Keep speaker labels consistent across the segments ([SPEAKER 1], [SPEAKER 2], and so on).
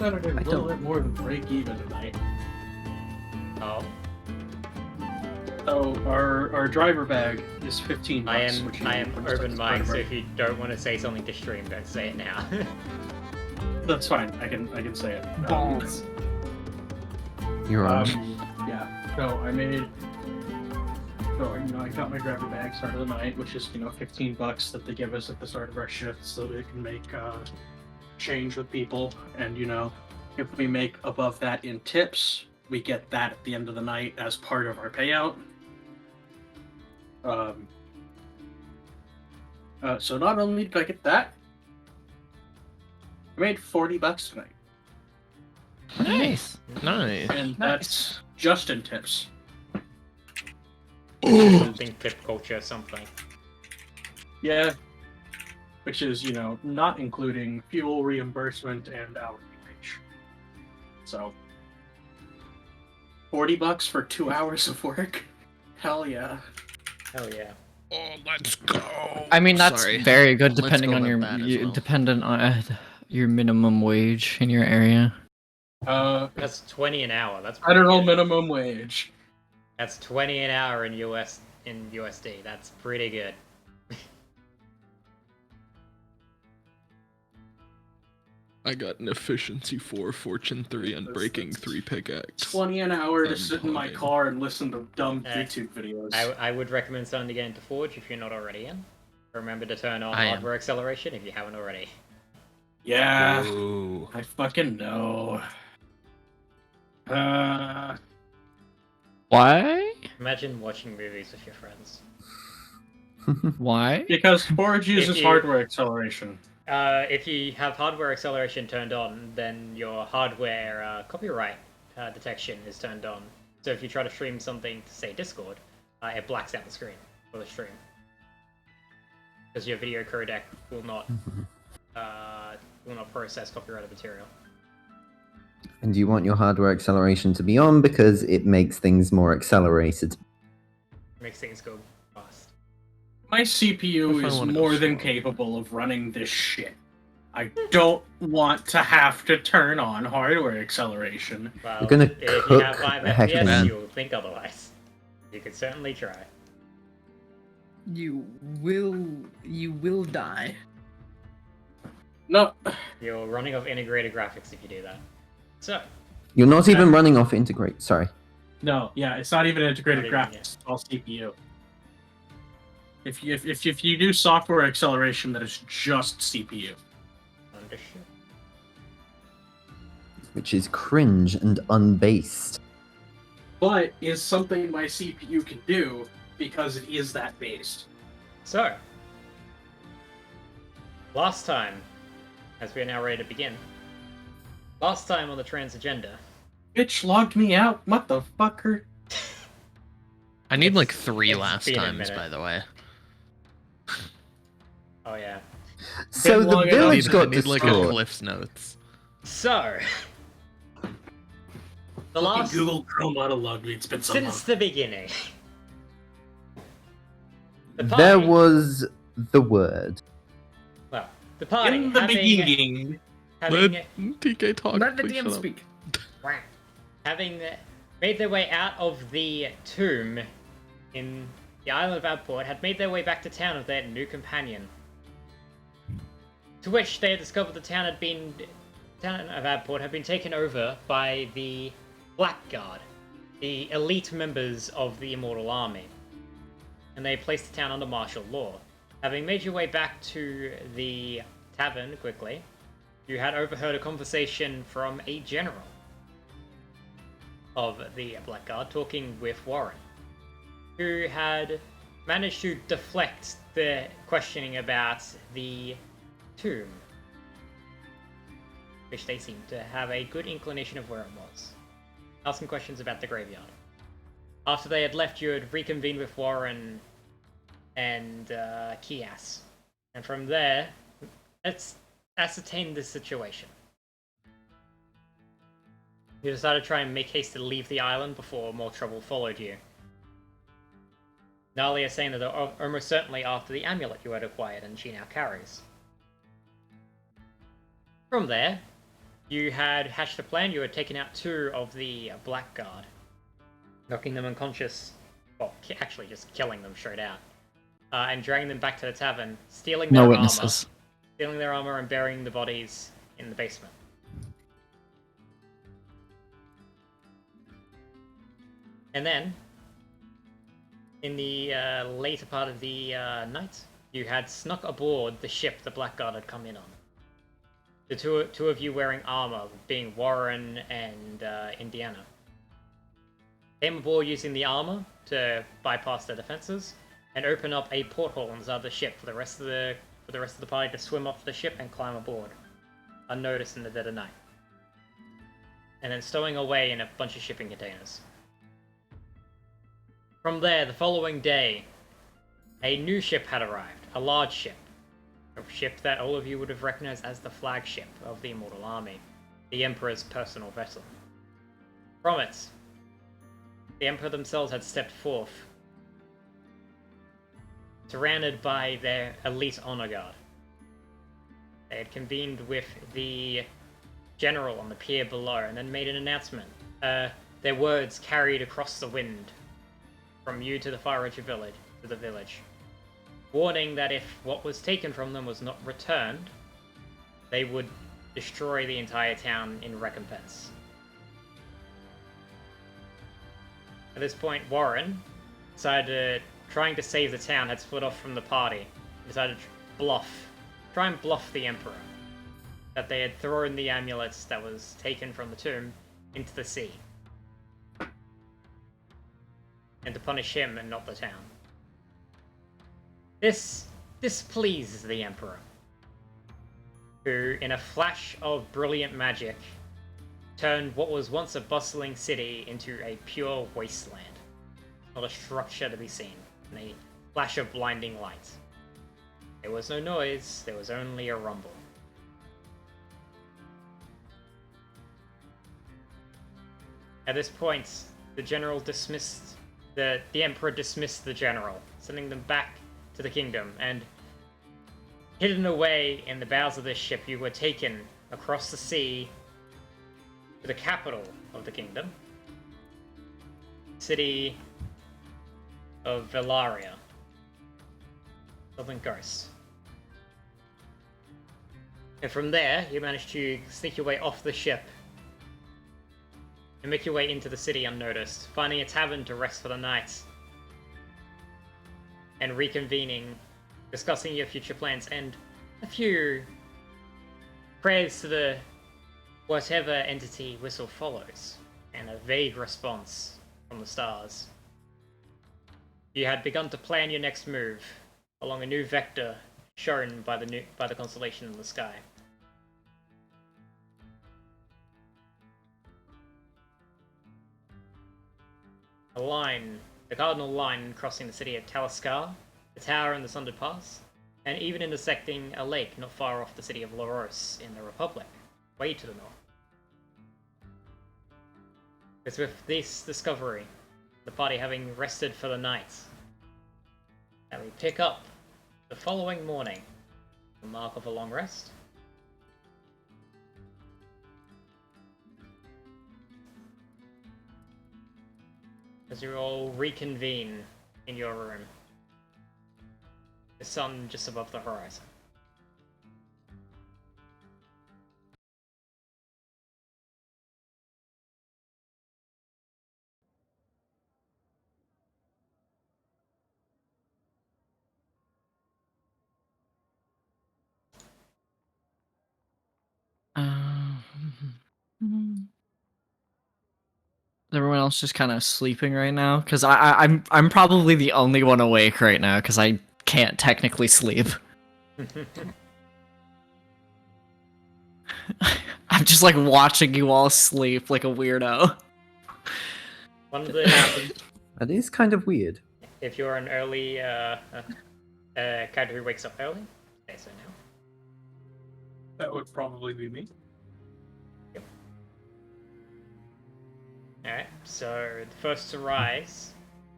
[SPEAKER 1] better than
[SPEAKER 2] I
[SPEAKER 1] a little
[SPEAKER 2] don't-
[SPEAKER 1] bit more than break even tonight.
[SPEAKER 3] Oh,
[SPEAKER 1] So our driver bag is $15.
[SPEAKER 3] I am
[SPEAKER 1] which
[SPEAKER 3] open mind, so if you don't want to say something to stream, don't say it now.
[SPEAKER 1] That's fine. I can say it.
[SPEAKER 4] Balls.
[SPEAKER 2] You're on.
[SPEAKER 1] Yeah. So I made. So I got my driver bag start of the night, which is $15 that they give us at the start of our shift, so they can make change with people. And if we make above that in tips, we get that at the end of the night as part of our payout. So not only did I get that, I made $40 tonight,
[SPEAKER 4] Nice.
[SPEAKER 5] Nice.
[SPEAKER 1] and that's just in tips.
[SPEAKER 3] Something tip culture, something.
[SPEAKER 1] Yeah, which is not including fuel reimbursement and hourly wage. So $40 for 2 hours of work. Hell yeah.
[SPEAKER 3] Hell yeah.
[SPEAKER 5] Oh, let's go.
[SPEAKER 4] I mean, that's
[SPEAKER 5] Sorry.
[SPEAKER 4] very good
[SPEAKER 5] Let's
[SPEAKER 4] depending
[SPEAKER 5] go
[SPEAKER 4] on
[SPEAKER 5] with
[SPEAKER 4] your,
[SPEAKER 5] that as well.
[SPEAKER 4] dependent on your minimum wage in your area.
[SPEAKER 3] That's 20 an hour. That's
[SPEAKER 1] Federal
[SPEAKER 3] pretty good.
[SPEAKER 1] minimum wage.
[SPEAKER 3] That's 20 an hour in USD. That's pretty good.
[SPEAKER 5] I got an efficiency 4, fortune 3, and breaking 3 pickaxe.
[SPEAKER 1] 20 an hour to
[SPEAKER 5] I'm
[SPEAKER 1] sit in my
[SPEAKER 5] fine.
[SPEAKER 1] car and listen to dumb
[SPEAKER 3] Uh,
[SPEAKER 1] YouTube videos.
[SPEAKER 3] I would recommend starting to get into Forge if you're not already in. Remember to turn on
[SPEAKER 5] I am.
[SPEAKER 3] hardware acceleration if you haven't already.
[SPEAKER 1] Yeah,
[SPEAKER 5] Ooh.
[SPEAKER 1] I fucking know. Uh,
[SPEAKER 4] Why?
[SPEAKER 3] Imagine watching movies with your friends.
[SPEAKER 4] Why?
[SPEAKER 1] because Forge uses
[SPEAKER 3] you-
[SPEAKER 1] hardware acceleration.
[SPEAKER 3] If you have hardware acceleration turned on, then your hardware copyright detection is turned on. So if you try to stream something to, say, Discord, it blacks out the screen for the stream. Because your video codec will not process copyrighted material.
[SPEAKER 2] And you want your hardware acceleration to be on because it makes things more accelerated.
[SPEAKER 3] Makes things go fast.
[SPEAKER 1] My CPU
[SPEAKER 5] If I
[SPEAKER 1] is
[SPEAKER 5] wanna go
[SPEAKER 1] more than
[SPEAKER 5] slow.
[SPEAKER 1] capable of running this shit. I don't want to have to turn on hardware acceleration.
[SPEAKER 3] Well,
[SPEAKER 2] You're gonna
[SPEAKER 3] if you
[SPEAKER 2] cook
[SPEAKER 3] have 5
[SPEAKER 2] the heck
[SPEAKER 3] FPS,
[SPEAKER 5] out of
[SPEAKER 3] you'll think otherwise. You could certainly try.
[SPEAKER 6] You will die.
[SPEAKER 1] No,
[SPEAKER 3] You're running off integrated graphics if you do that. So,
[SPEAKER 2] You're not even running off integrate. Sorry.
[SPEAKER 1] no, yeah, it's not even integrated
[SPEAKER 3] Not even,
[SPEAKER 1] graphics. It's all CPU. If you do software acceleration, that is just CPU.
[SPEAKER 3] understood.
[SPEAKER 2] Which is cringe and unbased.
[SPEAKER 1] But is something my CPU can do because it is that based.
[SPEAKER 3] So, last time, as we are now ready to begin, last time on the trans agenda,
[SPEAKER 1] Bitch logged me out, motherfucker.
[SPEAKER 5] I need
[SPEAKER 3] It's-
[SPEAKER 5] like 3
[SPEAKER 3] it's
[SPEAKER 5] last
[SPEAKER 3] been a
[SPEAKER 5] times,
[SPEAKER 3] minute.
[SPEAKER 5] by the way.
[SPEAKER 3] oh yeah.
[SPEAKER 2] So the
[SPEAKER 1] long enough.
[SPEAKER 2] village
[SPEAKER 5] I
[SPEAKER 2] got
[SPEAKER 5] need like a
[SPEAKER 2] destroyed.
[SPEAKER 5] Cliff's Notes.
[SPEAKER 3] So, the last,
[SPEAKER 1] Google Chrome autologged me. It's been so long.
[SPEAKER 3] since the beginning, the
[SPEAKER 2] There
[SPEAKER 3] party,
[SPEAKER 2] was the word.
[SPEAKER 3] well, the party
[SPEAKER 1] In the
[SPEAKER 3] having,
[SPEAKER 1] beginning,
[SPEAKER 3] having,
[SPEAKER 5] Let TK talk.
[SPEAKER 6] Let the
[SPEAKER 5] please
[SPEAKER 6] DM
[SPEAKER 5] shut up.
[SPEAKER 6] speak.
[SPEAKER 3] having made their way out of the tomb in the island of Abport, had made their way back to town with their new companion. To which they had discovered the town of Abport had been taken over by the Blackguard, the elite members of the Immortal Army. And they placed the town under martial law. Having made your way back to the tavern quickly, you had overheard a conversation from a general of the Blackguard talking with Warren, who had managed to deflect the questioning about the tomb, which they seemed to have a good inclination of where it was. Asking questions about the graveyard. After they had left, you had reconvened with Warren and Kias, and from there, let's ascertain the situation. You decided to try and make haste to leave the island before more trouble followed you. Nalia saying that they're almost certainly after the amulet you had acquired and she now carries. From there, you had hatched a plan. You had taken out 2 of the Blackguard, knocking them unconscious. Well, actually just killing them straight out. And dragging them back to the tavern, stealing their
[SPEAKER 4] No
[SPEAKER 3] armor.
[SPEAKER 4] witnesses.
[SPEAKER 3] Stealing their armor and burying the bodies in the basement. And then, in the later part of the night, you had snuck aboard the ship the Blackguard had come in on. The two of you wearing armor, being Warren and Indiana. Came aboard using the armor to bypass their defenses and open up a porthole inside the ship for the rest of the party to swim off the ship and climb aboard, unnoticed in the dead of night. And then stowing away in a bunch of shipping containers. From there, the following day, a new ship had arrived, a large ship. A ship that all of you would have recognized as the flagship of the Immortal Army, the Emperor's personal vessel. From it, the Emperor themselves had stepped forth, surrounded by their elite honor guard. They had convened with the general on the pier below and then made an announcement. Their words carried across the wind from you to the far edge of the village, warning that if what was taken from them was not returned, they would destroy the entire town in recompense. At this point, Warren decided trying to save the town had split off from the party. He decided to try and bluff the Emperor that they had thrown the amulets that was taken from the tomb into the sea, and to punish him and not the town. This displeases the Emperor, who, in a flash of brilliant magic, turned what was once a bustling city into a pure wasteland. Not a structure to be seen, in a flash of blinding light. There was no noise, there was only a rumble. At this point, the general dismissed the Emperor dismissed the general, sending them back to the kingdom, and hidden away in the bows of this ship, you were taken across the sea to the capital of the kingdom, city of Velaria, Southern Coast. And from there, you managed to sneak your way off the ship and make your way into the city unnoticed, finding a tavern to rest for the night, and reconvening, discussing your future plans, and a few prayers to the whatever entity whistle follows, and a vague response from the stars. You had begun to plan your next move along a new vector shown by the constellation in the sky. A line, the cardinal line crossing the city of Talaskar, the tower in the Sundered Pass, and even intersecting a lake not far off the city of Loros in the Republic, way to the north. It's with this discovery, the party having rested for the night, that we pick up the following morning, the mark of a long rest. As you all reconvene in your room, the sun just above the horizon.
[SPEAKER 4] Is everyone else just kind of sleeping right now? Because I'm probably the only one awake right now because I can't technically sleep. I'm just like watching you all sleep like a weirdo.
[SPEAKER 3] One of the
[SPEAKER 2] That is kind of weird.
[SPEAKER 3] if you're an early character who wakes up early, say so now.
[SPEAKER 1] That would probably be me.
[SPEAKER 3] Alright, so the first to rise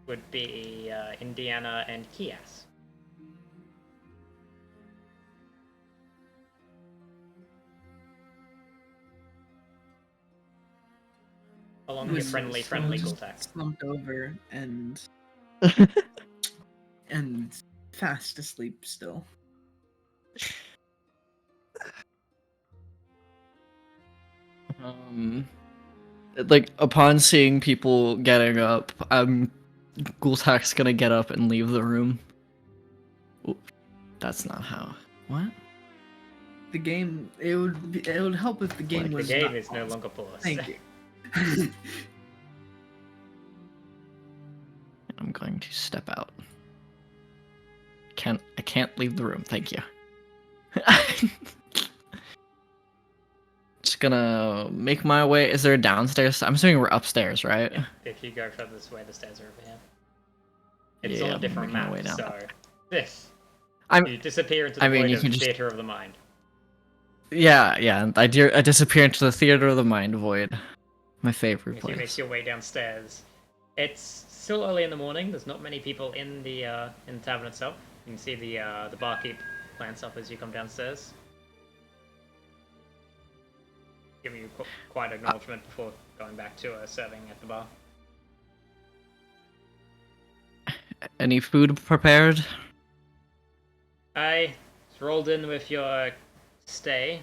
[SPEAKER 3] would be Indiana and Kias. Along with your
[SPEAKER 6] Was
[SPEAKER 3] friendly
[SPEAKER 6] just
[SPEAKER 3] Gultak.
[SPEAKER 6] slumped over and fast asleep still.
[SPEAKER 4] Like upon seeing people getting up, Gultak's gonna get up and leave the room. Ooh, that's not how. What?
[SPEAKER 6] The game, it would help if the game
[SPEAKER 3] The
[SPEAKER 6] was
[SPEAKER 3] game
[SPEAKER 6] not
[SPEAKER 3] is no
[SPEAKER 6] paused.
[SPEAKER 3] longer paused.
[SPEAKER 6] Thank you.
[SPEAKER 4] I'm going to step out. I can't leave the room. Thank you. Just gonna make my way. Is there a downstairs? I'm assuming we're upstairs, right?
[SPEAKER 3] Yeah, if you go further this way, the stairs are over here. It's
[SPEAKER 4] Yeah,
[SPEAKER 3] on a
[SPEAKER 4] I'm
[SPEAKER 3] different
[SPEAKER 4] making my
[SPEAKER 3] map,
[SPEAKER 4] way down.
[SPEAKER 3] so this.
[SPEAKER 4] I'm.
[SPEAKER 3] You disappear into the
[SPEAKER 4] I mean,
[SPEAKER 3] void
[SPEAKER 4] you
[SPEAKER 3] of
[SPEAKER 4] can just-
[SPEAKER 3] theater of the mind.
[SPEAKER 4] Yeah. I disappear into the theater of the mind void. My favorite
[SPEAKER 3] If you make
[SPEAKER 4] place.
[SPEAKER 3] your way downstairs, it's still early in the morning. There's not many people in the tavern itself. You can see the barkeep glance up as you come downstairs. Giving you quite acknowledgement before going back to serving at the bar.
[SPEAKER 4] Any food prepared?
[SPEAKER 3] I rolled in with your stay.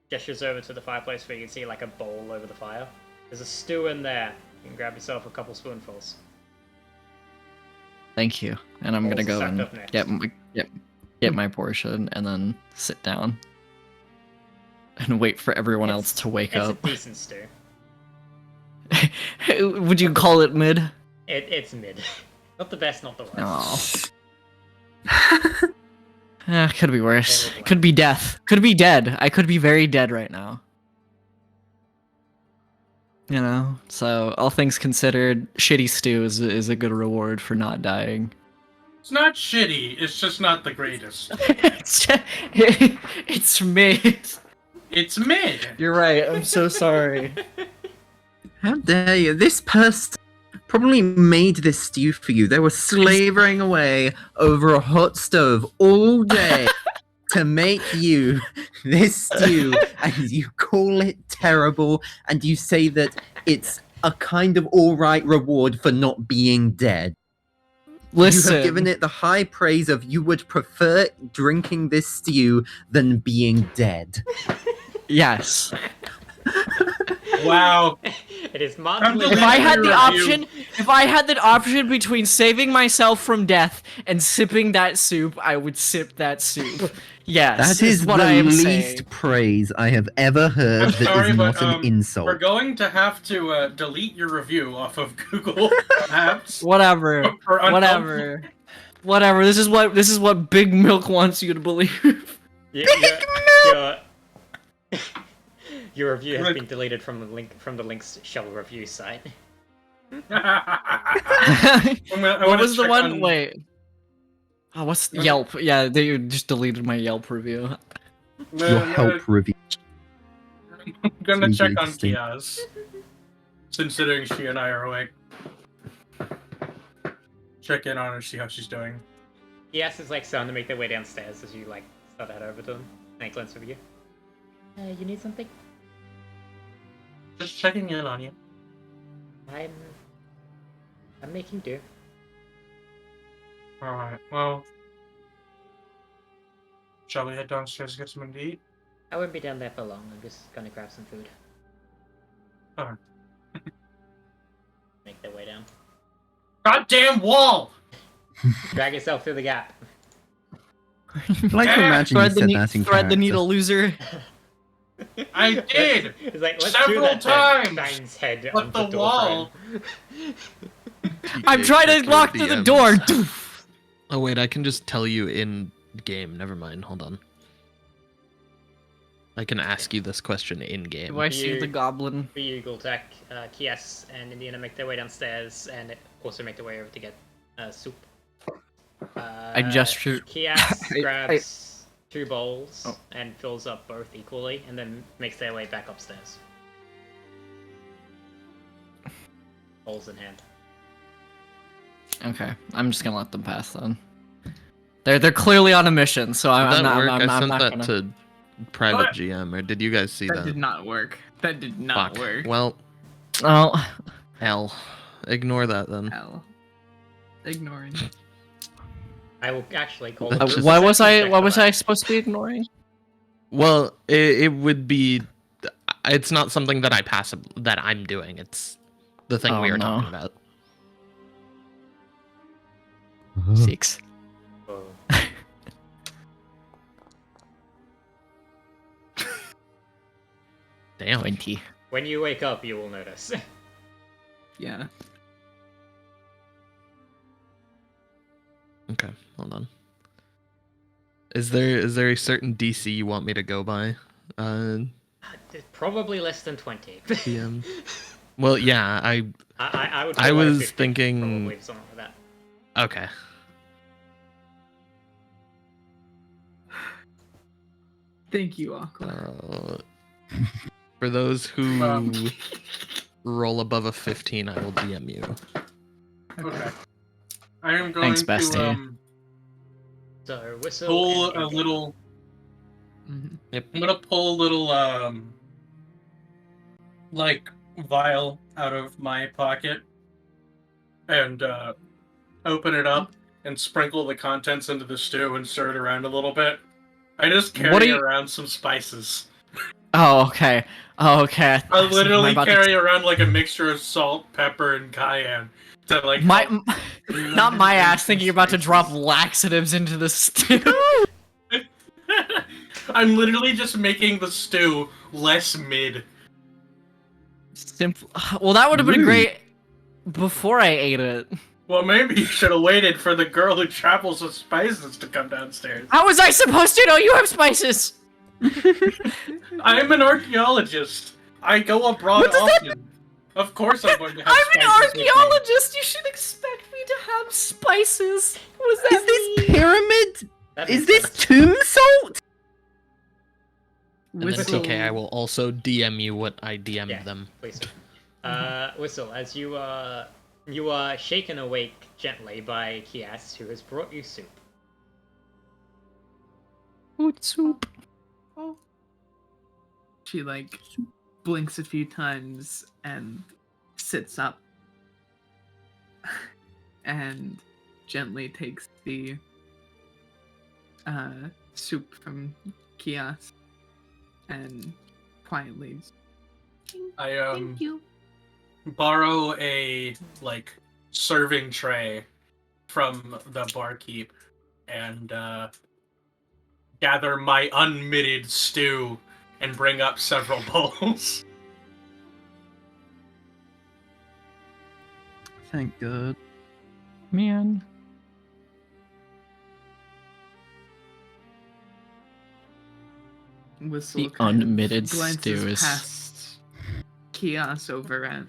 [SPEAKER 3] Gestures over to the fireplace where you can see like a bowl over the fire. There's a stew in there. You can grab yourself a couple spoonfuls.
[SPEAKER 4] Thank you. And I'm gonna
[SPEAKER 3] Also
[SPEAKER 4] go
[SPEAKER 3] sucked
[SPEAKER 4] and
[SPEAKER 3] up next.
[SPEAKER 4] get my portion and then sit down and wait for everyone else to wake
[SPEAKER 3] It's
[SPEAKER 4] up.
[SPEAKER 3] a decent stew.
[SPEAKER 4] Would you call it mid?
[SPEAKER 3] It's mid. Not the best, not the worst.
[SPEAKER 4] Oh. Could be worse.
[SPEAKER 3] Very bland.
[SPEAKER 4] Could be death. Could be dead. I could be very dead right now. You know? So, all things considered, shitty stew is a good reward for not dying.
[SPEAKER 1] It's not shitty. It's just not the greatest.
[SPEAKER 4] It's mid.
[SPEAKER 1] It's mid.
[SPEAKER 4] You're right. I'm so sorry.
[SPEAKER 2] How dare you? This person probably made this stew for you. They were slavering away over a hot stove all day to make you this stew, and you call it terrible, and you say that it's a kind of alright reward for not being dead.
[SPEAKER 4] Listen.
[SPEAKER 2] You have given it the high praise of you would prefer drinking this stew than being dead.
[SPEAKER 4] Yes.
[SPEAKER 1] Wow.
[SPEAKER 3] It is markedly
[SPEAKER 1] If
[SPEAKER 4] If I had the
[SPEAKER 1] Review.
[SPEAKER 4] option between saving myself from death and sipping that soup, I would sip that soup. Yes,
[SPEAKER 2] That is
[SPEAKER 4] what
[SPEAKER 2] the
[SPEAKER 4] I am
[SPEAKER 2] least
[SPEAKER 4] saying.
[SPEAKER 2] praise I have ever heard
[SPEAKER 1] I'm
[SPEAKER 2] that
[SPEAKER 1] sorry,
[SPEAKER 2] is not
[SPEAKER 1] but,
[SPEAKER 2] an insult.
[SPEAKER 1] We're going to have to delete your review off of Google Maps.
[SPEAKER 4] Whatever.
[SPEAKER 1] For
[SPEAKER 4] Whatever. Whatever. This is what Big Milk wants you to believe.
[SPEAKER 3] Your review has
[SPEAKER 1] Look.
[SPEAKER 3] been deleted from the Link's Shell review site.
[SPEAKER 4] What was the one? Wait. Oh, what's
[SPEAKER 1] Okay.
[SPEAKER 4] Yelp? Yeah, they just deleted my Yelp review.
[SPEAKER 2] Your help review.
[SPEAKER 1] I'm gonna
[SPEAKER 2] It's
[SPEAKER 1] check
[SPEAKER 2] easily
[SPEAKER 1] on
[SPEAKER 2] distinct.
[SPEAKER 1] Kiaz, considering she and I are awake. Check in on her, see how she's doing.
[SPEAKER 3] Yes, it's like starting to make their way downstairs as you like start to head over to them. And he glances over you. You need something?
[SPEAKER 1] Just checking in on you.
[SPEAKER 3] I'm making do.
[SPEAKER 1] Alright, well. Shall we head downstairs to get something to eat?
[SPEAKER 3] I won't be down there for long. I'm just gonna grab some food.
[SPEAKER 1] Alright.
[SPEAKER 3] Make their way down.
[SPEAKER 1] Goddamn wall!
[SPEAKER 3] Drag yourself through the gap.
[SPEAKER 2] I'd like to imagine you
[SPEAKER 4] Thread
[SPEAKER 2] said that in
[SPEAKER 4] thread the
[SPEAKER 2] character.
[SPEAKER 4] needle, loser.
[SPEAKER 1] I did!
[SPEAKER 3] It's like, let's
[SPEAKER 1] Several
[SPEAKER 3] do that
[SPEAKER 1] times!
[SPEAKER 3] then. Bangs head
[SPEAKER 1] But
[SPEAKER 3] onto
[SPEAKER 1] the
[SPEAKER 3] door
[SPEAKER 1] wall-
[SPEAKER 3] frame.
[SPEAKER 4] I'm trying to lock to the door.
[SPEAKER 5] Oh wait, I can just tell you in game. Never mind. Hold on. I can ask you this question in game.
[SPEAKER 4] Do I see the goblin?
[SPEAKER 3] For you, Gultak, Kias and Indiana make their way downstairs and also make their way over to get soup.
[SPEAKER 4] I gesture.
[SPEAKER 3] Kias
[SPEAKER 4] I-
[SPEAKER 3] grabs 2 bowls
[SPEAKER 4] Oh.
[SPEAKER 3] and fills up both equally and then makes their way back upstairs. Bowls in hand.
[SPEAKER 4] Okay, I'm just gonna let them pass then. They're clearly on a mission, so
[SPEAKER 5] Did
[SPEAKER 4] I'm
[SPEAKER 5] that
[SPEAKER 4] not.
[SPEAKER 5] work?
[SPEAKER 4] I'm
[SPEAKER 5] I sent
[SPEAKER 4] not
[SPEAKER 5] that
[SPEAKER 4] gonna.
[SPEAKER 5] to private
[SPEAKER 1] What?
[SPEAKER 5] GM, or did you guys see
[SPEAKER 6] That
[SPEAKER 5] that?
[SPEAKER 6] did not work. That did not
[SPEAKER 5] Fuck.
[SPEAKER 6] work.
[SPEAKER 5] Well,
[SPEAKER 4] Oh,
[SPEAKER 5] L. Ignore that then.
[SPEAKER 6] Hell. Ignoring.
[SPEAKER 3] I will actually call
[SPEAKER 5] That's
[SPEAKER 3] it.
[SPEAKER 5] just-
[SPEAKER 4] why was
[SPEAKER 3] perception
[SPEAKER 4] I?
[SPEAKER 3] check
[SPEAKER 4] Why
[SPEAKER 3] for
[SPEAKER 4] was
[SPEAKER 3] that.
[SPEAKER 4] I supposed to be ignoring?
[SPEAKER 5] Well, it would be. It's not something that that I'm doing. It's the thing
[SPEAKER 4] Oh,
[SPEAKER 5] we are
[SPEAKER 4] no.
[SPEAKER 5] talking about.
[SPEAKER 4] 6.
[SPEAKER 3] Oh.
[SPEAKER 5] Damn.
[SPEAKER 4] 20.
[SPEAKER 3] When you wake up, you will notice.
[SPEAKER 6] Yeah.
[SPEAKER 5] Okay, hold on. Is there a certain DC you want me to go by?
[SPEAKER 3] Probably less than 20.
[SPEAKER 5] DM. Well, yeah,
[SPEAKER 3] I would.
[SPEAKER 5] I
[SPEAKER 3] go like
[SPEAKER 5] was
[SPEAKER 3] 50,
[SPEAKER 5] thinking-
[SPEAKER 3] probably something like that.
[SPEAKER 5] okay.
[SPEAKER 6] Thank you, Aqua.
[SPEAKER 5] For those who
[SPEAKER 1] Um.
[SPEAKER 5] roll above a 15, I will DM you.
[SPEAKER 1] Okay. I am going
[SPEAKER 4] Thanks, bestie.
[SPEAKER 1] to
[SPEAKER 3] So whistle.
[SPEAKER 1] pull
[SPEAKER 3] and
[SPEAKER 1] a
[SPEAKER 3] Indian.
[SPEAKER 1] little.
[SPEAKER 6] Mhm.
[SPEAKER 1] I'm gonna pull a little like vial out of my pocket and open it up and sprinkle the contents into the stew and stir it around a little bit. I just
[SPEAKER 4] What
[SPEAKER 1] carry
[SPEAKER 4] are you-
[SPEAKER 1] around some spices.
[SPEAKER 4] Oh, okay. Oh, okay.
[SPEAKER 1] I
[SPEAKER 4] Am
[SPEAKER 1] literally
[SPEAKER 4] about to-
[SPEAKER 1] carry around like a mixture of salt, pepper, and cayenne to like.
[SPEAKER 4] My,
[SPEAKER 1] help
[SPEAKER 4] not my
[SPEAKER 1] blend
[SPEAKER 4] ass
[SPEAKER 1] some
[SPEAKER 4] thinking about to
[SPEAKER 1] spices.
[SPEAKER 4] drop laxatives into the stew.
[SPEAKER 1] I'm literally just making the stew less mid.
[SPEAKER 4] Simple. Well, that would have been
[SPEAKER 2] Rude.
[SPEAKER 4] great before I ate it.
[SPEAKER 1] Well, maybe you should have waited for the girl who travels with spices to come downstairs.
[SPEAKER 4] How was I supposed to know you have spices?
[SPEAKER 1] I'm an archaeologist. I go abroad
[SPEAKER 4] What does that
[SPEAKER 1] often. Of course I'm going to have
[SPEAKER 4] I'm an
[SPEAKER 1] spices with me.
[SPEAKER 4] archaeologist. You should expect me to have spices. What does that
[SPEAKER 2] Is this
[SPEAKER 4] mean?
[SPEAKER 2] pyramid?
[SPEAKER 3] That
[SPEAKER 2] Is
[SPEAKER 3] makes
[SPEAKER 2] this
[SPEAKER 3] sense.
[SPEAKER 2] tomb salt?
[SPEAKER 5] And then
[SPEAKER 6] Whistle.
[SPEAKER 5] TK, I will also DM you what I DM'd
[SPEAKER 3] Yeah.
[SPEAKER 5] them.
[SPEAKER 3] Please. Whistle, as you are shaken awake gently by Kias, who has brought you soup.
[SPEAKER 4] Food soup.
[SPEAKER 6] She like blinks a few times and sits up and gently takes the soup from Kias and quietly
[SPEAKER 1] I
[SPEAKER 6] thank you.
[SPEAKER 1] borrow a like serving tray from the barkeep and gather my unmitted stew and bring up several bowls.
[SPEAKER 2] Thank God.
[SPEAKER 4] Man.
[SPEAKER 6] Whistle
[SPEAKER 4] The
[SPEAKER 6] kind of
[SPEAKER 4] unmitted
[SPEAKER 6] glances
[SPEAKER 4] stew is-
[SPEAKER 6] past Kias over at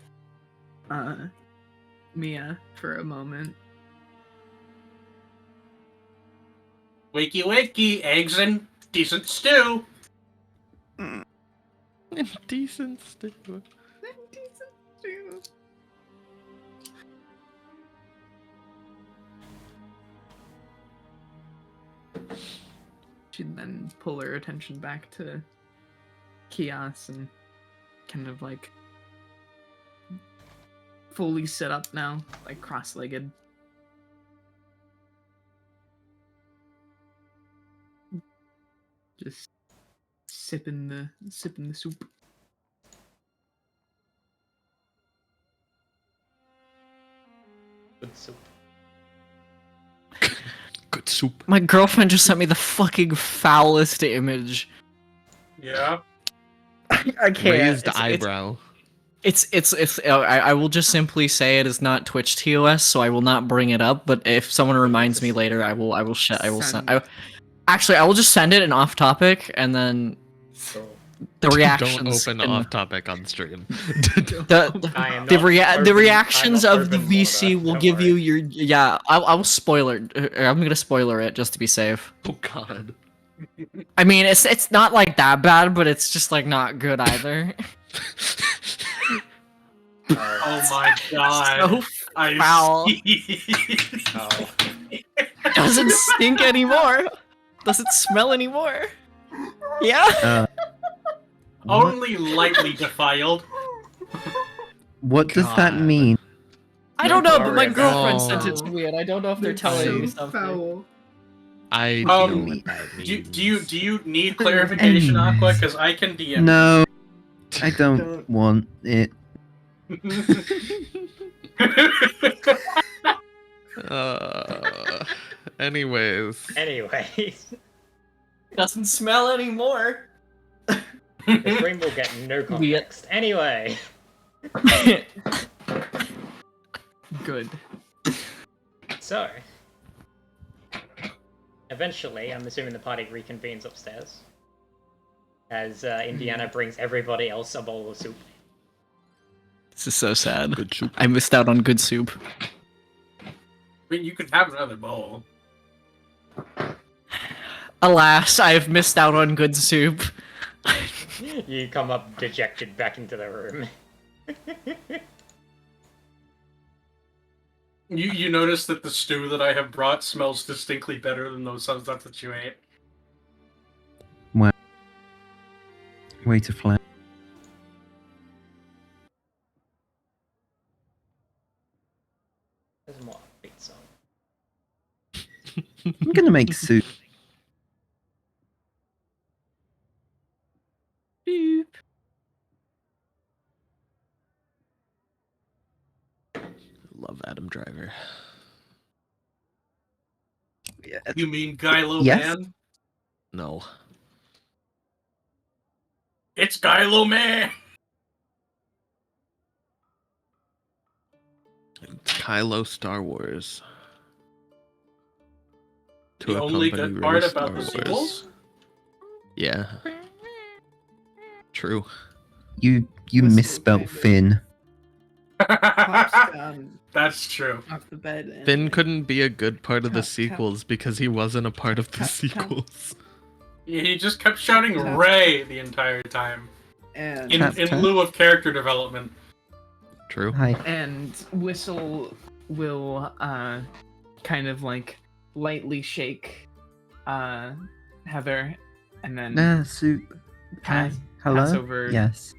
[SPEAKER 6] Mia for a moment.
[SPEAKER 1] Wakey wakey, eggs and decent stew.
[SPEAKER 5] Decent stew.
[SPEAKER 6] She'd then pull her attention back to Kias and kind of like fully sit up now, like cross-legged. Just sipping the soup.
[SPEAKER 3] Good soup.
[SPEAKER 5] Good soup.
[SPEAKER 4] My girlfriend just sent me the fucking foulest image.
[SPEAKER 1] Yeah.
[SPEAKER 4] I can't.
[SPEAKER 5] Raised eyebrow.
[SPEAKER 4] I will just simply say it is not Twitch TOS, so I will not bring it up. But if someone reminds me later, I will send. Actually, I will just send it an off topic, and then
[SPEAKER 3] So
[SPEAKER 4] the reactions.
[SPEAKER 5] Don't open
[SPEAKER 4] and
[SPEAKER 5] off topic on stream.
[SPEAKER 3] I am
[SPEAKER 4] the
[SPEAKER 3] not
[SPEAKER 4] the
[SPEAKER 3] open-
[SPEAKER 4] reactions
[SPEAKER 3] I'm not
[SPEAKER 4] of the
[SPEAKER 3] open
[SPEAKER 4] VC
[SPEAKER 3] order,
[SPEAKER 4] will
[SPEAKER 3] don't
[SPEAKER 4] give you
[SPEAKER 3] worry.
[SPEAKER 4] your I will spoiler. I'm gonna spoiler it just to be safe.
[SPEAKER 5] Oh God.
[SPEAKER 4] I mean, it's not like that bad, but it's just like not good either.
[SPEAKER 1] Oh my god.
[SPEAKER 4] So
[SPEAKER 1] I
[SPEAKER 4] foul.
[SPEAKER 1] see.
[SPEAKER 3] Oh.
[SPEAKER 4] doesn't stink anymore. Doesn't smell anymore. Yeah.
[SPEAKER 1] only lightly defiled.
[SPEAKER 2] What does that
[SPEAKER 5] God.
[SPEAKER 2] mean?
[SPEAKER 4] I don't know, but my
[SPEAKER 3] Glorious.
[SPEAKER 4] girlfriend
[SPEAKER 5] Oh.
[SPEAKER 4] sent it to me, and I don't know if they're
[SPEAKER 6] That's
[SPEAKER 4] telling
[SPEAKER 6] so
[SPEAKER 4] you something.
[SPEAKER 6] foul.
[SPEAKER 5] I
[SPEAKER 1] Um,
[SPEAKER 5] know what that means.
[SPEAKER 1] Do you need clarification, Aqua?
[SPEAKER 2] Anyways.
[SPEAKER 1] Because I can DM.
[SPEAKER 2] No, I don't want it.
[SPEAKER 5] Anyways.
[SPEAKER 3] Anyways,
[SPEAKER 4] Doesn't smell anymore.
[SPEAKER 3] the stream will get no context. Anyway,
[SPEAKER 6] Good.
[SPEAKER 3] so eventually, I'm assuming the party reconvenes upstairs as Indiana brings everybody else a bowl of soup.
[SPEAKER 4] This is so sad.
[SPEAKER 5] Good soup.
[SPEAKER 4] I missed out on good soup.
[SPEAKER 1] I mean, you could have another bowl.
[SPEAKER 4] Alas, I have missed out on good soup.
[SPEAKER 3] You come up dejected back into the room.
[SPEAKER 1] You notice that the stew that I have brought smells distinctly better than those stuff that you ate.
[SPEAKER 2] Way to flex.
[SPEAKER 3] There's more upbeat song.
[SPEAKER 2] I'm gonna make soup.
[SPEAKER 5] Love Adam Driver.
[SPEAKER 2] Yeah,
[SPEAKER 1] You mean Gylo
[SPEAKER 2] Yes.
[SPEAKER 1] Man?
[SPEAKER 5] No.
[SPEAKER 1] It's Gylo Man!
[SPEAKER 5] It's Kylo Star Wars.
[SPEAKER 1] The only
[SPEAKER 5] accompany
[SPEAKER 1] good part
[SPEAKER 5] Rey
[SPEAKER 1] about the
[SPEAKER 5] Star
[SPEAKER 1] sequels?
[SPEAKER 5] Wars. Yeah. True.
[SPEAKER 2] you
[SPEAKER 6] Whistle
[SPEAKER 2] misspelt
[SPEAKER 6] kind of-
[SPEAKER 2] Finn.
[SPEAKER 6] Pops down
[SPEAKER 1] That's true.
[SPEAKER 6] off the bed. And
[SPEAKER 5] Finn couldn't be a good part of the
[SPEAKER 6] Tap, tap.
[SPEAKER 5] sequels because he wasn't a part of the
[SPEAKER 6] Tap, tap.
[SPEAKER 5] sequels.
[SPEAKER 1] He just kept shouting
[SPEAKER 6] Tap.
[SPEAKER 1] Ray the entire time.
[SPEAKER 6] And
[SPEAKER 1] In
[SPEAKER 2] Tap, tap.
[SPEAKER 1] lieu of character development.
[SPEAKER 5] True.
[SPEAKER 2] Hi.
[SPEAKER 6] and Whistle will kind of like lightly shake Heather and then
[SPEAKER 2] Nah, soup. Hi.
[SPEAKER 6] pass
[SPEAKER 2] Hello.
[SPEAKER 6] over
[SPEAKER 2] Yes.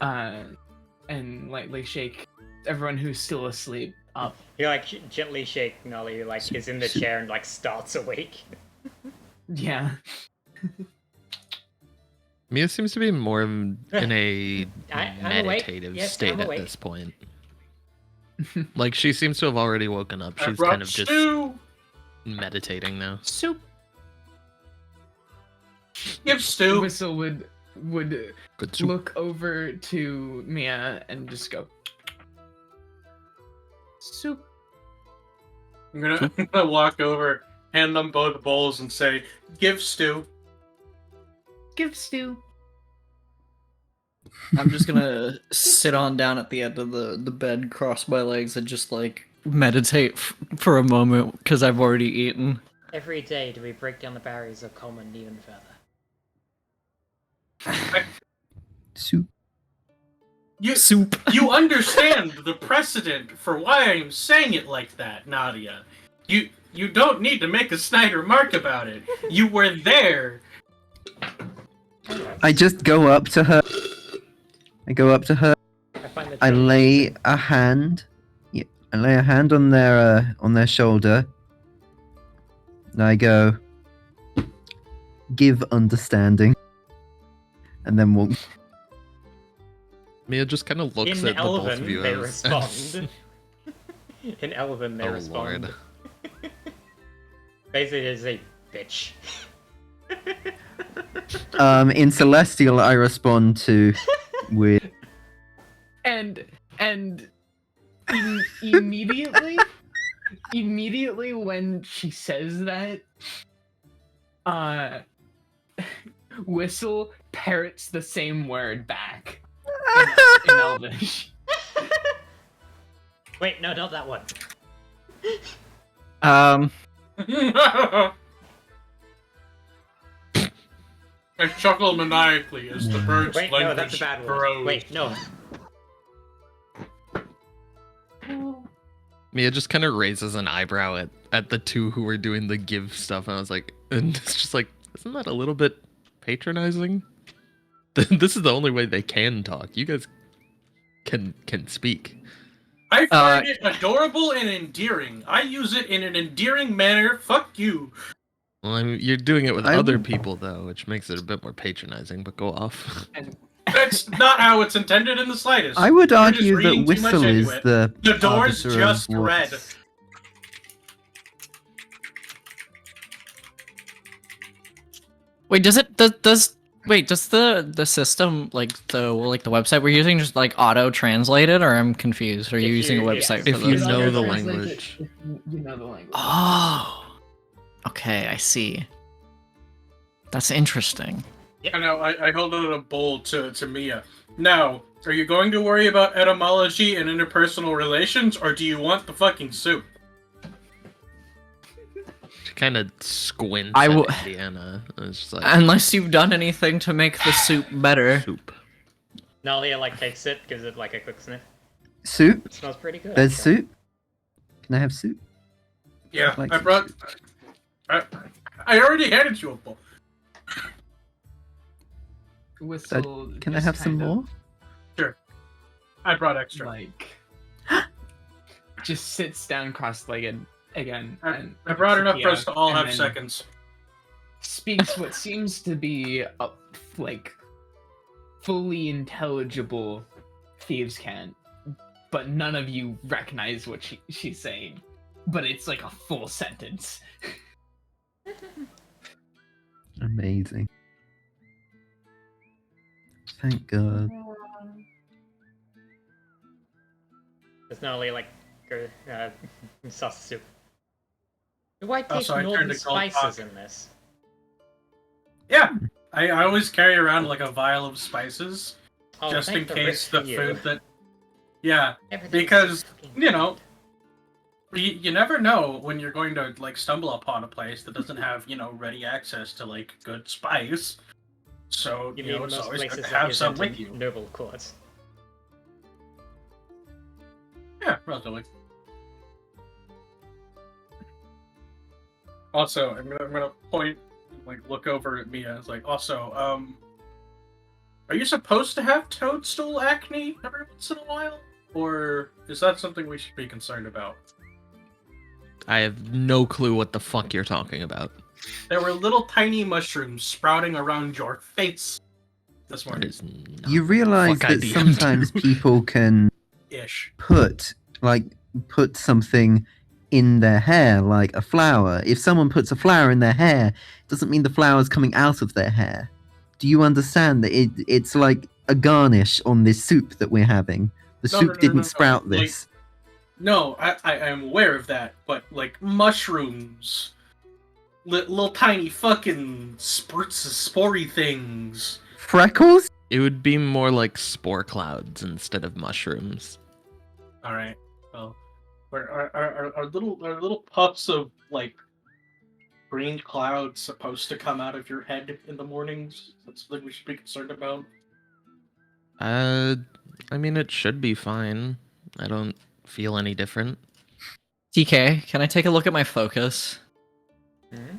[SPEAKER 6] and lightly shake everyone who's still asleep up.
[SPEAKER 3] You like gently shake Nolly, who like is in the chair and like starts awake.
[SPEAKER 6] Yeah.
[SPEAKER 5] Mia seems to be more in a
[SPEAKER 3] I'm awake.
[SPEAKER 5] meditative
[SPEAKER 3] Yes,
[SPEAKER 5] state
[SPEAKER 3] I'm
[SPEAKER 5] at
[SPEAKER 3] awake.
[SPEAKER 5] this point. Like she seems to have already woken up.
[SPEAKER 1] I
[SPEAKER 5] She's
[SPEAKER 1] brought
[SPEAKER 5] kind of just
[SPEAKER 1] stew!
[SPEAKER 5] meditating now.
[SPEAKER 6] Soup.
[SPEAKER 1] Give stew!
[SPEAKER 6] Whistle would
[SPEAKER 5] Good soup.
[SPEAKER 6] look over to Mia and just go soup.
[SPEAKER 1] I'm gonna walk over, hand them both bowls, and say, "Give stew."
[SPEAKER 6] Give stew.
[SPEAKER 4] I'm just gonna sit on down at the end of the bed, cross my legs, and just like meditate for a moment because I've already eaten.
[SPEAKER 3] Every day do we break down the barriers of common even further.
[SPEAKER 2] Soup.
[SPEAKER 1] You
[SPEAKER 4] Soup.
[SPEAKER 1] you understand the precedent for why I'm saying it like that, Nadia. You don't need to make a snide remark about it. You were there.
[SPEAKER 2] I just go up to her. I go up to her.
[SPEAKER 3] I find the
[SPEAKER 2] I
[SPEAKER 3] change-
[SPEAKER 2] lay a hand. Yeah, I lay a hand on their shoulder. And I go, give understanding, and then walk.
[SPEAKER 5] Mia just kind of looks
[SPEAKER 3] In
[SPEAKER 5] at the both of
[SPEAKER 3] Elven,
[SPEAKER 5] you
[SPEAKER 3] they
[SPEAKER 5] as-
[SPEAKER 3] respond. In Elven, they
[SPEAKER 5] Oh
[SPEAKER 3] respond.
[SPEAKER 5] lord.
[SPEAKER 3] Basically, they say, bitch.
[SPEAKER 2] In Celestial, I respond to with
[SPEAKER 6] And immediately when she says that, Whistle parrots the same word back in Elvish.
[SPEAKER 3] Wait, no, not that one.
[SPEAKER 1] I chuckle maniacally as the bird's
[SPEAKER 3] Wait, no,
[SPEAKER 1] language
[SPEAKER 3] that's a bad one.
[SPEAKER 1] grows.
[SPEAKER 3] Wait, no.
[SPEAKER 5] Mia just kind of raises an eyebrow at the two who were doing the give stuff, and I was like, and it's just like, isn't that a little bit patronizing? This is the only way they can talk. You guys can speak.
[SPEAKER 1] I find it adorable and endearing. I use it in an endearing manner. Fuck you.
[SPEAKER 5] Well, I mean, you're doing it with
[SPEAKER 2] I
[SPEAKER 5] other
[SPEAKER 2] would-
[SPEAKER 5] people though, which makes it a bit more patronizing. But go off.
[SPEAKER 1] That's not how it's intended in the slightest.
[SPEAKER 2] I would
[SPEAKER 1] You're just
[SPEAKER 2] argue that
[SPEAKER 1] reading too much
[SPEAKER 2] Whistle
[SPEAKER 1] into
[SPEAKER 2] is
[SPEAKER 1] it.
[SPEAKER 2] the
[SPEAKER 1] The door's
[SPEAKER 2] arbiter of
[SPEAKER 1] just
[SPEAKER 2] what's-
[SPEAKER 1] red.
[SPEAKER 4] Wait, does the system like the website we're using just like auto translate it, or I'm confused? Are you
[SPEAKER 3] If
[SPEAKER 4] using a
[SPEAKER 3] you-
[SPEAKER 4] website
[SPEAKER 5] if
[SPEAKER 4] for
[SPEAKER 5] you
[SPEAKER 4] this?
[SPEAKER 5] know the
[SPEAKER 6] Translate it
[SPEAKER 5] language.
[SPEAKER 6] if you know the language.
[SPEAKER 4] Oh, okay, I see. That's interesting.
[SPEAKER 1] I know, I hold out a bowl to Mia. Now, are you going to worry about etymology and interpersonal relations, or do you want the fucking soup?
[SPEAKER 5] She kind of squints
[SPEAKER 4] I
[SPEAKER 5] at
[SPEAKER 4] will-
[SPEAKER 5] Indiana. It's just like
[SPEAKER 4] Unless you've done anything to make the soup better.
[SPEAKER 5] soup.
[SPEAKER 3] Nalia like takes it, gives it like a quick sniff.
[SPEAKER 2] Soup?
[SPEAKER 3] It smells pretty good.
[SPEAKER 2] There's
[SPEAKER 3] actually.
[SPEAKER 2] soup? Can I have soup?
[SPEAKER 1] Yeah,
[SPEAKER 2] Like
[SPEAKER 1] I
[SPEAKER 2] some
[SPEAKER 1] brought. I already handed you a bowl.
[SPEAKER 6] Whistle.
[SPEAKER 2] Can I
[SPEAKER 6] just
[SPEAKER 2] have some
[SPEAKER 6] kind of,
[SPEAKER 2] more?
[SPEAKER 1] I brought extra.
[SPEAKER 6] Like, just sits down cross-legged again. and
[SPEAKER 1] I brought enough for
[SPEAKER 6] Sophia,
[SPEAKER 1] us to all
[SPEAKER 6] and
[SPEAKER 1] have
[SPEAKER 6] then
[SPEAKER 1] seconds.
[SPEAKER 6] Speaks what seems to be a, like fully intelligible thieves' cant, but none of you recognize what she's saying. But it's like a full sentence.
[SPEAKER 2] Amazing. Thank God.
[SPEAKER 3] There's Nalia like sauce soup. Do I taste
[SPEAKER 1] so I turned
[SPEAKER 3] northern
[SPEAKER 1] to gold
[SPEAKER 3] spices
[SPEAKER 1] cock.
[SPEAKER 3] in this?
[SPEAKER 1] Yeah, I always carry around like a vial of spices,
[SPEAKER 3] Oh,
[SPEAKER 1] just
[SPEAKER 3] thank
[SPEAKER 1] in
[SPEAKER 3] the
[SPEAKER 1] case
[SPEAKER 3] rich
[SPEAKER 1] the
[SPEAKER 3] for you.
[SPEAKER 1] food that. Yeah,
[SPEAKER 3] Everything's
[SPEAKER 1] because,
[SPEAKER 3] so fucking
[SPEAKER 1] you know,
[SPEAKER 3] good.
[SPEAKER 1] you never know when you're going to like stumble upon a place that doesn't have ready access to like good spice. So
[SPEAKER 3] You
[SPEAKER 1] you know
[SPEAKER 3] mean
[SPEAKER 1] it's
[SPEAKER 3] most
[SPEAKER 1] always good
[SPEAKER 3] places
[SPEAKER 1] to
[SPEAKER 3] that
[SPEAKER 1] have some
[SPEAKER 3] isn't
[SPEAKER 1] with you.
[SPEAKER 3] noble courts.
[SPEAKER 1] Yeah, relatively. Also, I'm gonna point, like, look over at Mia. It's like, also, are you supposed to have toadstool acne every once in a while, or is that something we should be concerned about?
[SPEAKER 5] I have no clue what the fuck you're talking about.
[SPEAKER 1] There were little tiny mushrooms sprouting around your face this
[SPEAKER 5] That
[SPEAKER 1] morning.
[SPEAKER 5] is not
[SPEAKER 2] You realize
[SPEAKER 5] fuck I
[SPEAKER 2] that
[SPEAKER 5] DM'd
[SPEAKER 2] sometimes
[SPEAKER 5] you.
[SPEAKER 2] people can
[SPEAKER 1] Ish.
[SPEAKER 2] put something in their hair, like a flower. If someone puts a flower in their hair, it doesn't mean the flower's coming out of their hair. Do you understand that it's like a garnish on this soup that we're having? The
[SPEAKER 1] No,
[SPEAKER 2] soup
[SPEAKER 1] no, no,
[SPEAKER 2] didn't
[SPEAKER 1] no, no.
[SPEAKER 2] sprout
[SPEAKER 1] Like-
[SPEAKER 2] this.
[SPEAKER 1] No, I am aware of that, but like mushrooms, little tiny fucking spory things.
[SPEAKER 2] Freckles?
[SPEAKER 5] It would be more like spore clouds instead of mushrooms.
[SPEAKER 1] All right. Well, are little puffs of like green clouds supposed to come out of your head in the mornings? That's something we should be concerned about.
[SPEAKER 5] I mean, it should be fine. I don't feel any different.
[SPEAKER 4] TK, can I take a look at my focus
[SPEAKER 3] Hmm?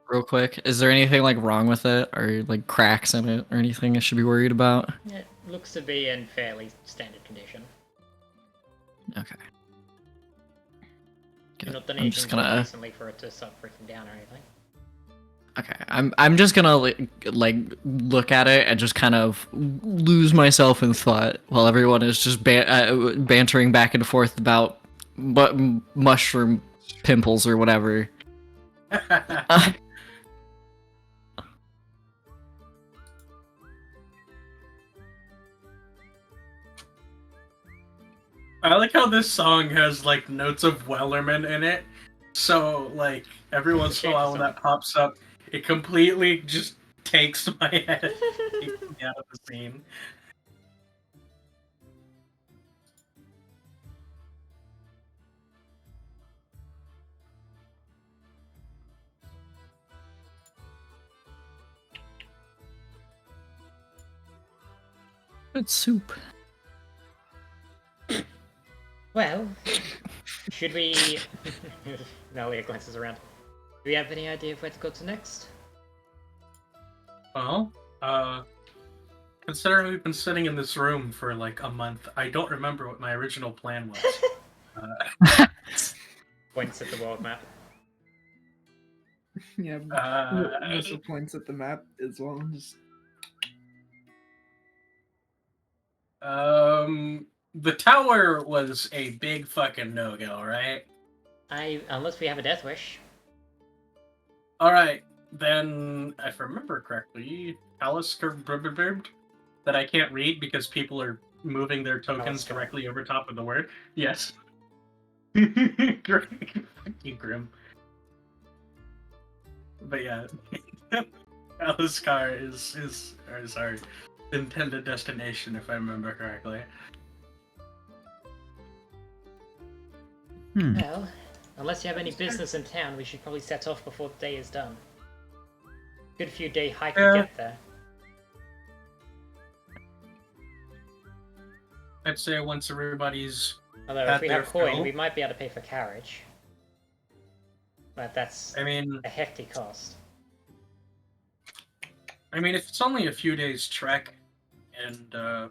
[SPEAKER 4] real quick? Is there anything like wrong with it, or like cracks in it, or anything I should be worried about?
[SPEAKER 3] It looks to be in fairly standard condition.
[SPEAKER 4] Okay. Good.
[SPEAKER 3] Not done
[SPEAKER 4] I'm just
[SPEAKER 3] anything
[SPEAKER 4] gonna.
[SPEAKER 3] recently for it to start freaking down or anything.
[SPEAKER 4] Okay, I'm just gonna like look at it and just kind of lose myself in thought while everyone is just bantering back and forth about mushroom pimples or whatever.
[SPEAKER 1] I like how this song has like notes of Wellerman in it. So like every once in a while when that pops up, it completely just takes my head takes me out of the scene.
[SPEAKER 4] It's soup.
[SPEAKER 3] Well, should we... Nalia glances around. Do we have any idea of where to go to next?
[SPEAKER 1] Well, considering we've been sitting in this room for like a month, I don't remember what my original plan was.
[SPEAKER 3] Points at the world map.
[SPEAKER 7] Yeah,
[SPEAKER 1] Uh,
[SPEAKER 7] Whistle points at the map as well. Just
[SPEAKER 1] the tower was a big fucking no-go, right?
[SPEAKER 3] Unless we have a death wish.
[SPEAKER 1] All right, then if I remember correctly, Alistair that I can't read because people are moving their tokens
[SPEAKER 3] Alistair.
[SPEAKER 1] directly over top of the word. Yes. Fuck you, Grim. But yeah, Aliskar is our intended destination, if I remember correctly.
[SPEAKER 3] Well, unless you have any business in town, we should probably set off before the day is done. Good few day hike to get there.
[SPEAKER 1] I'd say once everybody's
[SPEAKER 3] Although
[SPEAKER 1] At
[SPEAKER 3] if we
[SPEAKER 1] their
[SPEAKER 3] have coin,
[SPEAKER 1] fill.
[SPEAKER 3] we might be able to pay for carriage. But that's
[SPEAKER 1] I mean,
[SPEAKER 3] a hefty cost.
[SPEAKER 1] if it's only a few days trek, and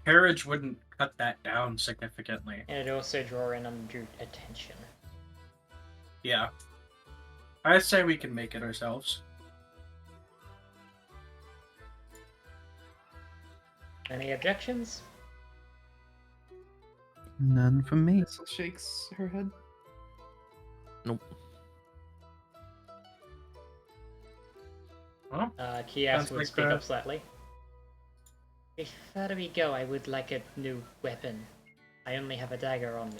[SPEAKER 1] carriage wouldn't cut that down significantly.
[SPEAKER 3] And it'd also draw in undue attention.
[SPEAKER 1] Yeah, I'd say we can make it ourselves.
[SPEAKER 3] Any objections?
[SPEAKER 2] None from me.
[SPEAKER 7] Whistle shakes her head.
[SPEAKER 3] Kias
[SPEAKER 1] Sounds
[SPEAKER 3] would
[SPEAKER 1] like
[SPEAKER 3] speak
[SPEAKER 1] that.
[SPEAKER 3] up slightly. Before we go, I would like a new weapon. I only have a dagger on me.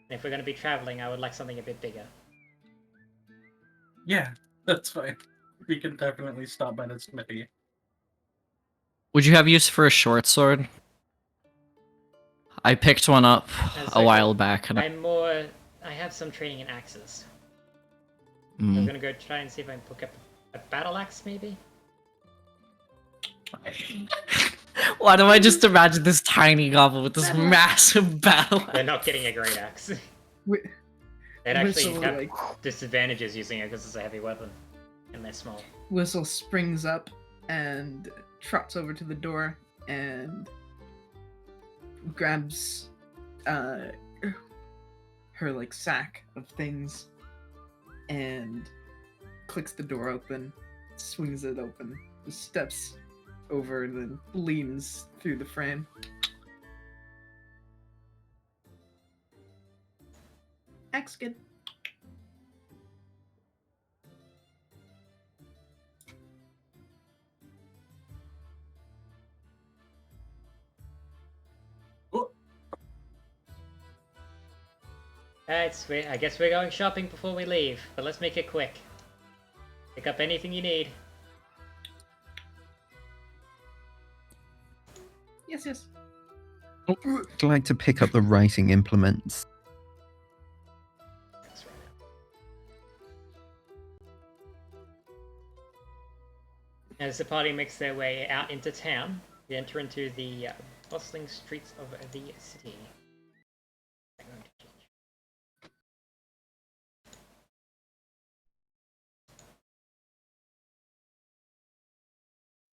[SPEAKER 3] And if we're going to be traveling, I would like something a bit bigger.
[SPEAKER 1] Yeah, that's fine. We can definitely stop by the smithy.
[SPEAKER 4] Would you have use for a short sword? I picked one up
[SPEAKER 3] As
[SPEAKER 4] a
[SPEAKER 3] I
[SPEAKER 4] while
[SPEAKER 3] go-
[SPEAKER 4] back. And
[SPEAKER 3] I have some training in axes. I'm
[SPEAKER 4] Mm.
[SPEAKER 3] gonna go try and see if I can pick up a battle axe, maybe?
[SPEAKER 4] Why do I just imagine this tiny goblin with this massive battle?
[SPEAKER 3] They're not getting a great axe.
[SPEAKER 7] Whi-
[SPEAKER 3] They'd actually
[SPEAKER 7] Whistle,
[SPEAKER 3] have
[SPEAKER 7] like,
[SPEAKER 3] disadvantages using it because it's a heavy weapon. And they're small.
[SPEAKER 7] Whistle springs up and trots over to the door and grabs her like sack of things and clicks the door open, swings it open, steps over and then leans through the frame. Axe good.
[SPEAKER 3] Alright, sweet. I guess we're going shopping before we leave, but let's make it quick. Pick up anything you need.
[SPEAKER 7] Yes, yes.
[SPEAKER 2] I'd like to pick up the writing implements.
[SPEAKER 3] That's right. As the party makes their way out into town, we enter into the bustling streets of the city.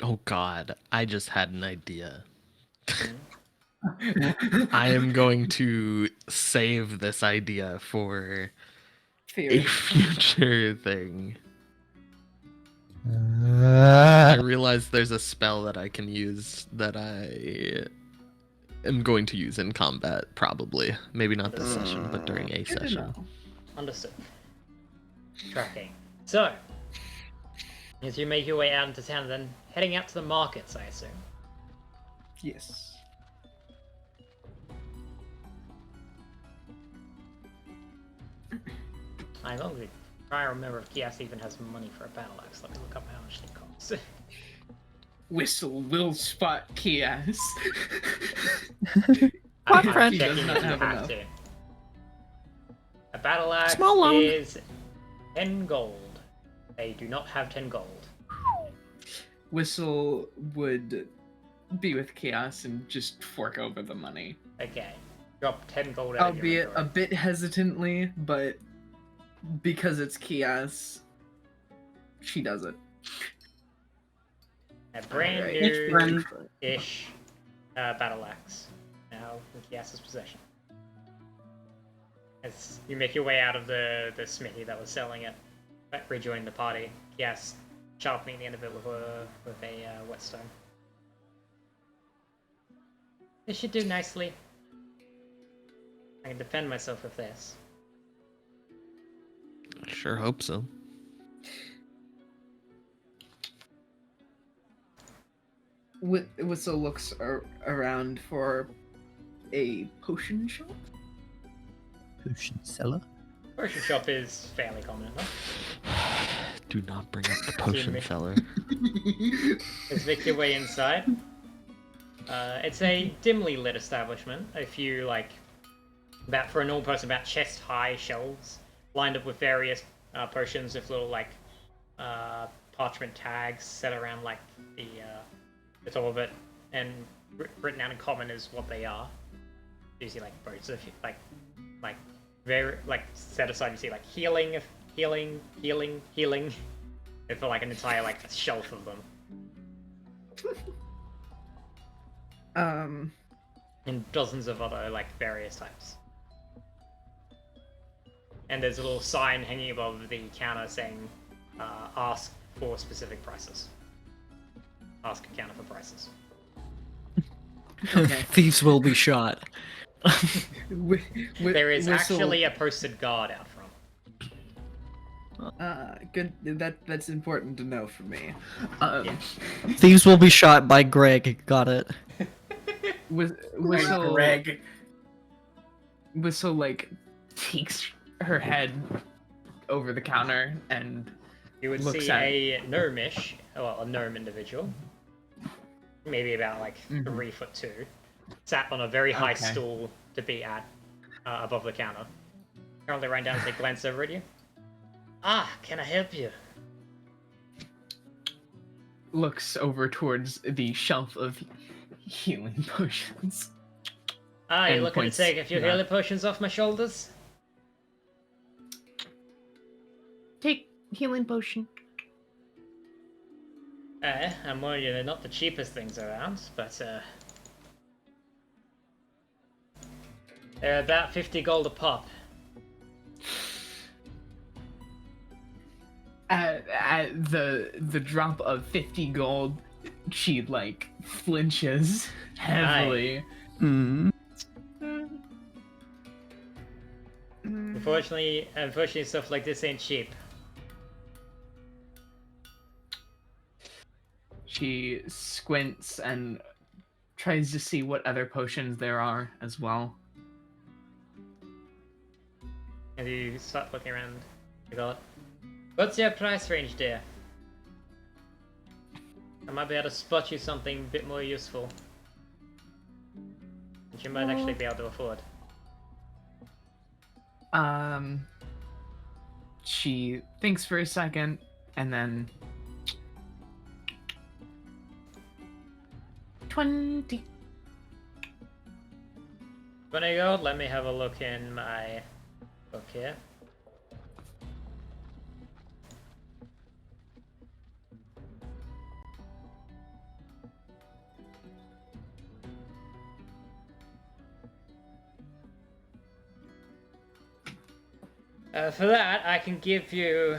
[SPEAKER 5] Oh god, I just had an idea. I am going to save this idea for a
[SPEAKER 7] Theory.
[SPEAKER 5] future thing. I realize there's a spell that I can use that I am going to use in combat, probably. Maybe not this session, but during a
[SPEAKER 7] Good to
[SPEAKER 5] session.
[SPEAKER 7] know.
[SPEAKER 3] Understood. Tracking. So, as you make your way out into town, then heading out to the markets, I assume.
[SPEAKER 7] Yes.
[SPEAKER 3] I long to try and remember if Kias even has money for a battle axe. Let me look up how much they cost.
[SPEAKER 7] Whistle will spot Kias.
[SPEAKER 3] I'm
[SPEAKER 4] friend.
[SPEAKER 7] He
[SPEAKER 3] checking
[SPEAKER 7] does
[SPEAKER 3] if
[SPEAKER 7] not
[SPEAKER 3] you
[SPEAKER 7] have
[SPEAKER 3] have
[SPEAKER 7] enough.
[SPEAKER 3] to. A battle axe
[SPEAKER 4] Small loan.
[SPEAKER 3] is 10 gold. They do not have 10 gold.
[SPEAKER 7] Whistle would be with Chaos and just fork over the money.
[SPEAKER 3] Okay. Drop 10 gold out of your
[SPEAKER 7] Albeit a
[SPEAKER 3] inventory.
[SPEAKER 7] bit hesitantly, but because it's Chaos, she does it.
[SPEAKER 3] A brand
[SPEAKER 7] Alright.
[SPEAKER 3] new
[SPEAKER 1] Friend.
[SPEAKER 3] ish battle axe now in Kias's possession. As you make your way out of the smithy that was selling it, but rejoin the party, Kias sharpening the end of it with a whetstone. This should do nicely. I can defend myself with this.
[SPEAKER 5] I sure hope so.
[SPEAKER 7] Whistle looks around for a potion shop.
[SPEAKER 2] Potion seller.
[SPEAKER 3] Potion shop is fairly common enough.
[SPEAKER 5] Do not bring up the potion
[SPEAKER 3] me.
[SPEAKER 5] seller.
[SPEAKER 3] Let's make your way inside. It's a dimly lit establishment. A few, like, for a normal person, about chest-high shelves lined up with various potions with little, like, parchment tags set around, like, the top of it, and written out in common is what they are. You see, like, boats of, like, very, like, set aside, you see, like, healing, and for, like, an entire, like, shelf of them. And dozens of other, like, various types. And there's a little sign hanging above the counter saying, ask for specific prices. Ask a counter for prices.
[SPEAKER 7] Okay.
[SPEAKER 4] Thieves will be shot.
[SPEAKER 3] There is
[SPEAKER 7] Whistle-
[SPEAKER 3] actually a posted guard out front.
[SPEAKER 7] Good. That's important to know for me.
[SPEAKER 3] Yeah.
[SPEAKER 4] Thieves will be shot by Greg. Got it.
[SPEAKER 7] Whistle,
[SPEAKER 1] Greg.
[SPEAKER 6] Whistle like takes her head over the counter and
[SPEAKER 3] You would
[SPEAKER 6] looks
[SPEAKER 3] see
[SPEAKER 6] at-
[SPEAKER 3] a gnomish, well, a gnome individual, maybe about like
[SPEAKER 6] Mhm.
[SPEAKER 3] 3'2", sat on a very high
[SPEAKER 6] Okay.
[SPEAKER 3] stool to be at above the counter. Currently, right down as they glance over at you. Ah, can I help you?
[SPEAKER 6] looks over towards the shelf of healing potions.
[SPEAKER 3] Ah, you
[SPEAKER 6] And
[SPEAKER 3] looking to
[SPEAKER 6] points
[SPEAKER 3] take a few
[SPEAKER 6] to that.
[SPEAKER 3] healing potions off my shoulders?
[SPEAKER 6] Take healing potion.
[SPEAKER 3] I'm warning you, they're not the cheapest things around, but they're about 50 gold a pop.
[SPEAKER 6] At the drop of 50 gold, she like flinches heavily.
[SPEAKER 2] Hmm.
[SPEAKER 3] Unfortunately, stuff like this ain't cheap.
[SPEAKER 6] She squints and tries to see what other potions there are as well.
[SPEAKER 3] And you start looking around. You go, what's your price range, dear? I might be able to spot you something a bit more useful, that you might actually be able to afford.
[SPEAKER 6] She thinks for a second and then 20.
[SPEAKER 3] 20 gold? Let me have a look in my book here. For that, I can give you.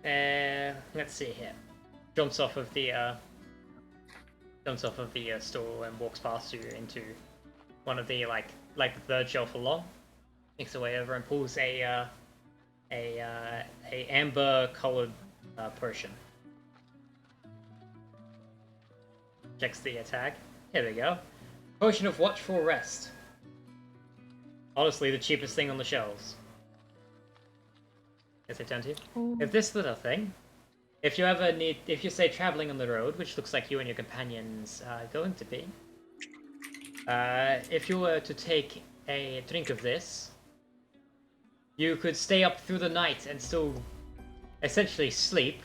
[SPEAKER 3] Let's see here. Jumps off of the stool and walks past you into one of the like the third shelf along. Makes her way over and pulls a amber colored potion. Checks the tag. Here we go. Potion of Watchful Rest. Honestly, the cheapest thing on the shelves. Yes, I turn to you. If this little thing, if you say traveling on the road, which looks like you and your companions are going to be, if you were to take a drink of this, you could stay up through the night and still essentially sleep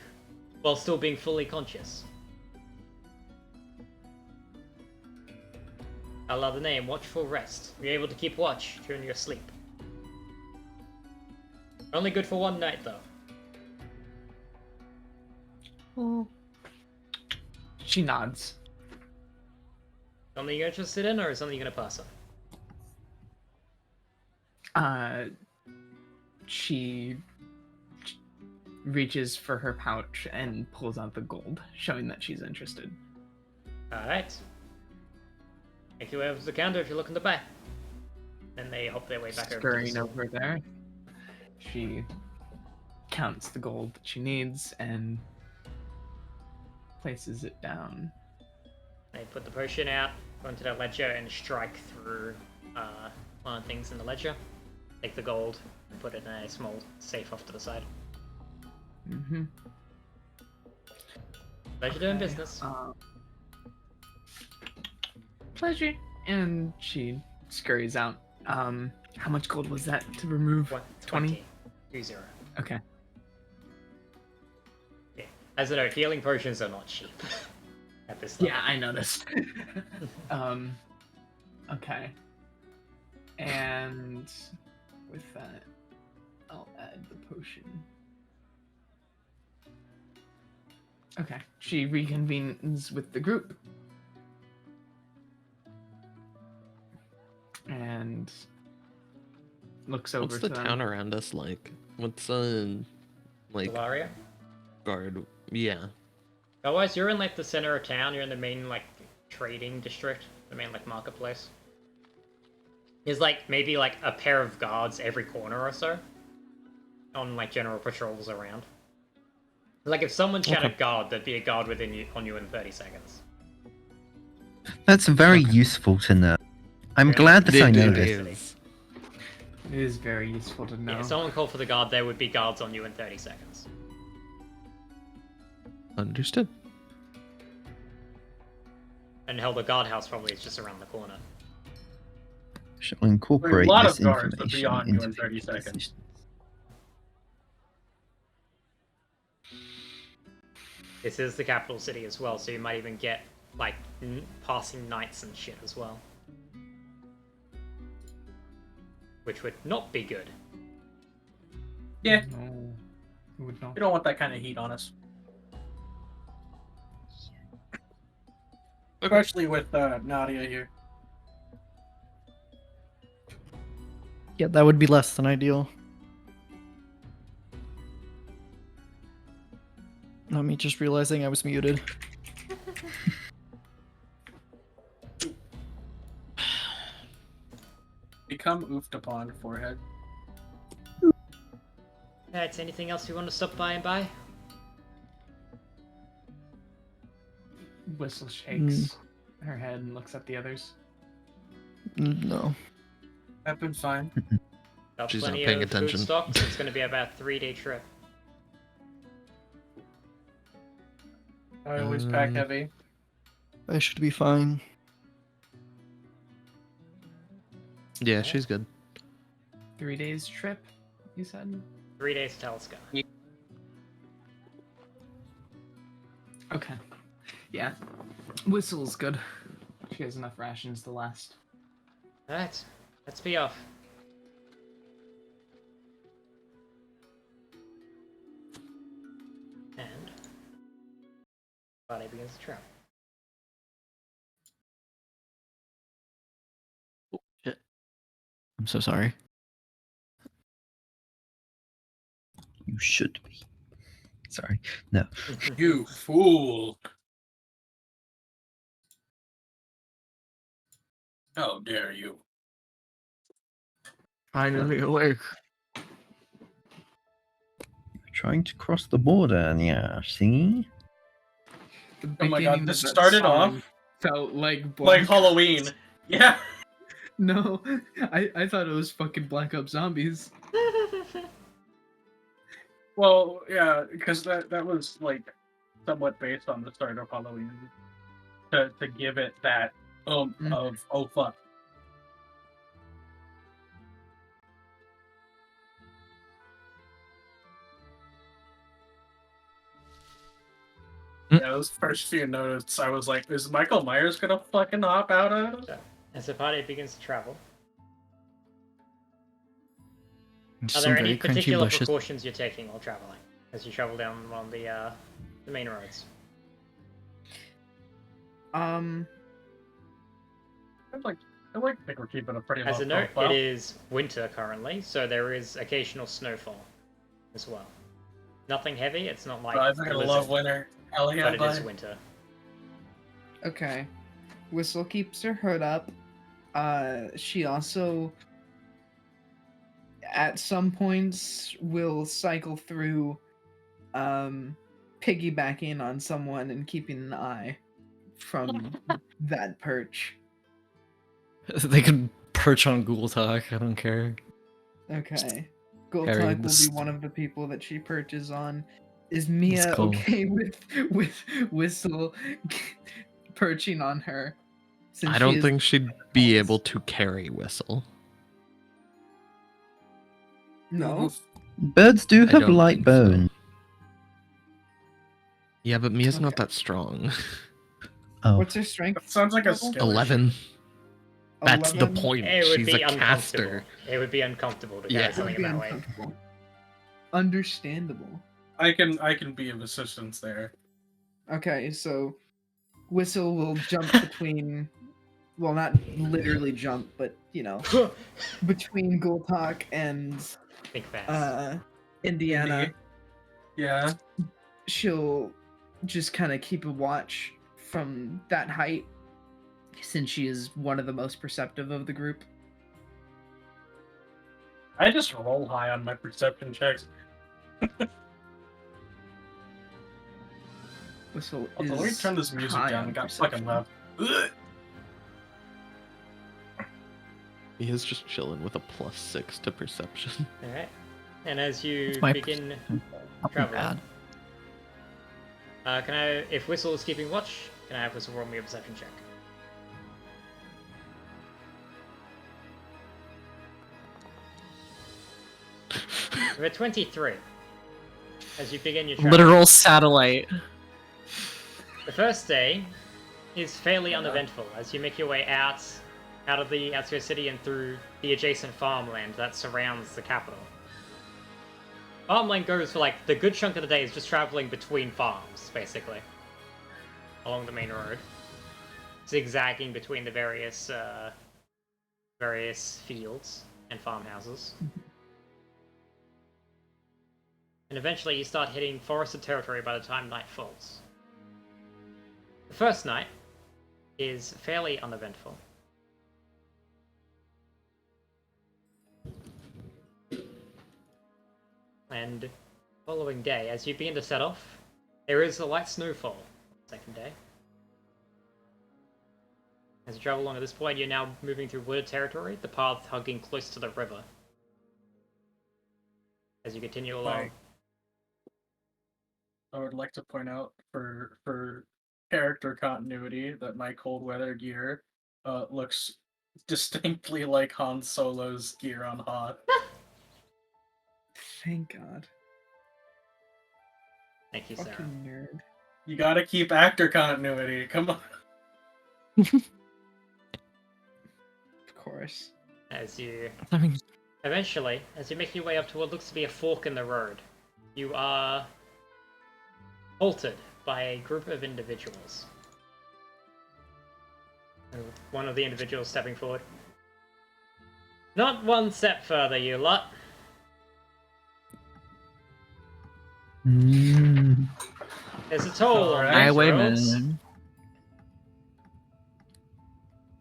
[SPEAKER 3] while still being fully conscious. I love the name, Watchful Rest. You're able to keep watch during your sleep. Only good for one night, though.
[SPEAKER 6] She nods.
[SPEAKER 3] Something you're interested in, or something you're gonna pass on?
[SPEAKER 6] She reaches for her pouch and pulls out the gold, showing that she's interested.
[SPEAKER 3] Alright. Make your way over to the counter if you're looking to buy. Then they hop their way back over to the
[SPEAKER 6] Scurrying
[SPEAKER 3] store.
[SPEAKER 6] over there, she counts the gold that she needs and places it down.
[SPEAKER 3] They put the potion out, go into their ledger, and strike through one of the things in the ledger. Take the gold and put it in a small safe off to the side.
[SPEAKER 6] Mm-hmm.
[SPEAKER 3] Pleasure doing business.
[SPEAKER 6] Pleasure. And she scurries out. How much gold was that to remove?
[SPEAKER 3] What?
[SPEAKER 6] 20?
[SPEAKER 3] 20.
[SPEAKER 6] Okay.
[SPEAKER 3] Yeah. As a note, healing potions are not cheap at this level.
[SPEAKER 6] Yeah, I noticed. Okay. And with that, I'll add the potion. Okay. She reconvenes with the group. And looks over
[SPEAKER 5] What's
[SPEAKER 6] to
[SPEAKER 5] the
[SPEAKER 6] them.
[SPEAKER 5] town around us like? What's like
[SPEAKER 3] Delaria?
[SPEAKER 5] guard? Yeah.
[SPEAKER 3] Otherwise, you're in like the center of town. You're in the main like trading district, the main like marketplace. There's like maybe like a pair of guards every corner or so, on like general patrols around. Like if someone shouted guard, there'd be a guard on you in 30 seconds.
[SPEAKER 2] That's very useful to know. I'm
[SPEAKER 3] Yeah.
[SPEAKER 2] glad that I know
[SPEAKER 5] It
[SPEAKER 2] this.
[SPEAKER 5] is.
[SPEAKER 6] It is very useful to know.
[SPEAKER 3] Yeah, if someone called for the guard, there would be guards on you in 30 seconds.
[SPEAKER 5] Understood.
[SPEAKER 3] And hell, the guardhouse probably is just around the corner.
[SPEAKER 2] Shall incorporate
[SPEAKER 1] A lot
[SPEAKER 2] this
[SPEAKER 1] of guards would be
[SPEAKER 2] information
[SPEAKER 1] on you
[SPEAKER 2] into
[SPEAKER 1] in 30
[SPEAKER 2] the
[SPEAKER 1] seconds.
[SPEAKER 2] decision.
[SPEAKER 3] This is the capital city as well, so you might even get like passing knights and shit as well. Which would not be good.
[SPEAKER 1] Yeah,
[SPEAKER 6] No, it would not.
[SPEAKER 1] we don't want that kind of heat on us. Especially with Nadia here.
[SPEAKER 4] Yeah, that would be less than ideal. Not me just realizing I was muted.
[SPEAKER 1] Become oofed upon, forehead.
[SPEAKER 3] Alright, anything else you want to stop by and buy?
[SPEAKER 6] Whistle shakes her head and looks at the others.
[SPEAKER 4] No.
[SPEAKER 1] I've been fine.
[SPEAKER 3] Got
[SPEAKER 5] She's not
[SPEAKER 3] plenty
[SPEAKER 5] paying
[SPEAKER 3] of food
[SPEAKER 5] attention.
[SPEAKER 3] stocked. It's going to be about a 3-day trip.
[SPEAKER 1] I always pack
[SPEAKER 5] Um,
[SPEAKER 1] heavy.
[SPEAKER 4] I should be fine.
[SPEAKER 5] Yeah, she's good.
[SPEAKER 6] 3 days trip, you said?
[SPEAKER 3] 3 days to Telesca.
[SPEAKER 6] Okay. Yeah. Whistle's good. She has enough rations to last.
[SPEAKER 3] Alright, let's be off. And Friday begins the travel.
[SPEAKER 4] I'm so sorry.
[SPEAKER 2] You should be. Sorry. No.
[SPEAKER 1] You fool! How dare you?
[SPEAKER 4] Finally awake.
[SPEAKER 2] Trying to cross the border, yeah, see?
[SPEAKER 6] The
[SPEAKER 1] Oh my God,
[SPEAKER 6] beginning
[SPEAKER 1] this
[SPEAKER 6] of that
[SPEAKER 1] started
[SPEAKER 6] song
[SPEAKER 1] off
[SPEAKER 6] felt like
[SPEAKER 1] Like
[SPEAKER 6] Black-
[SPEAKER 1] Halloween. Yeah.
[SPEAKER 6] No, I thought it was fucking Black Ops Zombies.
[SPEAKER 1] Well, yeah, because that was like somewhat based on the start of Halloween. To give it that of oh fuck. Yeah, those first few notes, I was like, is Michael Myers gonna fucking hop out of it?
[SPEAKER 3] As the party begins to travel, are
[SPEAKER 4] Some
[SPEAKER 3] there any
[SPEAKER 4] very crunchy
[SPEAKER 3] particular
[SPEAKER 4] bushes.
[SPEAKER 3] precautions you're taking while traveling as you travel down on the main roads?
[SPEAKER 1] think we're keeping a pretty
[SPEAKER 3] As
[SPEAKER 1] low
[SPEAKER 3] a note,
[SPEAKER 1] profile.
[SPEAKER 3] it is winter currently, so there is occasional snowfall as well. Nothing heavy. It's not like
[SPEAKER 1] But I think I
[SPEAKER 3] blizzard,
[SPEAKER 1] love winter. Hell yeah,
[SPEAKER 3] but it is
[SPEAKER 1] bud.
[SPEAKER 3] winter.
[SPEAKER 7] Okay. Whistle keeps her hood up. She also, at some points, will cycle through, piggybacking on someone and keeping an eye from that perch.
[SPEAKER 4] They could perch on Ghoul Talk. I don't care.
[SPEAKER 7] Okay.
[SPEAKER 4] Harry,
[SPEAKER 7] Goltalk will
[SPEAKER 4] this-
[SPEAKER 7] be one of the people that she perches on. Is Mia
[SPEAKER 4] cool.
[SPEAKER 7] okay with Whistle perching on her? Since
[SPEAKER 5] I
[SPEAKER 7] she
[SPEAKER 5] don't
[SPEAKER 7] is-
[SPEAKER 5] think she'd be able to carry Whistle.
[SPEAKER 7] No.
[SPEAKER 2] Birds do
[SPEAKER 5] I
[SPEAKER 2] have
[SPEAKER 5] don't
[SPEAKER 2] light
[SPEAKER 5] think so.
[SPEAKER 2] bone.
[SPEAKER 5] Yeah, but Mia's not
[SPEAKER 7] Okay.
[SPEAKER 5] that strong.
[SPEAKER 2] Oh,
[SPEAKER 7] What's her strength?
[SPEAKER 1] That sounds like a
[SPEAKER 7] level?
[SPEAKER 1] skill.
[SPEAKER 5] 11. That's the
[SPEAKER 7] 11?
[SPEAKER 5] point.
[SPEAKER 3] It would
[SPEAKER 5] She's
[SPEAKER 3] be
[SPEAKER 5] a
[SPEAKER 3] uncomfortable.
[SPEAKER 5] caster.
[SPEAKER 3] It would be uncomfortable to carry
[SPEAKER 5] Yeah.
[SPEAKER 7] That
[SPEAKER 3] something
[SPEAKER 7] would be
[SPEAKER 3] in that way.
[SPEAKER 7] uncomfortable. Understandable.
[SPEAKER 1] I can be of assistance there.
[SPEAKER 7] Okay, so Whistle will jump between, well, not literally jump, but you know, between Goltalk and
[SPEAKER 3] Think fast.
[SPEAKER 7] Indiana.
[SPEAKER 1] Yeah.
[SPEAKER 7] She'll just kind of keep a watch from that height, since she is one of the most perceptive of the group.
[SPEAKER 1] I just roll high on my perception checks.
[SPEAKER 7] Whistle
[SPEAKER 1] Also, let me
[SPEAKER 7] is
[SPEAKER 1] turn this music
[SPEAKER 7] high
[SPEAKER 1] down.
[SPEAKER 7] on
[SPEAKER 1] It got
[SPEAKER 7] perception.
[SPEAKER 1] fucking loud. Ugh.
[SPEAKER 5] He is just chilling with a +6 to perception.
[SPEAKER 3] Alright. And as you
[SPEAKER 4] It's my
[SPEAKER 3] begin
[SPEAKER 4] Not
[SPEAKER 3] traveling,
[SPEAKER 4] bad.
[SPEAKER 3] can I, if Whistle is keeping watch, can I have Whistle roll me a perception check? We're at 23. As you begin your travel.
[SPEAKER 4] Literal satellite.
[SPEAKER 3] The first day is fairly uneventful as you make your way out of the outskirts city and through the adjacent farmland that surrounds the capital. Farmland goes for like the good chunk of the day is just traveling between farms, basically, along the main road, zigzagging between the various fields and farmhouses. And eventually you start hitting forested territory by the time night falls. The first night is fairly uneventful. And following day, as you begin to set off, there is a light snowfall on the second day. As you travel along at this point, you're now moving through wooded territory, the path hugging close to the river. As you continue along.
[SPEAKER 1] Like, I would like to point out for character continuity that my cold weather gear looks distinctly like Han Solo's gear on Hoth.
[SPEAKER 7] Thank God.
[SPEAKER 3] Thank you, Sarah.
[SPEAKER 7] Fucking nerd.
[SPEAKER 1] You gotta keep actor continuity. Come on.
[SPEAKER 7] Of course.
[SPEAKER 3] As you
[SPEAKER 4] I mean,
[SPEAKER 3] eventually, as you make your way up to what looks to be a fork in the road, you are halted by a group of individuals. And one of the individuals stepping forward. Not one step further, you lot. There's a toll on
[SPEAKER 1] Alright.
[SPEAKER 3] these roads.
[SPEAKER 4] Highwayman.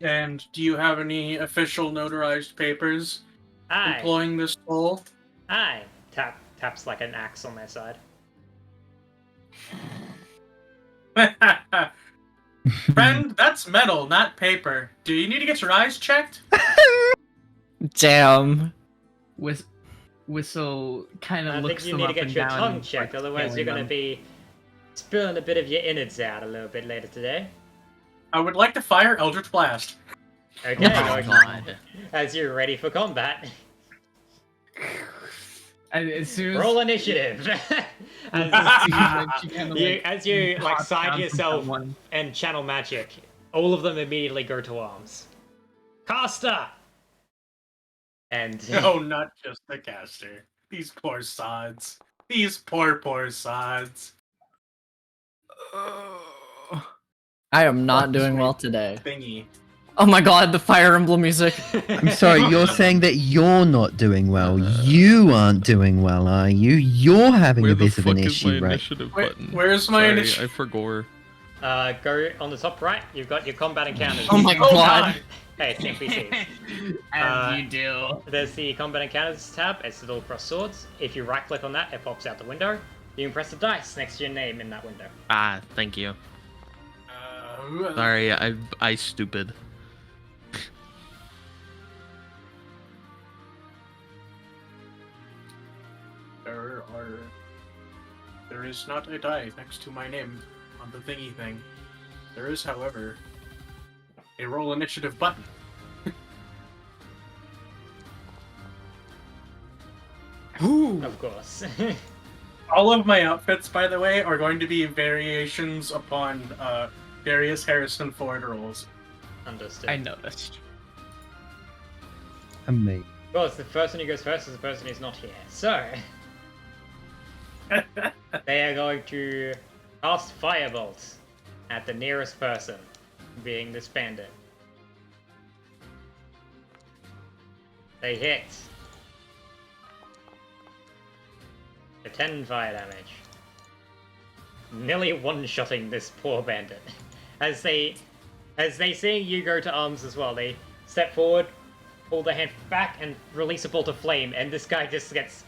[SPEAKER 1] And do you have any official notarized papers
[SPEAKER 3] Aye,
[SPEAKER 1] employing this toll?
[SPEAKER 3] aye. Taps like an axe on their side.
[SPEAKER 1] Friend, that's metal, not paper. Do you need to get your eyes checked?
[SPEAKER 4] Damn.
[SPEAKER 6] Whistle kind
[SPEAKER 3] I
[SPEAKER 6] of
[SPEAKER 3] think
[SPEAKER 6] looks
[SPEAKER 3] you
[SPEAKER 6] them
[SPEAKER 3] need to
[SPEAKER 6] up
[SPEAKER 3] get
[SPEAKER 6] and
[SPEAKER 3] your
[SPEAKER 6] down
[SPEAKER 3] tongue
[SPEAKER 6] and
[SPEAKER 3] checked,
[SPEAKER 6] starts
[SPEAKER 3] otherwise you're
[SPEAKER 6] scaling
[SPEAKER 3] gonna
[SPEAKER 6] them.
[SPEAKER 3] be spilling a bit of your innards out a little bit later today.
[SPEAKER 1] I would like to fire Eldritch Blast.
[SPEAKER 3] Okay,
[SPEAKER 5] Oh,
[SPEAKER 3] going
[SPEAKER 5] God.
[SPEAKER 3] as you're ready for combat.
[SPEAKER 6] And as soon as
[SPEAKER 3] Roll initiative. as you like
[SPEAKER 6] hops
[SPEAKER 3] side
[SPEAKER 6] down from
[SPEAKER 3] yourself
[SPEAKER 6] someone.
[SPEAKER 3] and channel magic, all of them immediately go to arms. Caster. And
[SPEAKER 1] No, not just the caster. These poor sods. These poor sods.
[SPEAKER 4] I am not doing
[SPEAKER 1] Sweet.
[SPEAKER 4] well today.
[SPEAKER 1] Thingy.
[SPEAKER 4] Oh my god, the Fire Emblem music.
[SPEAKER 2] I'm sorry, you're saying that you're not doing well. You aren't doing well, are you? You're having
[SPEAKER 5] Where
[SPEAKER 2] a
[SPEAKER 5] the
[SPEAKER 2] bit of an
[SPEAKER 5] fuck is my
[SPEAKER 2] issue, right?
[SPEAKER 5] initiative button?
[SPEAKER 1] Where's my
[SPEAKER 5] Sorry,
[SPEAKER 1] initiative?
[SPEAKER 5] I forgot.
[SPEAKER 3] Go on the top right. You've got your combat encounters.
[SPEAKER 4] Oh my god.
[SPEAKER 3] Hey, it's NPCs.
[SPEAKER 6] As you do.
[SPEAKER 3] There's the combat encounters tab. It's little cross swords. If you right click on that, it pops out the window. You can press the dice next to your name in that window.
[SPEAKER 5] Ah, thank you. Sorry, I stupid.
[SPEAKER 1] There is not a die next to my name on the thingy thing. There is, however, a roll initiative button.
[SPEAKER 3] Of course.
[SPEAKER 1] All of my outfits, by the way, are going to be variations upon various Harrison Ford roles.
[SPEAKER 3] Understood.
[SPEAKER 6] I noticed.
[SPEAKER 2] Amazing.
[SPEAKER 3] Well, it's the person who goes first is the person who's not here. So, they are going to cast firebolts at the nearest person, being this bandit. They hit. For 10 fire damage. Nearly one-shotting this poor bandit. As they see you go to arms as well, they step forward, pull their hand back, and release a bolt of flame, and this guy just gets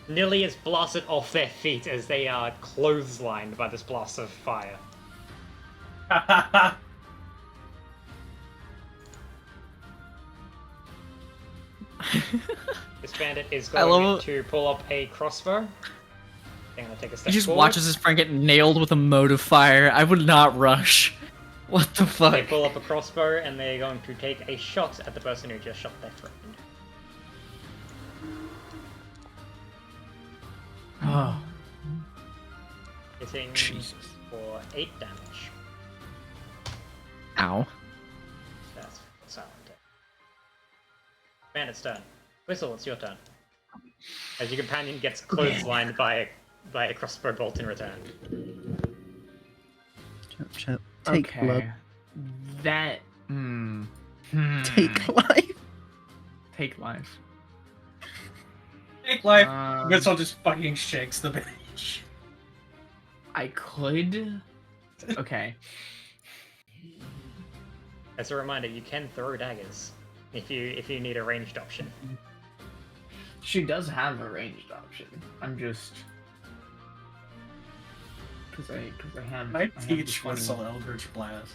[SPEAKER 3] nearly as blasted off their feet as they are clotheslined by this blast of fire. This bandit is
[SPEAKER 4] I love
[SPEAKER 3] going
[SPEAKER 4] it.
[SPEAKER 3] to pull up a crossbow. I'm gonna take a step
[SPEAKER 4] He just
[SPEAKER 3] forward.
[SPEAKER 4] watches his friend get nailed with a motive fire. I would not rush. What the
[SPEAKER 3] They
[SPEAKER 4] fuck?
[SPEAKER 3] pull up a crossbow and they're going to take a shot at the person who just shot their friend.
[SPEAKER 6] Oh.
[SPEAKER 3] Hitting
[SPEAKER 5] Jesus.
[SPEAKER 3] for 8 damage.
[SPEAKER 4] Ow.
[SPEAKER 3] That's silent. Bandit's turn. Whistle, it's your turn. As your companion gets clotheslined by a crossbow bolt in return.
[SPEAKER 2] Chop, chop. Take
[SPEAKER 6] Okay.
[SPEAKER 2] blood.
[SPEAKER 6] That.
[SPEAKER 2] Take life.
[SPEAKER 6] Take life.
[SPEAKER 1] Take life.
[SPEAKER 6] Um,
[SPEAKER 1] Whistle just fucking shakes the bench.
[SPEAKER 6] I could. Okay.
[SPEAKER 3] As a reminder, you can throw daggers if you need a ranged option.
[SPEAKER 6] She does have a ranged option. I'm just. Because I have.
[SPEAKER 1] I
[SPEAKER 6] have this
[SPEAKER 1] teach
[SPEAKER 6] funny-
[SPEAKER 1] Whistle Eldritch Blast.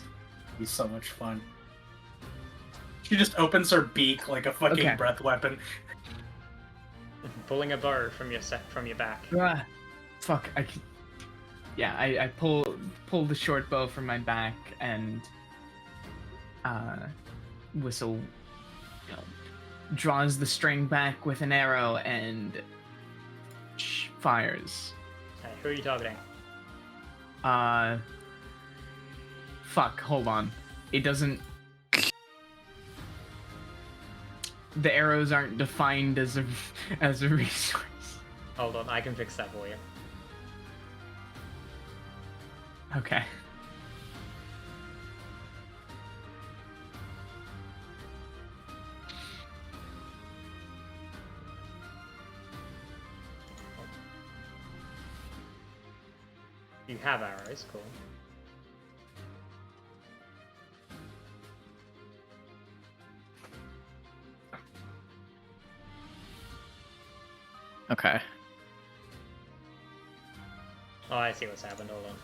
[SPEAKER 1] It'd be so much fun. She just opens her beak like a fucking
[SPEAKER 6] Okay.
[SPEAKER 1] breath weapon.
[SPEAKER 3] Pulling a bow from your back.
[SPEAKER 6] Ah, fuck. Yeah, I pull the short bow from my back and Whistle, you know, draws the string back with an arrow and fires.
[SPEAKER 3] Hey, who are you targeting?
[SPEAKER 6] Fuck. Hold on. It doesn't. The arrows aren't defined as a resource.
[SPEAKER 3] Hold on, I can fix that for you.
[SPEAKER 6] Okay.
[SPEAKER 3] You have arrows, cool.
[SPEAKER 4] Okay.
[SPEAKER 3] Oh, I see what's happened, hold on.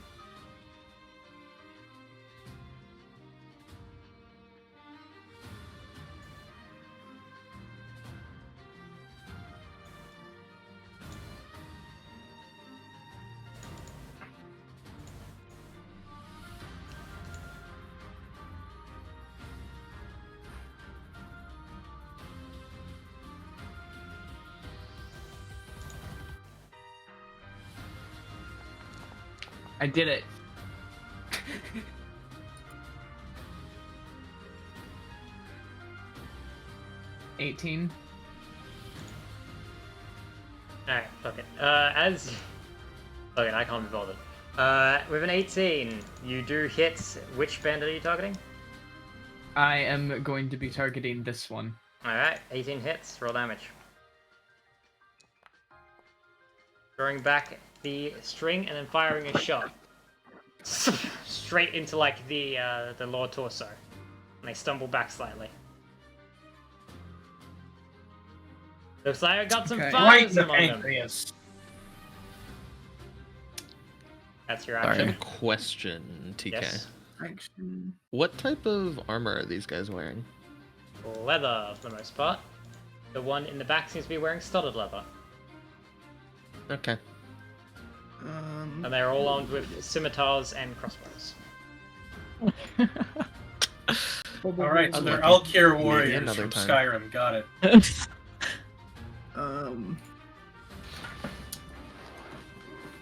[SPEAKER 6] I did it. $18.
[SPEAKER 3] Alright, fuck it. Fuck it, I can't be bothered. With an 18, you do hit. Which bandit are you targeting?
[SPEAKER 6] I am going to be targeting this one.
[SPEAKER 3] Alright, 18 hits, roll damage. Throwing back the string and then firing a shot. Straight into like the lower torso. And they stumble back slightly. Looks like I got some
[SPEAKER 7] Okay.
[SPEAKER 1] Right in
[SPEAKER 3] fires
[SPEAKER 1] the
[SPEAKER 3] among them.
[SPEAKER 1] pancreas.
[SPEAKER 3] That's your
[SPEAKER 5] I have
[SPEAKER 3] action.
[SPEAKER 5] a question, TK.
[SPEAKER 3] Yes.
[SPEAKER 7] Action.
[SPEAKER 5] What type of armor are these guys wearing?
[SPEAKER 3] Leather for the most part. The one in the back seems to be wearing studded leather.
[SPEAKER 5] Okay.
[SPEAKER 3] And they're all armed with scimitars and crossbows.
[SPEAKER 1] All right, so they're
[SPEAKER 5] lucky.
[SPEAKER 1] Alkir
[SPEAKER 5] Maybe
[SPEAKER 1] warriors
[SPEAKER 5] another
[SPEAKER 1] from
[SPEAKER 5] time.
[SPEAKER 1] Skyrim. Got it.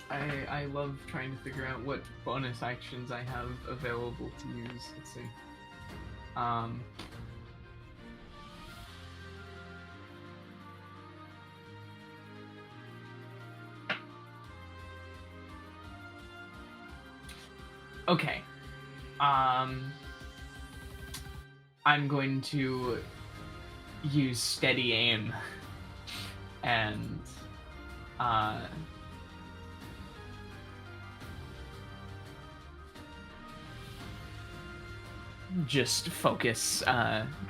[SPEAKER 6] I love trying to figure out what bonus actions I have available to use. Let's see. Okay. I'm going to use steady aim and just focus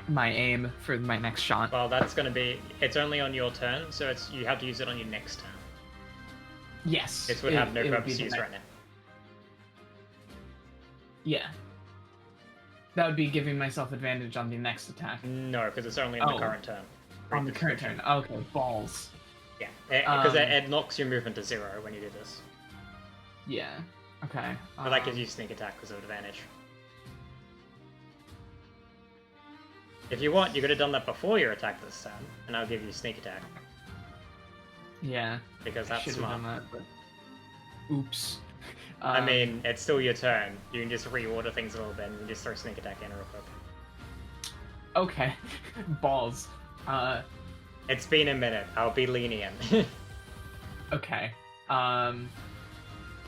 [SPEAKER 6] my aim for my next shot.
[SPEAKER 3] Well, that's gonna be... It's only on your turn, so it's you have to use it on your next turn.
[SPEAKER 6] Yes.
[SPEAKER 3] This would have no
[SPEAKER 6] it would
[SPEAKER 3] purpose
[SPEAKER 6] be
[SPEAKER 3] to use
[SPEAKER 6] the
[SPEAKER 3] right now.
[SPEAKER 6] Yeah. That would be giving myself advantage on the next attack.
[SPEAKER 3] No, because it's only in the
[SPEAKER 6] Oh.
[SPEAKER 3] current turn.
[SPEAKER 6] On the current turn. Okay, balls.
[SPEAKER 3] Yeah, because
[SPEAKER 6] Um,
[SPEAKER 3] it knocks your movement to 0 when you do this.
[SPEAKER 6] Yeah. Okay.
[SPEAKER 3] But that gives you sneak attack because of advantage. If you want, you could have done that before your attack this turn, and I'll give you sneak attack,
[SPEAKER 6] Yeah.
[SPEAKER 3] because that's
[SPEAKER 6] Should've
[SPEAKER 3] smart.
[SPEAKER 6] done that, but... Oops.
[SPEAKER 3] I mean, it's still your turn. You can just reorder things a little bit, and you can just throw sneak attack in real quick.
[SPEAKER 6] Okay. Balls.
[SPEAKER 3] It's been a minute. I'll be lenient.
[SPEAKER 6] Okay.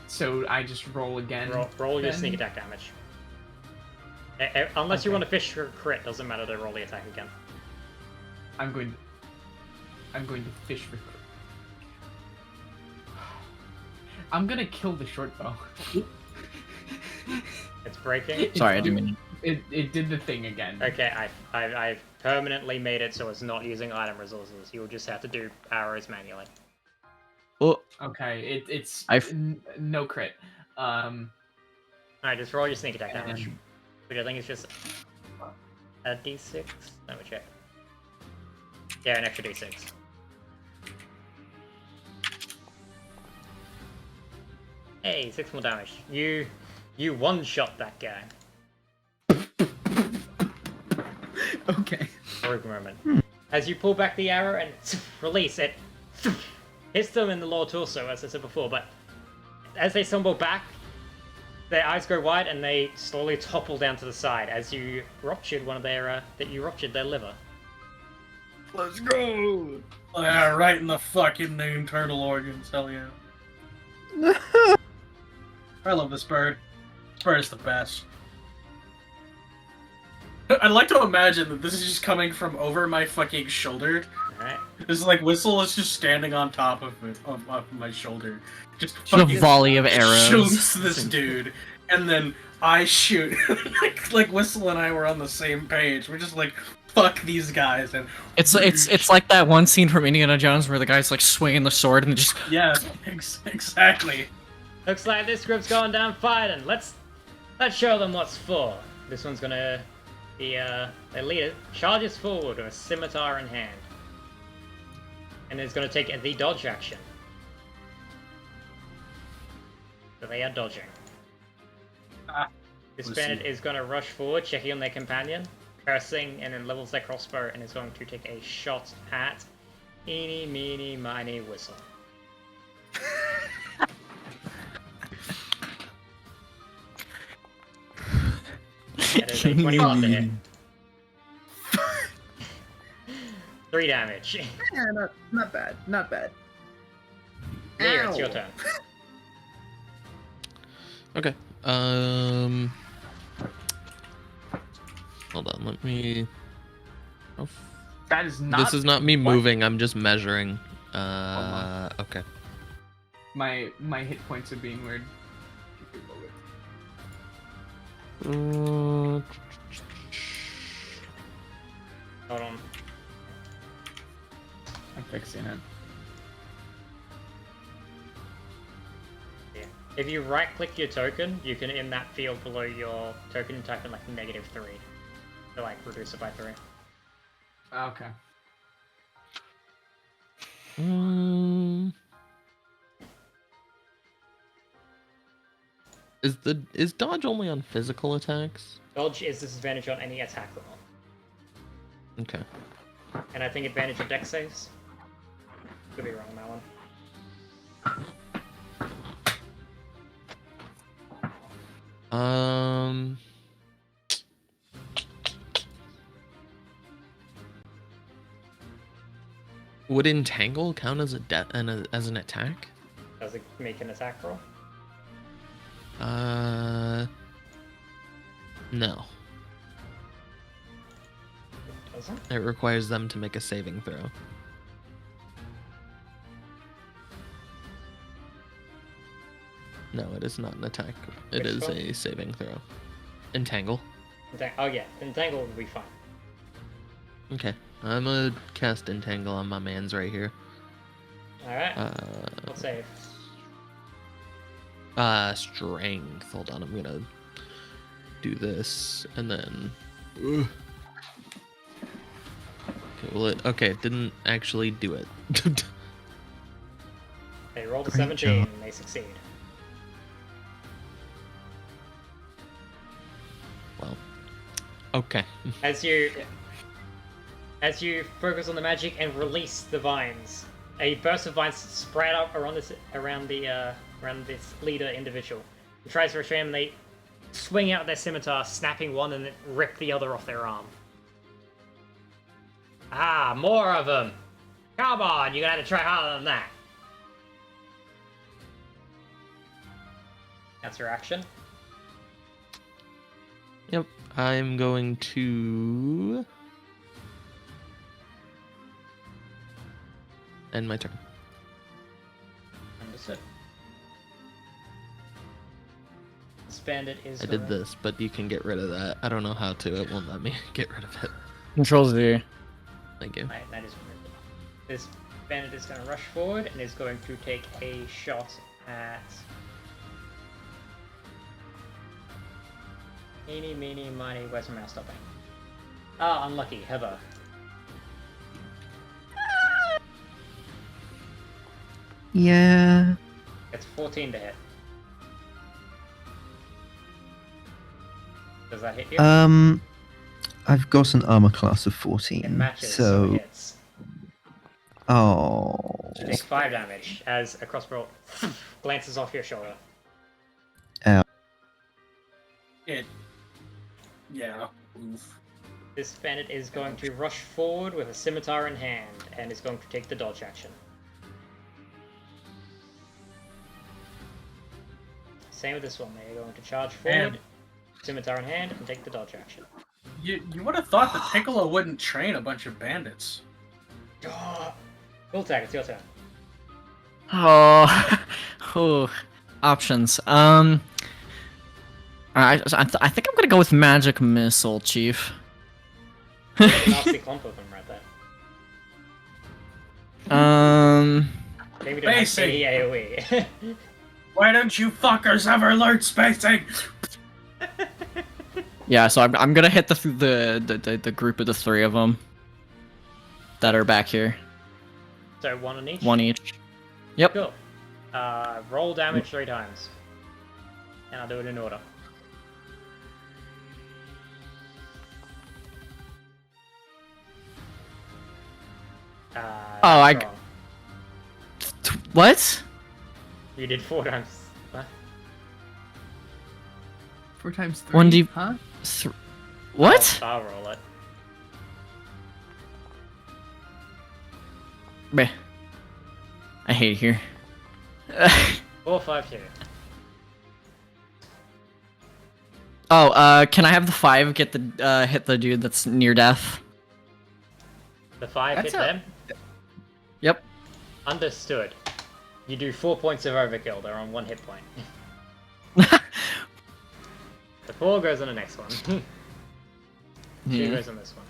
[SPEAKER 6] So I just roll again.
[SPEAKER 3] roll your
[SPEAKER 6] then?
[SPEAKER 3] sneak attack damage. Unless you
[SPEAKER 6] Okay.
[SPEAKER 3] want to fish for a crit, doesn't matter to roll the attack again.
[SPEAKER 6] I'm going to fish for... I'm gonna kill the short bow.
[SPEAKER 3] It's breaking.
[SPEAKER 4] Sorry, I didn't mean.
[SPEAKER 6] It did the thing again.
[SPEAKER 3] Okay, I've permanently made it so it's not using item resources. You'll just have to do arrows manually.
[SPEAKER 4] Well,
[SPEAKER 6] Okay, it's
[SPEAKER 4] I've-
[SPEAKER 6] no crit.
[SPEAKER 3] Alright, just roll your sneak attack damage.
[SPEAKER 6] And-
[SPEAKER 3] Which I think is just a d6. Let me check. Yeah, an extra d6. Hey, 6 more damage. You one-shot that guy.
[SPEAKER 7] Okay.
[SPEAKER 3] For a moment. As you pull back the arrow and release it, hits them in the lower torso, as I said before, but as they stumble back, their eyes go wide and they slowly topple down to the side as you ruptured one of their, you ruptured their liver.
[SPEAKER 7] Let's go.
[SPEAKER 1] Yeah, right in the fucking noon turtle organs. Hell yeah. I love this bird. This bird is the best. I'd like to imagine that this is just coming from over my fucking shoulder.
[SPEAKER 3] Alright.
[SPEAKER 1] This is like Whistle is just standing on top of it, of my shoulder. Just
[SPEAKER 4] a
[SPEAKER 1] fucking
[SPEAKER 4] volley of arrows.
[SPEAKER 1] shoots this dude, and then I shoot. like Whistle and I were on the same page. We're just like, fuck these guys, and
[SPEAKER 4] It's like that one scene from Indiana Jones where the guy's like swinging the sword and just
[SPEAKER 1] yeah, exactly.
[SPEAKER 3] Looks like this group's going down fighting. Let's show them what's for. This one's gonna be their leader charges forward with a scimitar in hand. And is gonna take the dodge action. So they are dodging. This
[SPEAKER 1] Let's
[SPEAKER 3] bandit
[SPEAKER 1] see.
[SPEAKER 3] is gonna rush forward, checking on their companion, cursing, and then levels their crossbow and is going to take a shot at Eeny, Meeny, Miny, Whistle. That is a 21 to hit. 3 damage.
[SPEAKER 7] Yeah, not bad. Not bad.
[SPEAKER 3] Lear, it's your
[SPEAKER 7] Ow.
[SPEAKER 3] turn.
[SPEAKER 5] Okay. Hold on, let me. Oh,
[SPEAKER 6] That is not.
[SPEAKER 5] this is not me
[SPEAKER 6] what?
[SPEAKER 5] moving. I'm just measuring.
[SPEAKER 6] on.
[SPEAKER 5] Okay.
[SPEAKER 6] My hit points are being weird.
[SPEAKER 5] Uh,
[SPEAKER 3] Hold on.
[SPEAKER 6] I'm fixing it.
[SPEAKER 3] Yeah. If you right click your token, you can in that field below your token type in like -3 to like reduce it by 3.
[SPEAKER 6] Okay.
[SPEAKER 5] Is dodge only on physical attacks?
[SPEAKER 3] Dodge is disadvantage on any attack roll,
[SPEAKER 5] Okay.
[SPEAKER 3] and I think advantage on dex saves. Could be wrong on that one.
[SPEAKER 5] Would entangle count as as an attack?
[SPEAKER 3] Does it make an attack roll?
[SPEAKER 5] No.
[SPEAKER 3] It doesn't.
[SPEAKER 5] It requires them to make a saving throw. No, it is not an attack. It
[SPEAKER 3] Which
[SPEAKER 5] is
[SPEAKER 3] one?
[SPEAKER 5] a saving throw. Entangle.
[SPEAKER 3] Oh yeah, entangle would be fine.
[SPEAKER 5] Okay. I'm gonna cast entangle on my man's right here.
[SPEAKER 3] All right.
[SPEAKER 5] Uh,
[SPEAKER 3] What save?
[SPEAKER 5] Strength. Hold on, I'm gonna do this and then. Ugh. Okay, well, it didn't actually do it.
[SPEAKER 3] They rolled a
[SPEAKER 2] Great
[SPEAKER 3] 17.
[SPEAKER 2] job.
[SPEAKER 3] And they succeed.
[SPEAKER 5] Well, okay.
[SPEAKER 3] As you focus on the magic and release the vines, a burst of vines spread up around this leader individual. He tries to restrain them. They swing out their scimitar, snapping one and then rip the other off their arm. Ah, more of them! Come on, you're gonna have to try harder than that. That's your action.
[SPEAKER 5] Yep. I'm going to end my turn.
[SPEAKER 3] Understood. This bandit is.
[SPEAKER 5] I did this, but you can get rid of that. I don't know how to. It won't let me get rid of it.
[SPEAKER 4] Control Z.
[SPEAKER 5] Thank you.
[SPEAKER 3] Right, that is weird. This bandit is going to rush forward and is going to take a shot at. Eeny, meeny, miny, where's my mouse stopping? Ah, unlucky, Heather.
[SPEAKER 2] Yeah.
[SPEAKER 3] It's 14 to hit. Does that hit you?
[SPEAKER 2] I've got an armor class of 14.
[SPEAKER 3] It matches, so it
[SPEAKER 2] so
[SPEAKER 3] hits.
[SPEAKER 2] oh.
[SPEAKER 3] You take 5 damage as a crossbow glances off your shoulder.
[SPEAKER 1] Yeah. Oof.
[SPEAKER 3] This bandit is going to rush forward with a scimitar in hand and is going to take the dodge action. Same with this one. They're going to charge forward, scimitar in hand, and take the dodge action.
[SPEAKER 1] You would have thought that Piccolo wouldn't train a bunch of bandits.
[SPEAKER 3] Full tag, it's your turn.
[SPEAKER 4] Oh, oh, options. I think I'm gonna go with magic missile, Chief.
[SPEAKER 3] Nasty clump of them right there. Maybe don't have
[SPEAKER 1] Basic.
[SPEAKER 3] any AoE.
[SPEAKER 1] Why don't you fuckers ever learn spacing?
[SPEAKER 4] Yeah, so I'm gonna hit the group of the 3 of them that are back here.
[SPEAKER 3] So 1 on each?
[SPEAKER 4] 1 each. Yep.
[SPEAKER 3] Cool. Roll damage 3 times. And I'll do it in order.
[SPEAKER 4] Oh,
[SPEAKER 3] that's wrong.
[SPEAKER 4] What?
[SPEAKER 3] You did 4 times. What?
[SPEAKER 7] 4 times 3.
[SPEAKER 4] 1d.
[SPEAKER 7] Huh?
[SPEAKER 4] What?
[SPEAKER 3] I'll roll it.
[SPEAKER 4] Meh. I hate it here.
[SPEAKER 3] 4, 5, 2.
[SPEAKER 4] Oh, can I have the 5 get the hit the dude that's near death?
[SPEAKER 3] The 5
[SPEAKER 6] That's
[SPEAKER 3] hit them.
[SPEAKER 4] Yep.
[SPEAKER 3] Understood. You do 4 points of overkill. They're on 1 hit point. The 4 goes on the next one. 2
[SPEAKER 4] Yeah.
[SPEAKER 3] goes on this one.